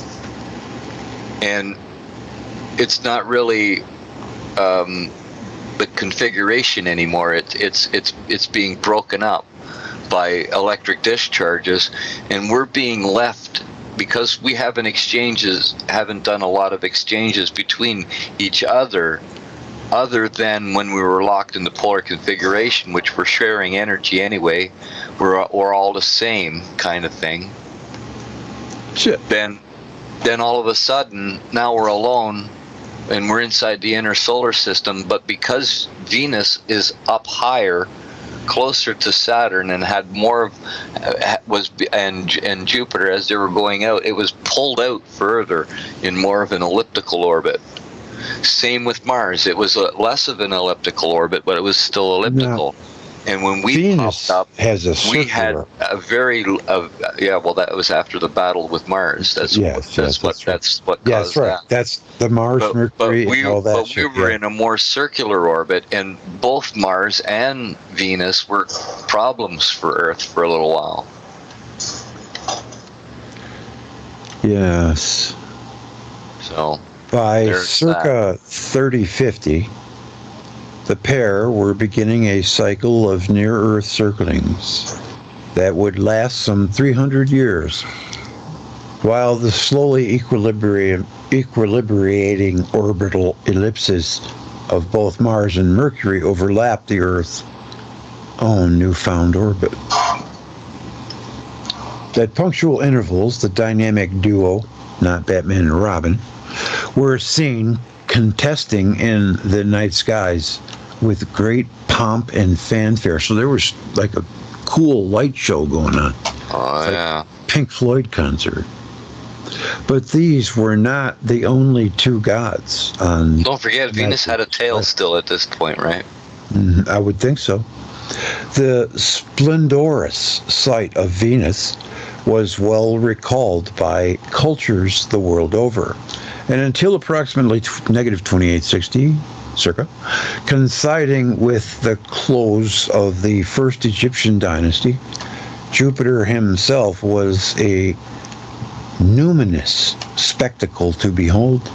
Speaker 2: and it's not really the configuration anymore. It's being broken up by electric discharges, and we're being left, because we haven't done a lot of exchanges between each other than when we were locked in the polar configuration, which we're sharing energy anyway. We're all the same kind of thing.
Speaker 1: Shit.
Speaker 2: Then all of a sudden, now we're alone, and we're inside the inner solar system. But because Venus is up higher, closer to Saturn, and had more of and Jupiter, as they were going out, it was pulled out further in more of an elliptical orbit. Same with Mars. It was less of an elliptical orbit, but it was still elliptical. No. And when we
Speaker 1: Venus
Speaker 2: popped up,
Speaker 1: we
Speaker 2: had a very well, that was after the battle with Mars. That's what caused that.
Speaker 1: That's the Mars, Mercury, and all that.
Speaker 2: But we were in a more circular orbit, and both Mars and Venus were problems for Earth for a little while.
Speaker 1: Yes.
Speaker 2: So
Speaker 1: by circa 3050. The pair were beginning a cycle of near-Earth circlings that would last some 300 years, while the slowly equilibrating orbital ellipses of both Mars and Mercury overlapped the Earth's own newfound orbit. At punctual intervals, the dynamic duo, not Batman and Robin, were seen contesting in the night skies with great pomp and fanfare. So there was like a cool light show going on.
Speaker 2: Oh, yeah.
Speaker 1: Pink Floyd concert. But these were not the only two gods.
Speaker 2: Don't forget, Venus had a tail still at this point, right?
Speaker 1: I would think so. The splendorous sight of Venus was well recalled by cultures the world over. And until approximately negative 2860, circa, coinciding with the close of the first Egyptian dynasty, Jupiter himself was a numinous spectacle to behold.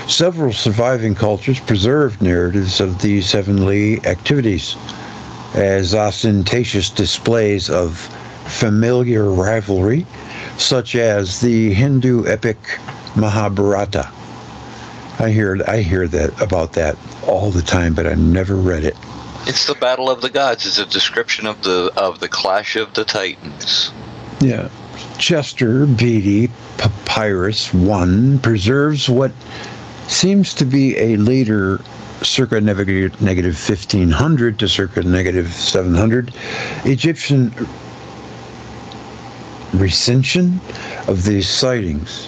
Speaker 1: Several surviving cultures preserved narratives of these heavenly activities as ostentatious displays of familiar rivalry, such as the Hindu epic Mahabharata. I hear that about that all the time, but I never read it.
Speaker 2: It's the Battle of the Gods. It's a description of the clash of the Titans.
Speaker 1: Yeah. Chester Beatty Papyrus 1 preserves what seems to be a later circa negative 1500 to circa negative 700 Egyptian recension of these sightings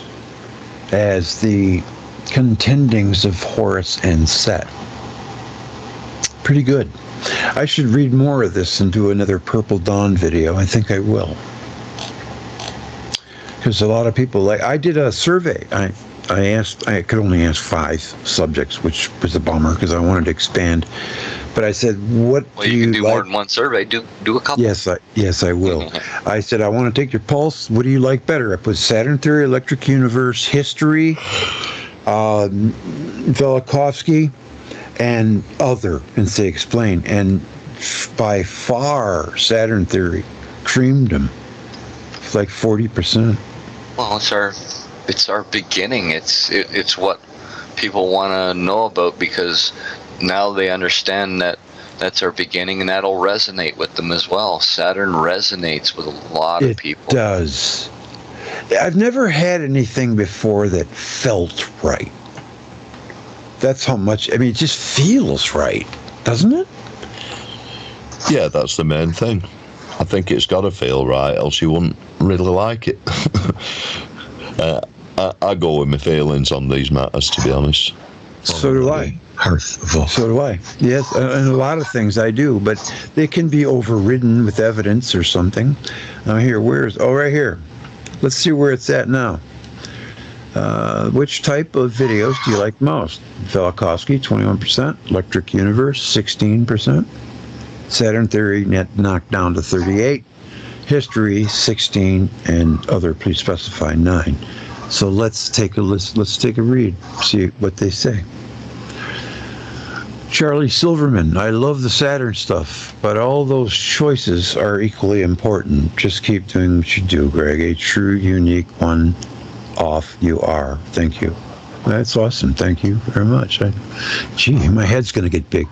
Speaker 1: as the contendings of Horus and Set. Pretty good. I should read more of this and do another Purple Dawn video. I think I will. Because a lot of people, I did a survey. I could only ask 5 subjects, which was a bummer because I wanted to expand. But I said, what do you
Speaker 2: can do
Speaker 1: like?
Speaker 2: more than one survey. Do a couple.
Speaker 1: Yes, I will. I said, I want to take your pulse. What do you like better? I put Saturn Theory, Electric Universe, History, Velikovsky, and other, and say explain. And by far, Saturn Theory creamed them. It's like 40%.
Speaker 2: Well, it's our beginning. It's what people want to know about, because now they understand that that's our beginning, and that'll resonate with them as well. Saturn resonates with a lot of people. It
Speaker 1: does. I've never had anything before that felt right. That's how much, it just feels right, doesn't it?
Speaker 3: Yeah, that's the main thing. I think it's got to feel right, else you wouldn't really like it. I go with my feelings on these matters, to be honest.
Speaker 1: So do I. So do I. Yes, and a lot of things I do, but they can be overridden with evidence or something. Now here, right here. Let's see where it's at now. Which type of videos do you like most? Velikovsky, 21%. Electric Universe, 16%. Saturn Theory knocked down to 38. History, 16. And other, please specify, 9. So let's take a list. Let's take a read. See what they say. Charlie Silverman, I love the Saturn stuff, but all those choices are equally important. Just keep doing what you do, Greg. A true, unique one off you are. Thank you. That's awesome. Thank you very much. Gee, my head's going to get big.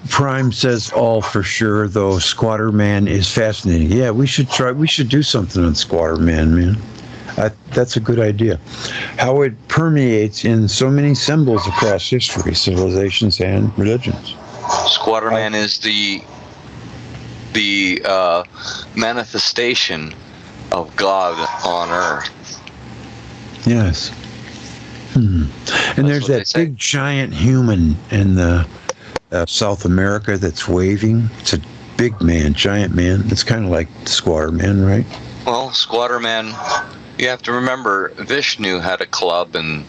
Speaker 1: Prime says all for sure, though. Squatter Man is fascinating. Yeah, we should try. We should do something on Squatter Man. That's a good idea. How it permeates in so many symbols across history, civilizations, and religions.
Speaker 2: Squatter Man is the manifestation of God on Earth.
Speaker 1: Yes. And there's that big giant human in the South America that's waving. It's a big man, giant man. It's kind of like Squatter Man, right?
Speaker 2: Well, Squatter Man, you have to remember, Vishnu had a club, and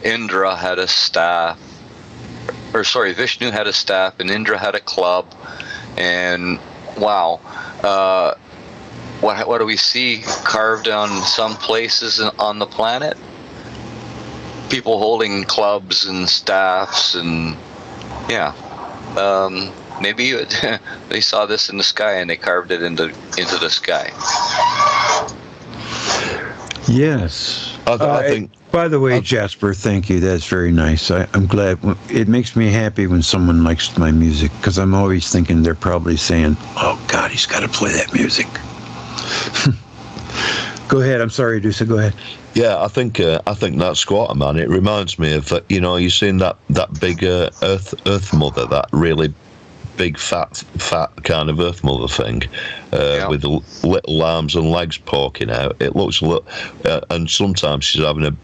Speaker 2: Indra had a staff. Or sorry, Vishnu had a staff, and Indra had a club. And wow, what do we see carved on some places on the planet? People holding clubs and staffs, and yeah, maybe they saw this in the sky and they carved it into the sky.
Speaker 1: Yes.
Speaker 3: I think.
Speaker 1: By the way, Jasper, thank you. That's very nice. I'm glad. It makes me happy when someone likes my music, because I'm always thinking they're probably saying, "Oh God, he's got to play that music." Go ahead. I'm sorry, Dusa. Go ahead.
Speaker 3: Yeah, I think that Squatter Man, it reminds me of, you seen that big Earth Mother, that really big fat kind of Earth Mother thing, with the little arms and legs poking out. It looks and sometimes she's having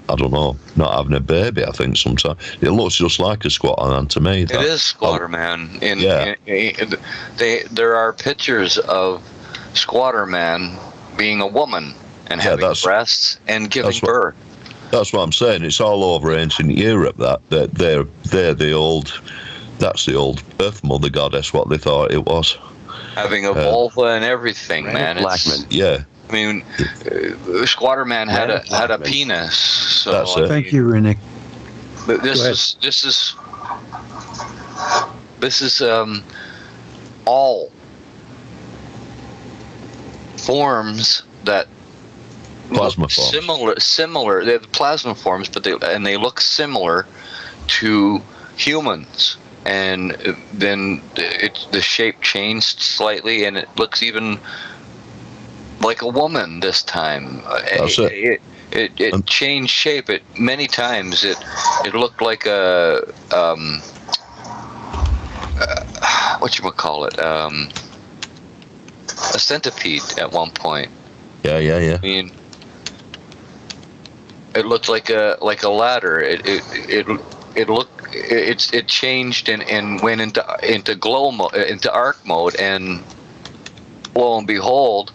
Speaker 3: not having a baby. I think sometimes it looks just like a Squatter Man to me.
Speaker 2: It is Squatter Man. There are pictures of Squatter Man being a woman and having breasts and giving birth.
Speaker 3: That's what I'm saying. It's all over ancient Europe. They're the old. That's the old Earth Mother goddess. What they thought it was.
Speaker 2: Having a vulva and everything, man.
Speaker 6: Blackman.
Speaker 3: Yeah.
Speaker 2: I mean, Squatter Man had a penis. So
Speaker 3: that's it.
Speaker 1: Thank you, Rennick.
Speaker 2: But this is all forms that
Speaker 3: plasma forms.
Speaker 2: Similar. They're the plasma forms, but they look similar to humans. And then the shape changed slightly, and it looks even like a woman this time.
Speaker 3: That's
Speaker 2: It changed shape. Many times it looked like a whatchamacallit, a centipede at one point.
Speaker 3: Yeah.
Speaker 2: I mean, it looked like a ladder. It changed and went into glow mode, into arc mode, and lo and behold,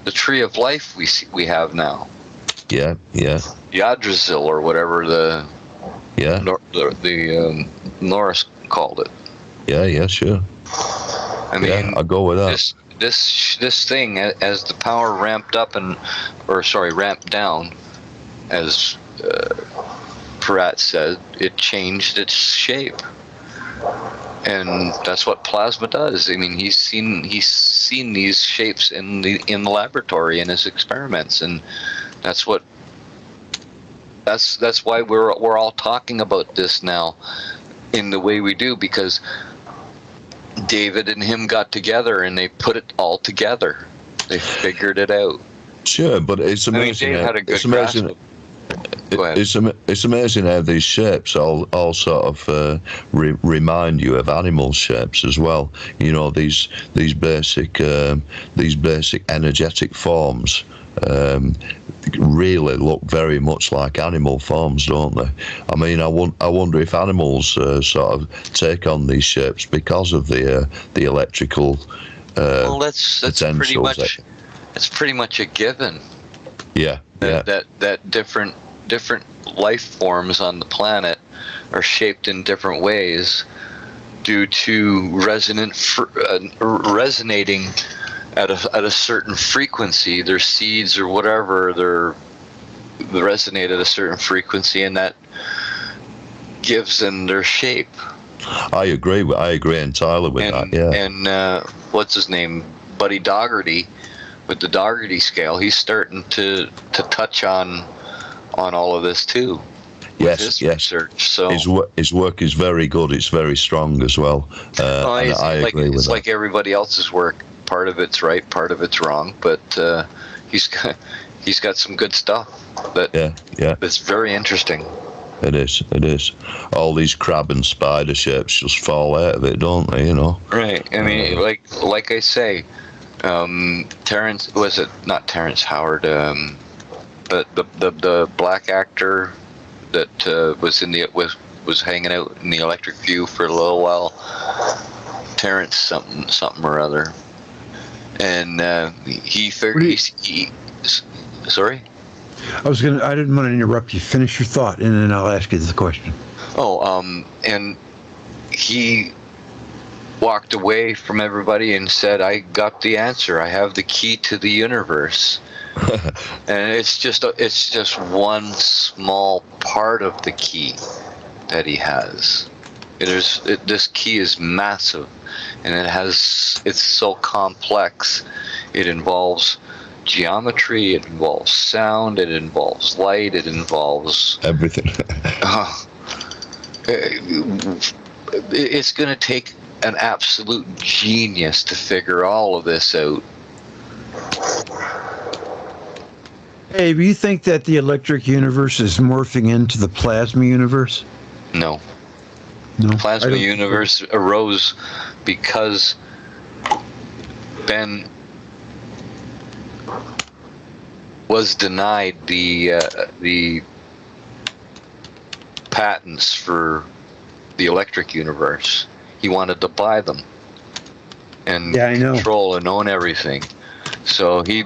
Speaker 2: the tree of life we have now.
Speaker 3: Yeah.
Speaker 2: Yggdrasil or whatever the Norse called it.
Speaker 3: Yeah, sure.
Speaker 2: I mean,
Speaker 3: I'll go with that.
Speaker 2: This thing, as the power ramped down, as Peratt said, it changed its shape, and that's what plasma does. I mean, he's seen these shapes in the laboratory in his experiments, and that's why we're all talking about this now in the way we do, because David and him got together and they put it all together. They figured it out.
Speaker 3: Sure, but it's amazing.
Speaker 2: I mean, Dave had a good grasp of. Go ahead.
Speaker 3: It's amazing how these shapes all sort of remind you of animal shapes as well. You know, these basic energetic forms really look very much like animal forms, don't they? I mean, I wonder if animals sort of take on these shapes because of the electrical.
Speaker 2: Well, that's pretty much.
Speaker 3: That,
Speaker 2: it's pretty much a given.
Speaker 3: Yeah.
Speaker 2: That different life forms on the planet are shaped in different ways due to resonating at a certain frequency. Their seeds or whatever, they resonate at a certain frequency, and that gives them their shape.
Speaker 3: I agree entirely with that. Yeah.
Speaker 2: And what's his name, Buddy Dougherty, with the Dougherty scale, he's starting to touch on all of this too.
Speaker 3: Yes.
Speaker 2: Research. So
Speaker 3: his work is very good. It's very strong as well. I agree with that.
Speaker 2: It's like everybody else's work. Part of it's right, part of it's wrong. But he's got some good stuff. That's very interesting.
Speaker 3: It is. All these crab and spider shapes just fall out of it, don't they? You know.
Speaker 2: Right. I mean, like I say. Terrence, was it not Terrence Howard? But the black actor that was hanging out in the Electric View for a little while. Terrence something or other, and he figured sorry.
Speaker 1: I didn't want to interrupt you. Finish your thought, and then I'll ask you the question.
Speaker 2: And he walked away from everybody and said, "I got the answer. I have the key to the universe." And it's just one small part of the key that he has. This key is massive, and it's so complex. It involves geometry, it involves sound, it involves light, it involves
Speaker 3: everything.
Speaker 2: It's going to take an absolute genius to figure all of this out.
Speaker 1: Hey, do you think that the electric universe is morphing into the plasma universe?
Speaker 2: No. The plasma universe arose because Ben was denied the patents for the electric universe. He wanted to buy them and control and own everything. So he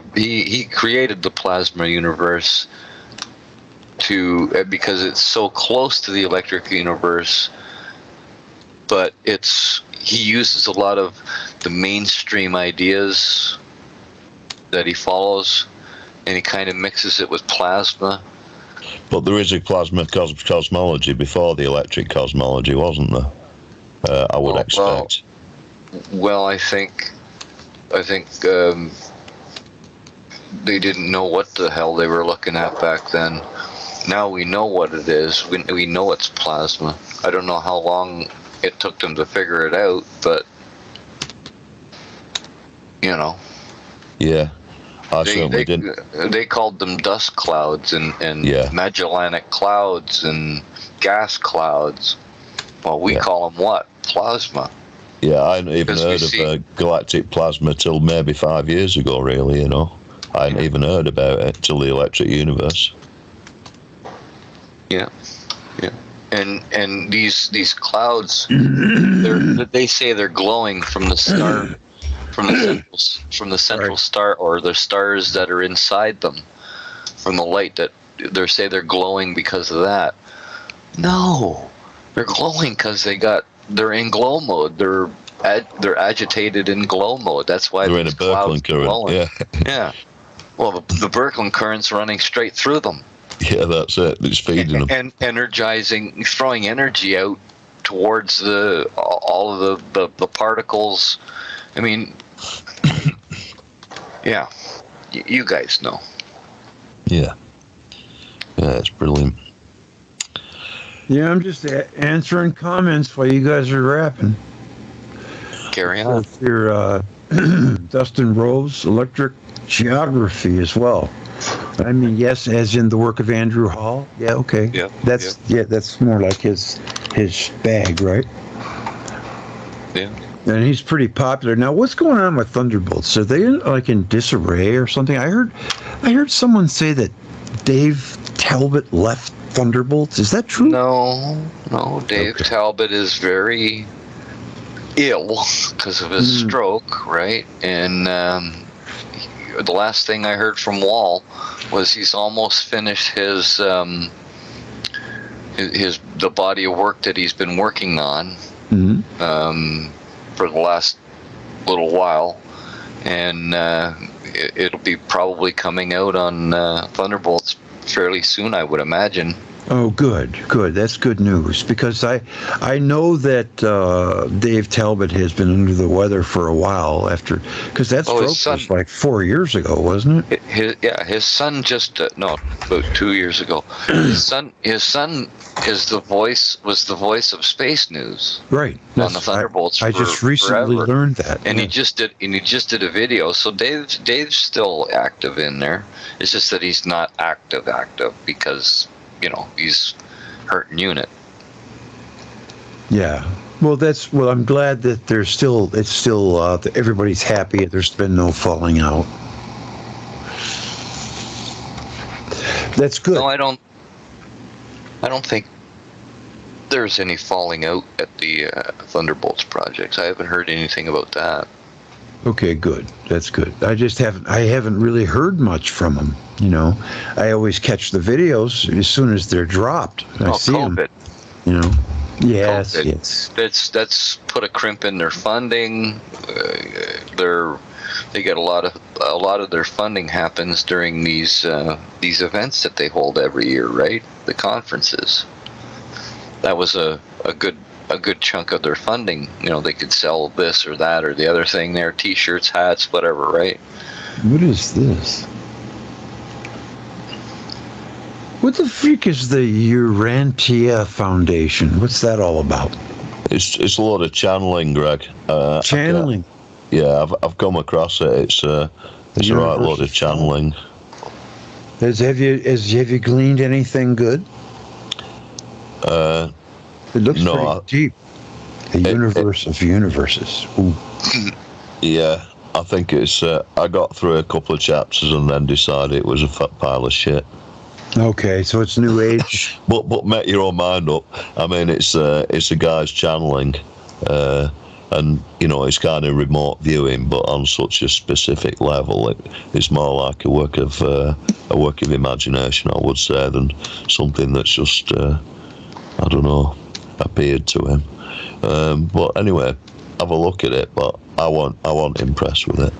Speaker 2: created the plasma universe because it's so close to the electric universe, but he uses a lot of the mainstream ideas that he follows, and he kind of mixes it with plasma.
Speaker 3: But there is a plasma cosmology before the electric cosmology, wasn't there? I would expect.
Speaker 2: Well, I think they didn't know what the hell they were looking at back then. Now we know what it is. We know it's plasma. I don't know how long it took them to figure it out, but you know.
Speaker 3: Yeah. Certainly didn't.
Speaker 2: They called them dust clouds and Magellanic clouds and gas clouds. Well, we call them what? Plasma.
Speaker 3: Yeah, I hadn't even heard of galactic plasma till maybe 5 years ago, really, you know. I hadn't even heard about it till the electric universe.
Speaker 2: Yeah. And these clouds, they say they're glowing from the star. From the central star, or the stars that are inside them, from the light that they say they're glowing because of that. No, they're glowing because they're in glow mode. They're agitated in glow mode. That's why
Speaker 3: they're in a Birkeland current.
Speaker 2: Yeah. Well, the Birkeland current's running straight through them.
Speaker 3: Yeah, that's it. It's feeding them
Speaker 2: and energizing, throwing energy out towards all of the particles. I mean, yeah, you guys know.
Speaker 3: Yeah, it's brilliant.
Speaker 1: Yeah, I'm just answering comments while you guys are rapping.
Speaker 2: Carry on.
Speaker 1: So your Dustin Rose, electric geography as well. I mean, yes, as in the work of Andrew Hall. Yeah, okay.
Speaker 2: Yeah,
Speaker 1: that's more like his bag, right?
Speaker 2: Yeah.
Speaker 1: And he's pretty popular. Now, what's going on with Thunderbolts? Are they in disarray or something? I heard someone say that Dave Talbot left Thunderbolts. Is that true?
Speaker 2: No. Dave Talbot is very ill because of his stroke, right? And the last thing I heard from Wall was he's almost finished the body of work that he's been working on. For the last little while, and it'll be probably coming out on Thunderbolts fairly soon, I would imagine.
Speaker 1: Oh, good. That's good news, because I know that Dave Talbot has been under the weather for a while because that stroke was like 4 years ago, wasn't it?
Speaker 2: His son just about 2 years ago. His son was the voice of Space News,
Speaker 1: right?
Speaker 2: On the Thunderbolts.
Speaker 1: I just recently learned that,
Speaker 2: and he just did a video. So Dave's still active in there. It's just that he's not active because he's hurting unit.
Speaker 1: Yeah. Well, I'm glad that it's still everybody's happy. There's been no falling out. That's good.
Speaker 2: No, I don't think there's any falling out at the Thunderbolts projects. I haven't heard anything about that.
Speaker 1: Okay, good. That's good. I haven't really heard much from them. I always catch the videos as soon as they're dropped. I see
Speaker 2: COVID.
Speaker 1: them. Yes,
Speaker 2: COVID.
Speaker 1: Yes.
Speaker 2: That's put a crimp in their funding. They get a lot of their funding happens during these events that they hold every year, right? The conferences. That was a good chunk of their funding. They could sell this or that or the other thing there, T-shirts, hats, whatever, right?
Speaker 1: What is this? What the freak is the Urantia Foundation? What's that all about?
Speaker 3: It's a lot of channeling, Greg.
Speaker 1: Channeling?
Speaker 3: I've come across it. It's a right lot of channeling.
Speaker 1: Have you gleaned anything good?
Speaker 3: It
Speaker 1: looks pretty deep. The universe of universes. Ooh.
Speaker 3: Yeah, I think it's. I got through a couple of chapters and then decided it was a fat pile of shit.
Speaker 1: Okay, so it's New Age.
Speaker 3: But make your own mind up. I mean, it's a guy's channeling, and it's kind of remote viewing, but on such a specific level, it's more like a work of imagination, I would say, than something that's just I don't know, appeared to him. But anyway, have a look at it. But I wasn't impressed with it.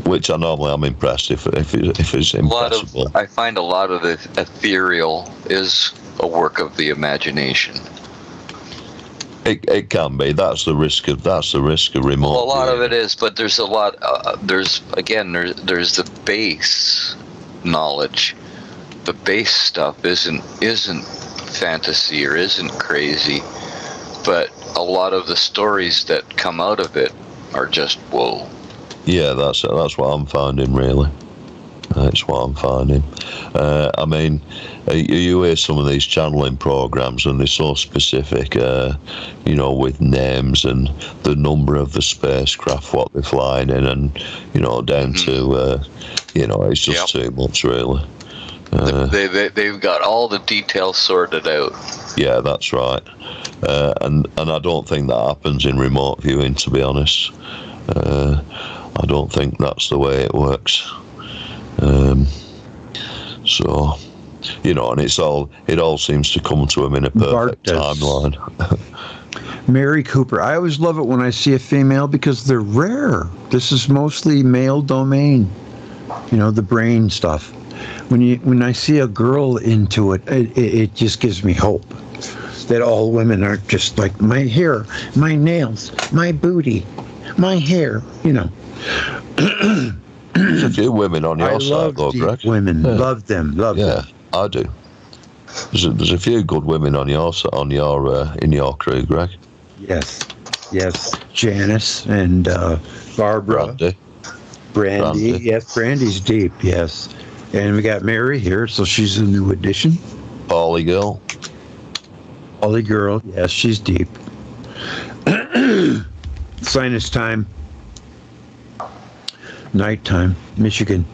Speaker 3: Which I normally am impressed if it's impressible.
Speaker 2: I find a lot of the ethereal is a work of the imagination.
Speaker 3: It can be. That's the risk of remote.
Speaker 2: Well, a lot of it is, but there's a lot. There's the base knowledge. The base stuff isn't fantasy or isn't crazy, but a lot of the stories that come out of it are just whoa.
Speaker 3: Yeah, that's what I'm finding, really. That's what I'm finding. I mean, you hear some of these channeling programs, and they're so specific, with names and the number of the spacecraft, what they're flying in, and down to, it's just too much, really.
Speaker 2: They've got all the details sorted out.
Speaker 3: Yeah, that's right. And I don't think that happens in remote viewing, to be honest. I don't think that's the way it works. So, and it all seems to come to him in a perfect timeline.
Speaker 1: Mary Cooper. I always love it when I see a female because they're rare. This is mostly male domain. The brain stuff. When I see a girl into it, it just gives me hope that all women aren't just like my hair, my nails, my booty, my hair.
Speaker 3: There's a few women on your side, though, Greg.
Speaker 1: Women, love them.
Speaker 3: Yeah, I do. There's a few good women on your in your crew, Greg.
Speaker 1: Yes. Janice and Barbara. Brandy. Yes, Brandy's deep. Yes, and we got Mary here, so she's a new addition.
Speaker 3: Polly girl.
Speaker 1: Yes, she's deep. Sinus time. Nighttime, Michigan.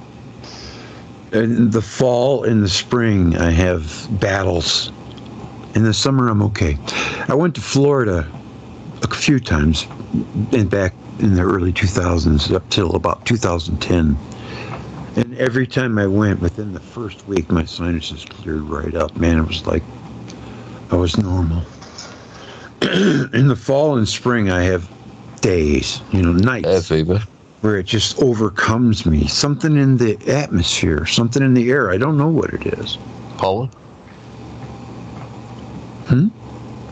Speaker 1: In the fall and the spring, I have battles. In the summer, I'm okay. I went to Florida a few times, and back in the early 2000s up till about 2010. And every time I went, within the first week, my sinuses cleared right up. Man, it was like I was normal. In the fall and spring, I have days, nights.
Speaker 3: Air fever.
Speaker 1: Where it just overcomes me. Something in the atmosphere, something in the air. I don't know what it is.
Speaker 3: Pollen?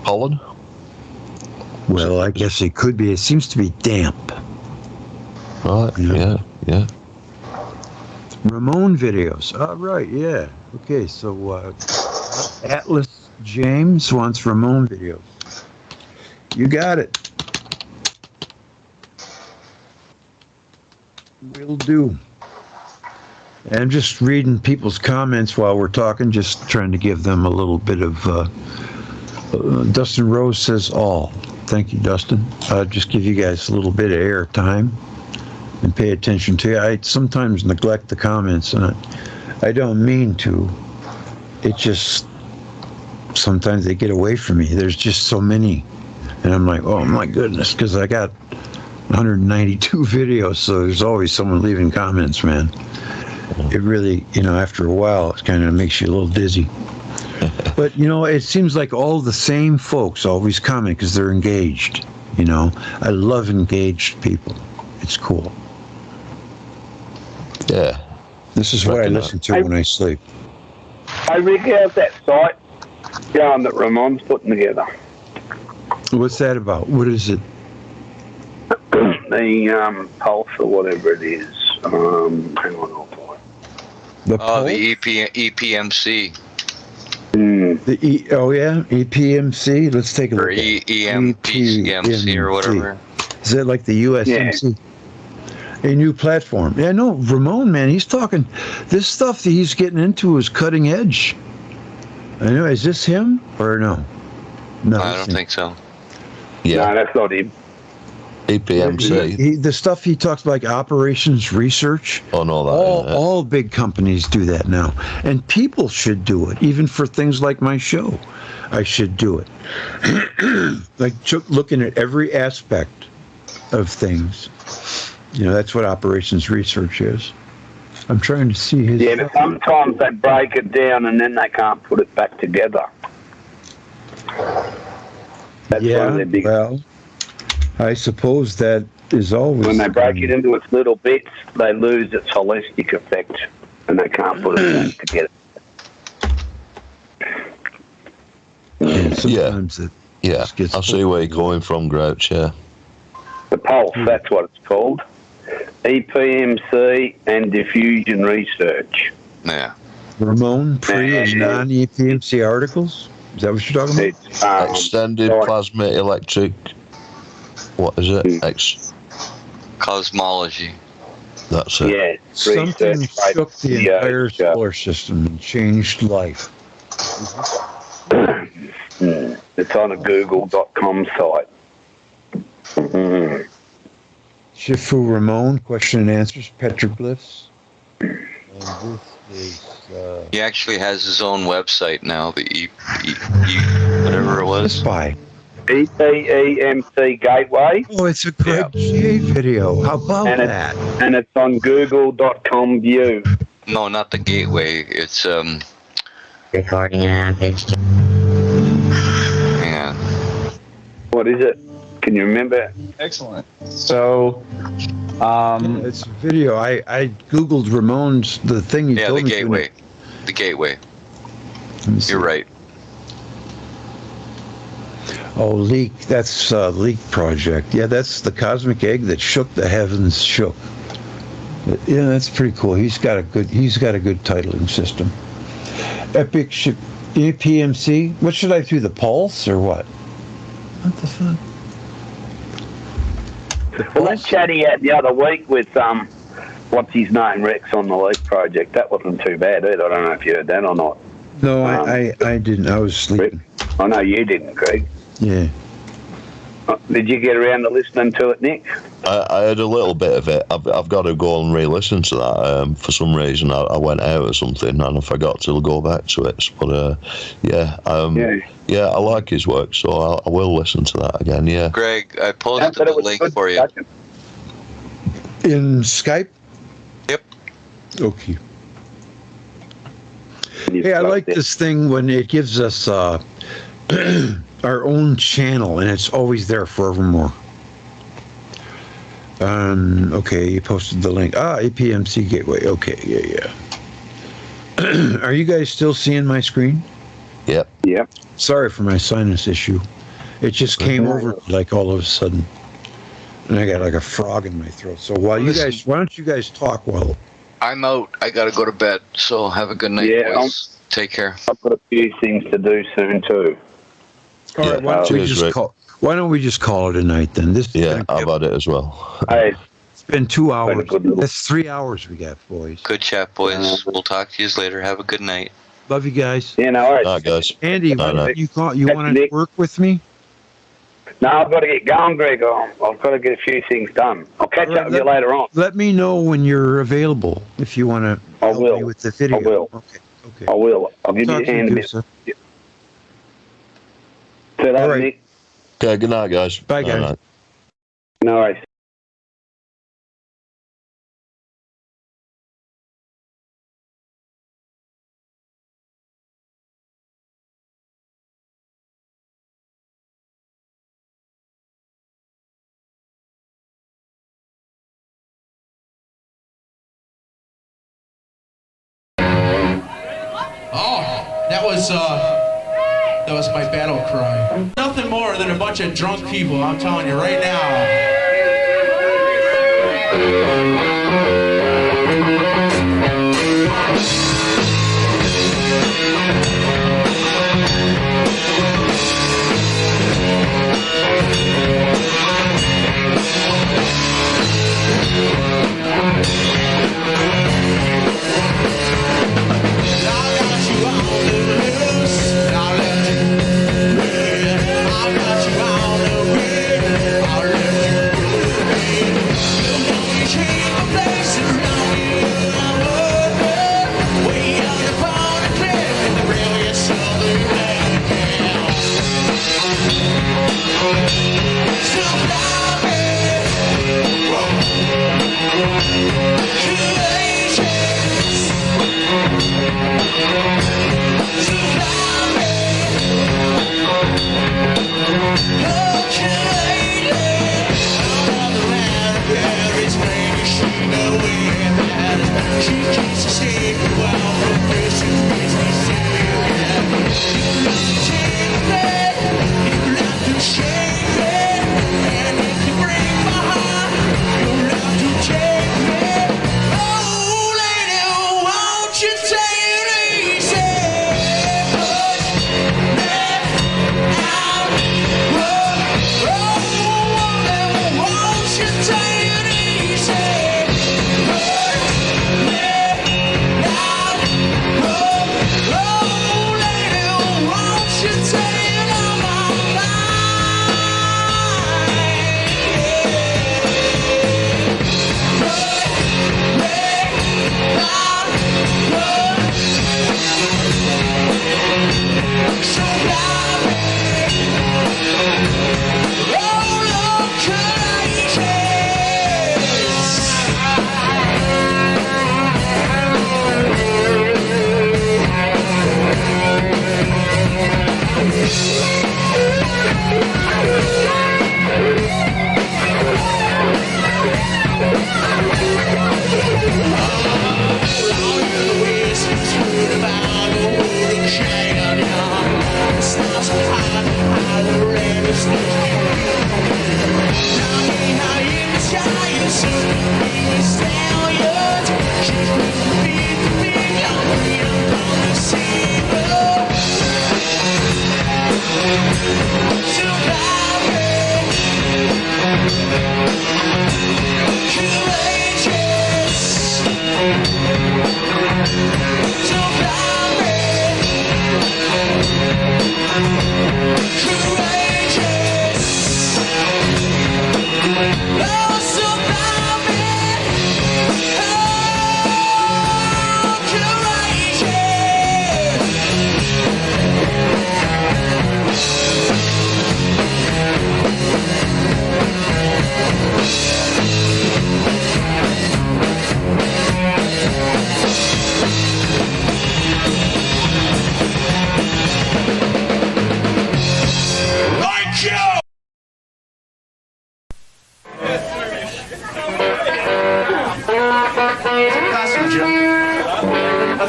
Speaker 3: Pollen?
Speaker 1: Well, I guess it could be. It seems to be damp.
Speaker 3: Right, yeah.
Speaker 1: Ramon videos. Oh, right, yeah. Okay, so Atlas James wants Ramon videos. You got it. Will do. And I'm just reading people's comments while we're talking, just trying to give them a little bit of... Dustin Rose says all. Thank you, Dustin. I'll just give you guys a little bit of air time and pay attention to you. I sometimes neglect the comments, and I don't mean to. It just... Sometimes they get away from me. There's just so many. And I'm like, oh, my goodness, because I got 192 videos, so there's always someone leaving comments, man. It really, after a while, it kind of makes you a little dizzy. But, it seems like all the same folks always comment because they're engaged, I love engaged people. It's cool.
Speaker 3: Yeah.
Speaker 1: This is what I listen to when I sleep.
Speaker 4: I read out that site that Ramon's putting together.
Speaker 1: What's that about? What is it?
Speaker 4: The pulse or whatever it is. Hang on, I'll find
Speaker 1: The pulse?
Speaker 2: The EPMC.
Speaker 1: EPMC. Let's take a look.
Speaker 2: Or EMC or whatever.
Speaker 1: Is that like the USMC? Yeah. A new platform. Yeah, no, Ramon, man, he's talking. This stuff that he's getting into is cutting edge. I know. Is this him or no? No,
Speaker 2: I don't think so.
Speaker 3: Yeah,
Speaker 4: No, that's not him.
Speaker 3: EPMC.
Speaker 1: The stuff he talks like operations research.
Speaker 3: Oh, no, that
Speaker 1: All big companies do that now, and people should do it. Even for things like my show, I should do it. Like looking at every aspect of things. You know, that's what operations research is. I'm trying to see his.
Speaker 4: Yeah, but sometimes they break it down and then they can't put it back together. That's one of their big.
Speaker 1: Well, I suppose that is always.
Speaker 4: When they break it into its little bits, they lose its holistic effect, and they can't put it back together.
Speaker 1: And sometimes it
Speaker 3: Yeah,
Speaker 1: just gets
Speaker 3: I see where you're going from, Grouch. Yeah.
Speaker 4: The pulse, that's what it's called. EPMC and diffusion research.
Speaker 2: Yeah.
Speaker 1: Ramon, pre and non-EPMC articles. Is that what you're talking about?
Speaker 4: It's,
Speaker 3: Extended plasma electric. What is it?
Speaker 2: Cosmology.
Speaker 3: That's it.
Speaker 4: Yeah,
Speaker 1: Something
Speaker 4: research
Speaker 1: shook the entire solar system and changed life.
Speaker 4: It's on a google.com site.
Speaker 1: Shifu Ramon, question and answers, petroglyphs. And this is.
Speaker 2: He actually has his own website now, the whatever it was.
Speaker 1: Spy.
Speaker 4: EPEMC Gateway.
Speaker 1: Oh, it's a Greg J video. How about that?
Speaker 4: And it's on google.com view.
Speaker 2: No, not the gateway. It's
Speaker 9: Recording on page 2.
Speaker 2: yeah.
Speaker 4: What is it? Can you remember?
Speaker 10: Excellent. So,
Speaker 1: It's a video. I googled Ramon's the thing you
Speaker 2: Yeah,
Speaker 1: told
Speaker 2: the
Speaker 1: me.
Speaker 2: gateway. The gateway.
Speaker 1: Let me see.
Speaker 2: You're right.
Speaker 1: Oh, leak. That's leak project. Yeah, that's the cosmic egg that shook the heavens. Shook. Yeah, that's pretty cool. He's got a good titling system. Epic ship. EPMC. What should I do? The pulse or what? What the fuck?
Speaker 4: Well, that chat he had the other week with what's his name, Rex, on the Leak project. That wasn't too bad either. I don't know if you heard that or not.
Speaker 1: No, I didn't. I was sleeping.
Speaker 4: I know you didn't, Greg.
Speaker 1: Yeah.
Speaker 4: Did you get around to listening to it, Nick?
Speaker 3: I heard a little bit of it. I've got to go and re-listen to that. For some reason, I went out or something and I forgot to go back to it. But yeah, I like his work, so I will listen to that again. Yeah.
Speaker 2: Greg, I posted the link for you.
Speaker 1: In Skype?
Speaker 2: Yep.
Speaker 1: Okay. Hey, I like this thing when it gives us our own channel, and it's always there forevermore. Okay, you posted the link. APMC Gateway. Okay, yeah. Are you guys still seeing my screen?
Speaker 3: Yep.
Speaker 4: Yep.
Speaker 1: Sorry for my sinus issue. It just came over like all of a sudden, and I got like a frog in my throat. So why don't you guys talk while
Speaker 2: I'm out. I gotta go to bed. So have a good night, boys. Take care.
Speaker 4: I've got a few things to do soon too.
Speaker 1: All right, why don't we just call it a night then?
Speaker 3: I've had it as well.
Speaker 4: Hey,
Speaker 1: it's been 2 hours. That's 3 hours we got, boys.
Speaker 2: Good chat, boys. We'll talk to you later. Have a good night.
Speaker 1: Love you guys.
Speaker 4: Yeah, no worries.
Speaker 3: All right, guys.
Speaker 1: Andy, you want to work with me?
Speaker 4: No, I've got to get going, Greg. I've got to get a few things done. I'll catch up with you later on.
Speaker 1: Let me know when you're available if you want to help me with the video.
Speaker 4: I will.
Speaker 1: Okay.
Speaker 4: I will. I'll give you a hand a bit.
Speaker 1: Sir.
Speaker 4: So that,
Speaker 1: right.
Speaker 4: Nick.
Speaker 3: Okay, good night, guys.
Speaker 1: Bye, guys.
Speaker 3: Night.
Speaker 4: No worries.
Speaker 11: That was my battle cry. Nothing more than a bunch of drunk people, I'm telling you right now. I got you on the loose.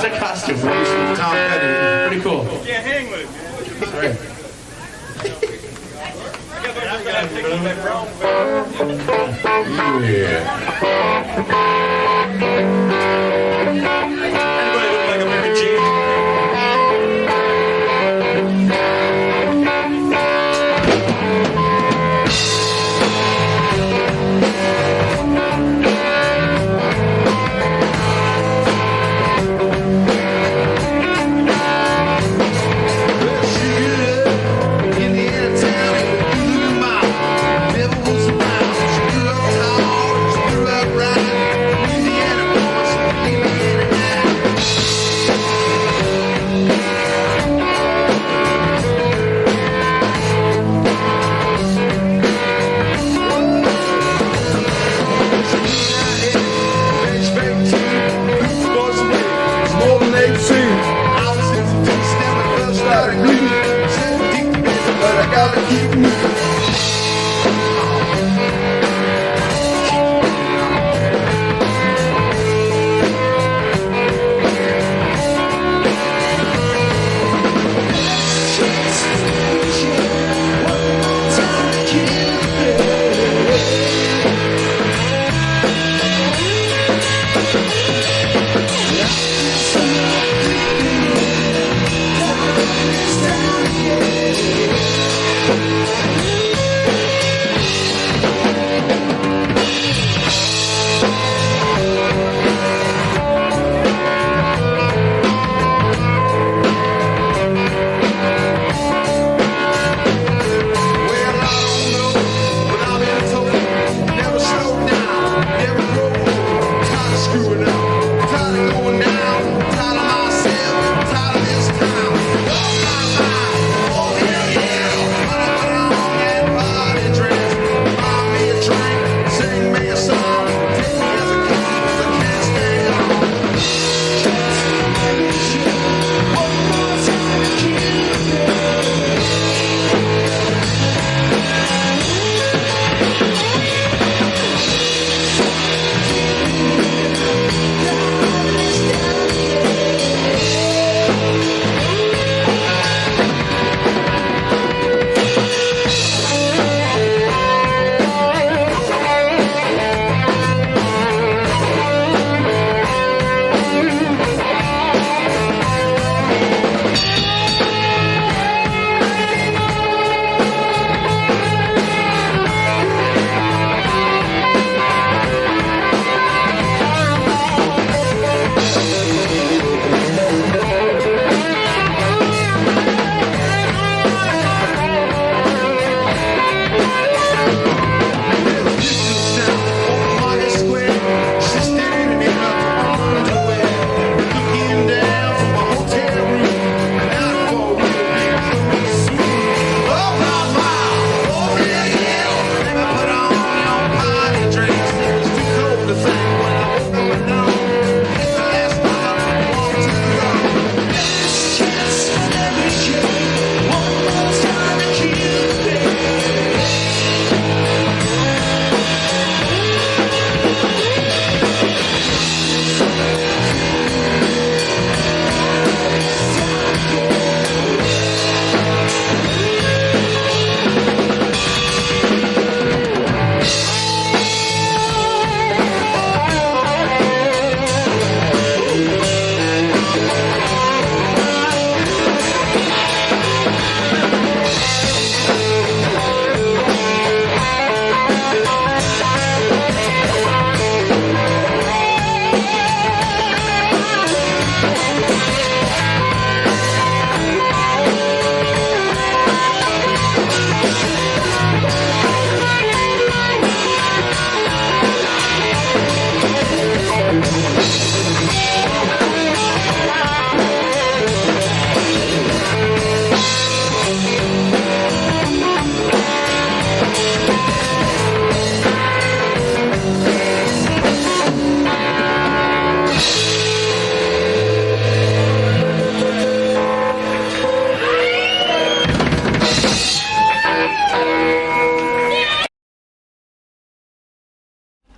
Speaker 11: a costume. Tom Petty. Pretty cool.
Speaker 12: You can't hang with it.
Speaker 11: That's right.
Speaker 12: Anybody look like a Mary Jane?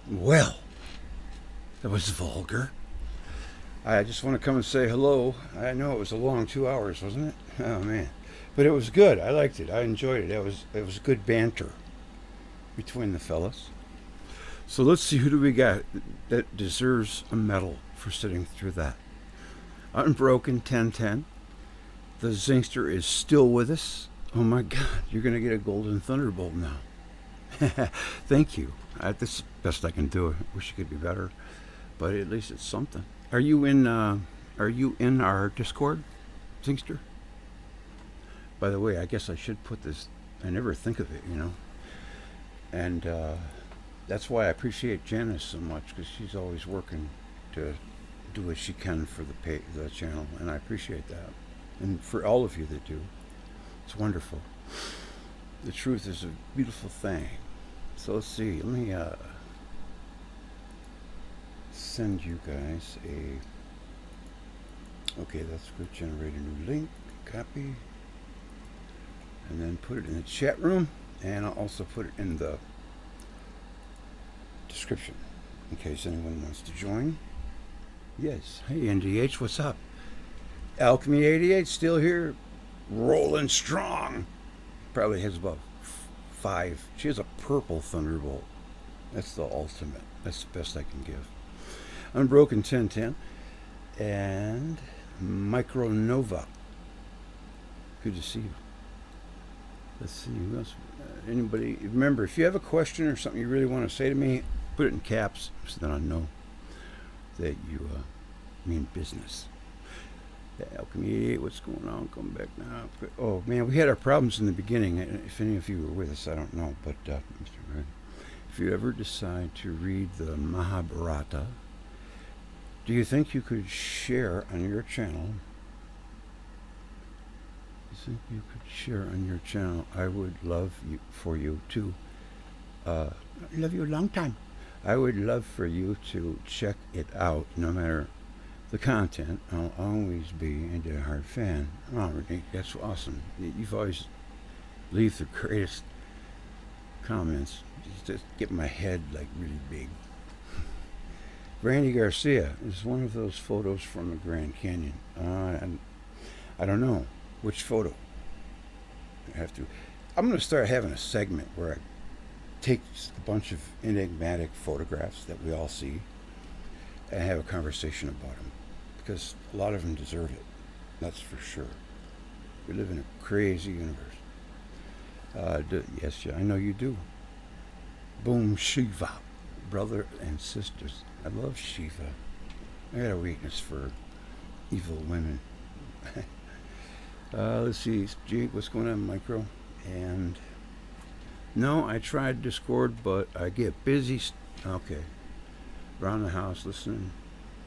Speaker 8: Well, that was vulgar. I just want to come and say hello. I know it was a long 2 hours, wasn't it? Oh man, but it was good. I liked it. I enjoyed it. It was good banter between the fellas. So let's see, who do we got that deserves a medal for sitting through that? Unbroken 1010. The Zingster is still with us. Oh my God, you're going to get a golden thunderbolt now. Thank you. That's the best I can do. I wish it could be better, but at least it's something. Are you in our Discord, Zingster? By the way, I guess I should put this. I never think of it, you know. And that's why I appreciate Janice so much, because she's always working to do what she can for the channel, and I appreciate that. And for all of you that do, it's wonderful. The truth is a beautiful thing. So let's see. Let me send you guys a. Okay, that's good. Generate a new link. Copy. And then put it in the chat room, and I'll also put it in the description in case anyone wants to join. Yes. Hey, NDH, what's up? Alchemy 88 still here, rolling strong. Probably has about 5. She has a purple thunderbolt. That's the ultimate. That's the best I can give. Unbroken 1010 and Micronova. Good to see you. Let's see who else. Anybody? Remember, if you have a question or something you really want to say to me, put it in caps so that I know that you mean business. Alchemy 88, what's going on? Come back now. Oh man, we had our problems in the beginning. If any of you were with us, I don't know. But if you ever decide to read the Mahabharata, do you think you could share on your channel? I would love for you to. I love you a long time. I would love for you to check it out, no matter the content. I'll always be a diehard fan. Oh, Renee, that's awesome. You've always leave the greatest comments. Just get my head like really big. Randy Garcia is one of those photos from the Grand Canyon. I don't know which photo. I'm going to start having a segment where I take a bunch of enigmatic photographs that we all see and have a conversation about them, because a lot of them deserve it. That's for sure. We live in a crazy universe. Yes, I know you do. Boom Shiva, brother and sisters. I love Shiva. I got a weakness for evil women. Let's see, Jake, what's going on, Micro? And no, I tried Discord, but I get busy. Okay, around the house listening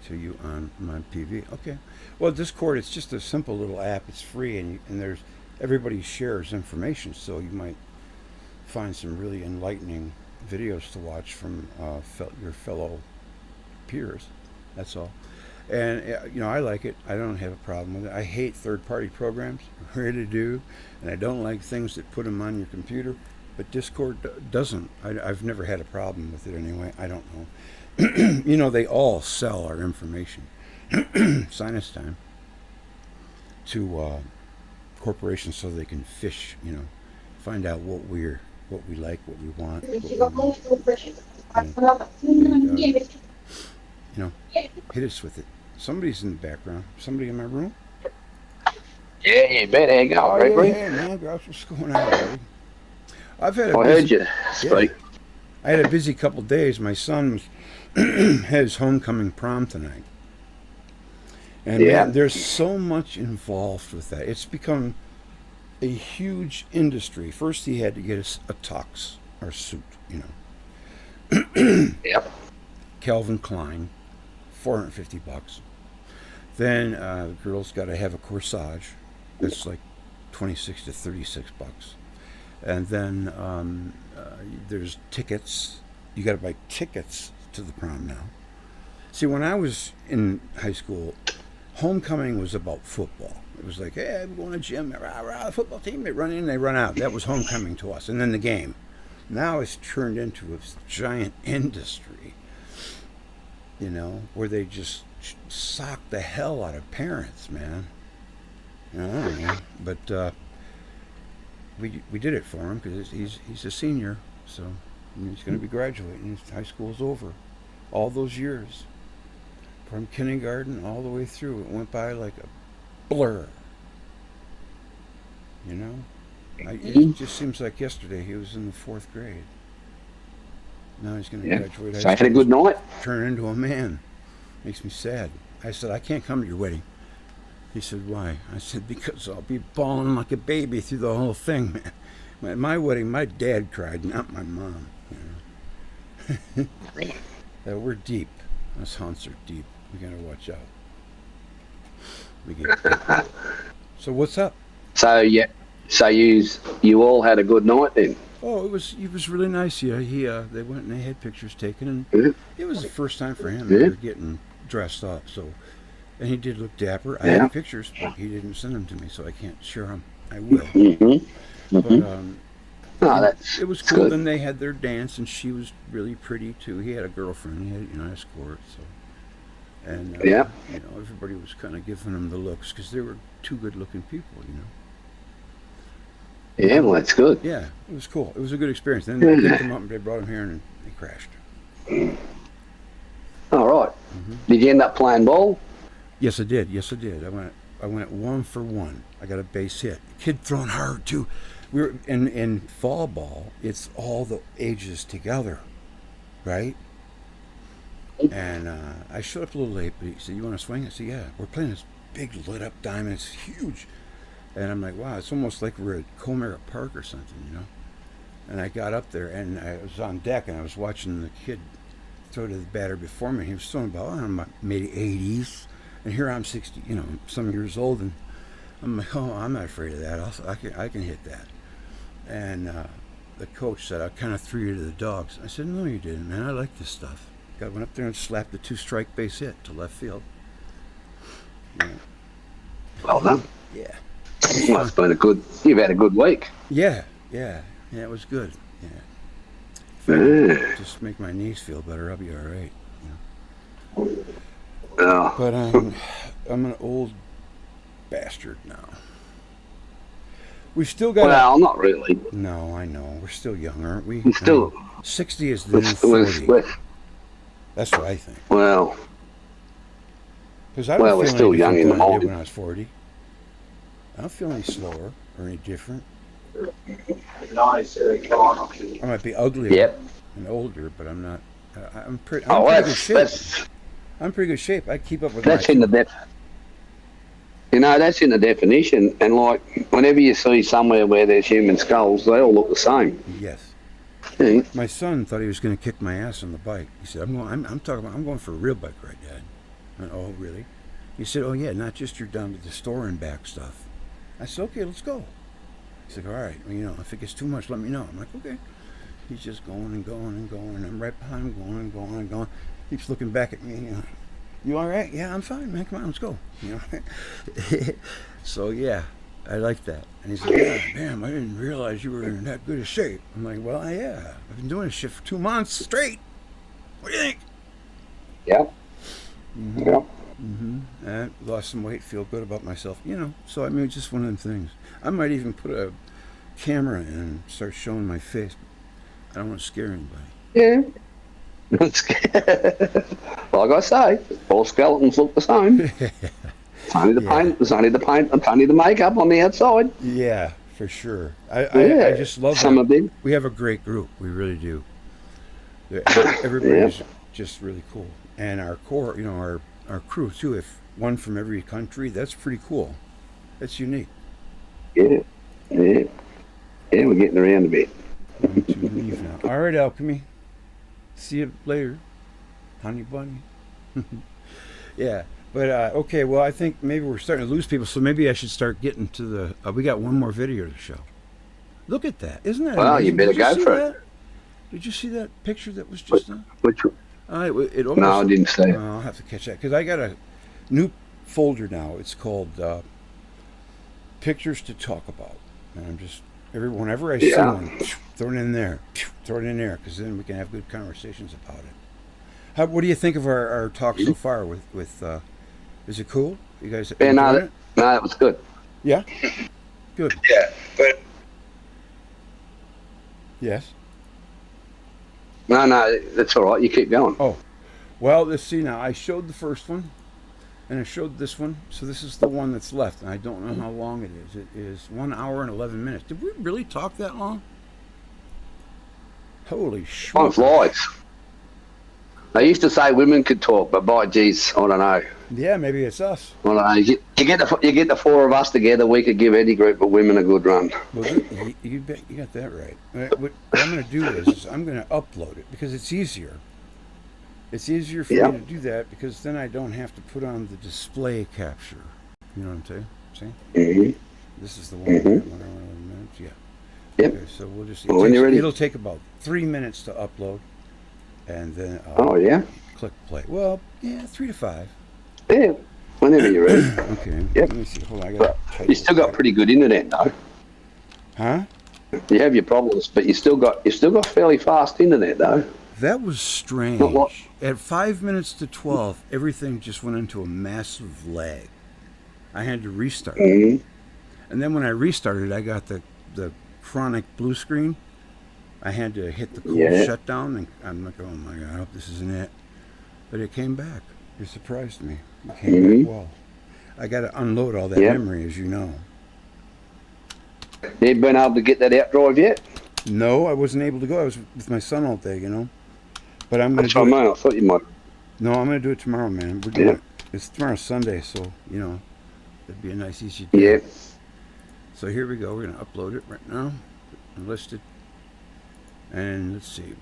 Speaker 8: to you on my PV. Okay, well, Discord, it's just a simple little app. It's free, and there's everybody shares information, so you might find some really enlightening videos to watch from your fellow peers. That's all. And I like it. I don't have a problem with it. I hate third-party programs, really do, and I don't like things that put them on your computer. But Discord doesn't. I've never had a problem with it anyway. I don't know. They all sell our information, sinus time, to corporations so they can fish. Find out what we like, what we want. Hit us with it. Somebody's in the background. Somebody in my room?
Speaker 5: Yeah, you better hang out, right,
Speaker 8: Great? Hey, man, Grouse, what's going on, buddy? I've had
Speaker 5: I heard you speak.
Speaker 8: I had a busy couple days. My son had his homecoming prom tonight. And man, there's so much involved with that. It's become a huge industry. First, he had to get a tux or suit,
Speaker 5: Yep.
Speaker 8: Calvin Klein, $450. Then the girl's got to have a corsage. That's like $26 to $36. And then there's tickets. You got to buy tickets to the prom now. See, when I was in high school, homecoming was about football. It was like, hey, I'm going to gym. Rah, rah, the football team. They run in, they run out. That was homecoming to us. And then the game. Now it's turned into a giant industry. you know, where they just sock the hell out of parents, man. You know, I don't know, but we did it for him because he's a senior, so he's going to be graduating. His high school's over. All those years, from kindergarten all the way through, it went by like a blur. You know, it just seems like yesterday he was in the 4th grade. Now he's going to graduate.
Speaker 4: So I had a good night.
Speaker 8: Turn into a man. Makes me sad. I said, I can't come to your wedding. He said, why? I said, because I'll be bawling like a baby through the whole thing, man. At my wedding, my dad cried, not my mom. You know? We're deep. Us hunts are deep. We got to watch out. We get So what's up?
Speaker 4: So you all had a good night then?
Speaker 8: Oh, it was really nice. Yeah, they went and they had pictures taken, and it was the first time for him ever getting dressed up. So, and he did look dapper. I had pictures, but he didn't send them to me, so I can't share them. I will. But it was cool.
Speaker 4: Good.
Speaker 8: Then they had their dance, and she was really pretty too. He had a girlfriend. He had an escort. So, and you know, everybody was kind of giving him the looks because they were two good-looking people. You know.
Speaker 4: Yeah, well, that's good.
Speaker 8: Yeah, it was cool. It was a good experience. Then they picked him up and they brought him here and they crashed.
Speaker 4: All right. Did you end up playing ball?
Speaker 8: Yes, I did. I went 1 for 1. I got a base hit. Kid throwing hard too. We were in fall ball. It's all the ages together, right? And I showed up a little late, but he said, "You want to swing?" I said, "Yeah." We're playing this big lit up diamond. It's huge. And I'm like, wow, it's almost like we're at Comera Park or something, you know? And I got up there, and I was on deck, and I was watching the kid throw to the batter before me. He was throwing about, in my mid-80s, and here I'm 60, you know, some years old, and I'm like, oh, I'm not afraid of that. I can hit that. And the coach said, I kind of threw you to the dogs. I said, no, you didn't, man. I like this stuff. Went up there and slapped the 2-strike base hit to left field. Yeah.
Speaker 4: Well done.
Speaker 8: Yeah.
Speaker 4: Must have been you've had a good week.
Speaker 8: Yeah, it was good. Yeah. Just make my knees feel better, I'll be all right. You know?
Speaker 4: Yeah.
Speaker 8: But I'm an old bastard now. We still got.
Speaker 4: Well, not really.
Speaker 8: No, I know. We're still young, aren't we?
Speaker 4: We're still.
Speaker 8: 60 is the new 40. That's what I think.
Speaker 4: Well.
Speaker 8: Because I don't
Speaker 4: we're
Speaker 8: feel
Speaker 4: still
Speaker 8: any
Speaker 4: young in the
Speaker 8: different than I did
Speaker 4: morning.
Speaker 8: when I was 40. I don't feel any slower or any different. I might be uglier and older, but I'm not. I'm pretty good shape. I'm pretty good shape. I keep up with.
Speaker 4: That's in the depth. You know, that's in the definition. And like, whenever you see somewhere where there's human skulls, they all look the same.
Speaker 8: Yes.
Speaker 4: Yeah.
Speaker 8: My son thought he was going to kick my ass on the bike. He said, I'm going for a real bike ride, Dad. I went, oh, really? He said, oh, yeah, not just you're down to the store and back stuff. I said, okay, let's go. He's like, all right, well, you know, if it gets too much, let me know. I'm like, okay. He's just going and going and going, and I'm right behind him, going and going and going. Keeps looking back at me, you know. You all right? Yeah, I'm fine, man. Come on, let's go. You know. So yeah, I like that. And he's like, yeah, damn, I didn't realize you were in that good a shape. I'm like, well, yeah, I've been doing this shit for 2 months straight. What do you think?
Speaker 4: Yeah.
Speaker 8: Mm-hmm.
Speaker 4: Yeah.
Speaker 8: Mm-hmm. And lost some weight, feel good about myself. You know. So I mean, it's just one of them things. I might even put a camera in and start showing my face. I don't want to scare anybody.
Speaker 4: Yeah. Like I say, all skeletons look the same. It's only the paint, it's only the paint, it's only the makeup on the outside.
Speaker 8: Yeah, for sure. I just love
Speaker 4: some
Speaker 8: that.
Speaker 4: of them.
Speaker 8: We have a great group. We really do. Everybody's just really cool. And our core, you know, our crew too, if one from every country, that's pretty cool. That's unique.
Speaker 4: Yeah, we're getting around a bit.
Speaker 8: Going to leave now. All right, Alchemy. See you later, honey bunny. Yeah, but okay. Well, I think maybe we're starting to lose people, so maybe I should start getting to the. We got one more video to show. Look at that! Isn't that?
Speaker 4: Well,
Speaker 8: amazing?
Speaker 4: you better go for it.
Speaker 8: Did you see that picture that was just on?
Speaker 4: Which one?
Speaker 8: It almost,
Speaker 4: No, I didn't see it.
Speaker 8: I'll have to catch that because I got a new folder now. It's called Pictures to Talk About, and I'm just whenever I see one, throw it in there, because then we can have good conversations about it. What do you think of our talk so far? With is it cool? You guys
Speaker 4: Yeah, no,
Speaker 8: enjoying it?
Speaker 4: that was good.
Speaker 8: Yeah. Good.
Speaker 4: Yeah, but
Speaker 8: Yes.
Speaker 4: no, that's all right. You keep going.
Speaker 8: Oh, well, let's see now. I showed the first one, and I showed this one. So this is the one that's left, and I don't know how long it is. It is 1 hour and 11 minutes. Did we really talk that long? Holy shit!
Speaker 4: Time flies. They used to say women could talk, but by geez, I don't know.
Speaker 8: Yeah, maybe it's us.
Speaker 4: I don't know. You get the four of us together, we could give any group of women a good run.
Speaker 8: Well, you got that right. What I'm going to do is I'm going to upload it because it's easier. It's easier for me to do that because then I don't have to put on the display capture. You know what I'm saying? See?
Speaker 4: Mm-hmm.
Speaker 8: This is the one. 1 hour and 11 minutes. Yeah.
Speaker 4: Yep.
Speaker 8: Okay, so we'll just.
Speaker 4: When you're ready.
Speaker 8: It'll take about 3 minutes to upload, and then. Click play. Well, yeah, 3 to 5.
Speaker 4: Yeah. Whenever you're ready.
Speaker 8: Okay.
Speaker 4: Yep.
Speaker 8: Let me see. Hold on.
Speaker 4: You still got pretty good internet though.
Speaker 8: Huh?
Speaker 4: You have your problems, but you still got fairly fast internet though.
Speaker 8: That was strange. At 5 minutes to 12, everything just went into a massive lag. I had to restart.
Speaker 4: Mm-hmm.
Speaker 8: And then when I restarted, I got the chronic blue screen. I had to hit the cool shutdown, and I'm like, oh my God, I hope this isn't it. But it came back. It surprised me. It came back well. I got to unload all that memory, as you know.
Speaker 4: You been able to get that out drive yet?
Speaker 8: No, I wasn't able to go. I was with my son all day, you know. But I'm going to do
Speaker 4: it. I thought you might.
Speaker 8: No, I'm going to do it tomorrow, man. We're doing it. It's tomorrow's Sunday, so, you know, it'd be a nice, easy day.
Speaker 4: Yeah.
Speaker 8: So here we go. We're going to upload it right now. Enlisted. And let's see. You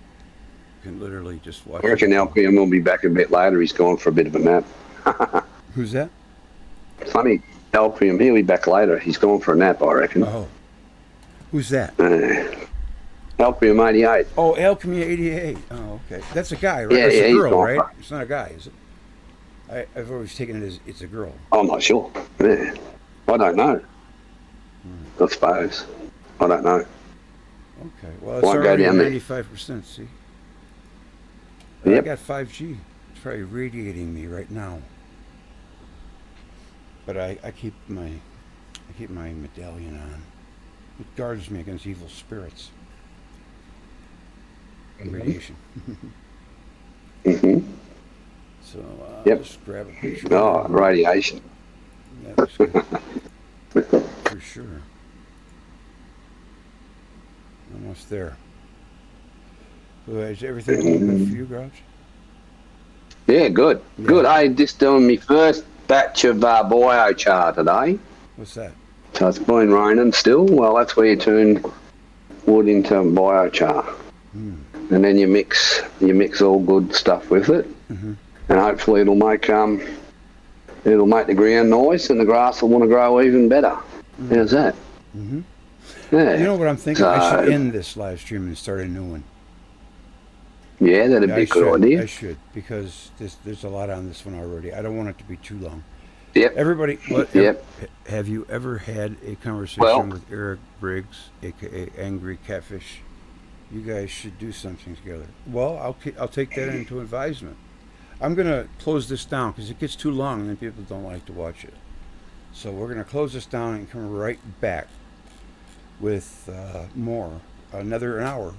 Speaker 8: can literally just watch
Speaker 4: I reckon LPM will be back a bit later. He's going for a bit of a nap.
Speaker 8: Who's that?
Speaker 4: Funny. LPM, he'll be back later. He's going for a nap, I reckon.
Speaker 8: Oh. Who's that?
Speaker 4: LPM 88.
Speaker 8: Oh, LPM 88. Oh, okay. That's a guy, right?
Speaker 4: Yeah,
Speaker 8: It's a girl,
Speaker 4: he's
Speaker 8: right? It's not a guy, is it? I've always taken it as it's a girl.
Speaker 4: I'm not sure. Yeah. I don't know. I suppose. I don't know.
Speaker 8: Okay. Well, it's already 95%, see?
Speaker 4: Yep.
Speaker 8: I got 5G. It's probably radiating me right now. But I keep my medallion on. It guards me against evil spirits. And radiation.
Speaker 4: Mm-hmm.
Speaker 8: So
Speaker 4: yep.
Speaker 8: Just grab a picture.
Speaker 4: Oh, radiation.
Speaker 8: That looks good. For sure. Almost there. So is everything going good for you, Grouch?
Speaker 4: Yeah, good. Yeah. Good. I just doing my first batch of biochar today.
Speaker 8: What's that?
Speaker 4: So it's been raining still. Well, that's where you turn wood into biochar. And then you mix all good stuff with it. And hopefully it'll make the ground nice and the grass will want to grow even better. How's that? Yeah.
Speaker 8: You know what I'm thinking? I should end this live stream and start a new one.
Speaker 4: Yeah, that'd be a good idea.
Speaker 8: I should, because there's a lot on this one already. I don't want it to be too long.
Speaker 4: Yep.
Speaker 8: Everybody, have you ever had a conversation with Eric Briggs, a.k.a. Angry Catfish? You guys should do something together. Well, I'll take that into advisement. I'm going to close this down because it gets too long and then people don't like to watch it. So we're going to close this down and come right back with more, another an hour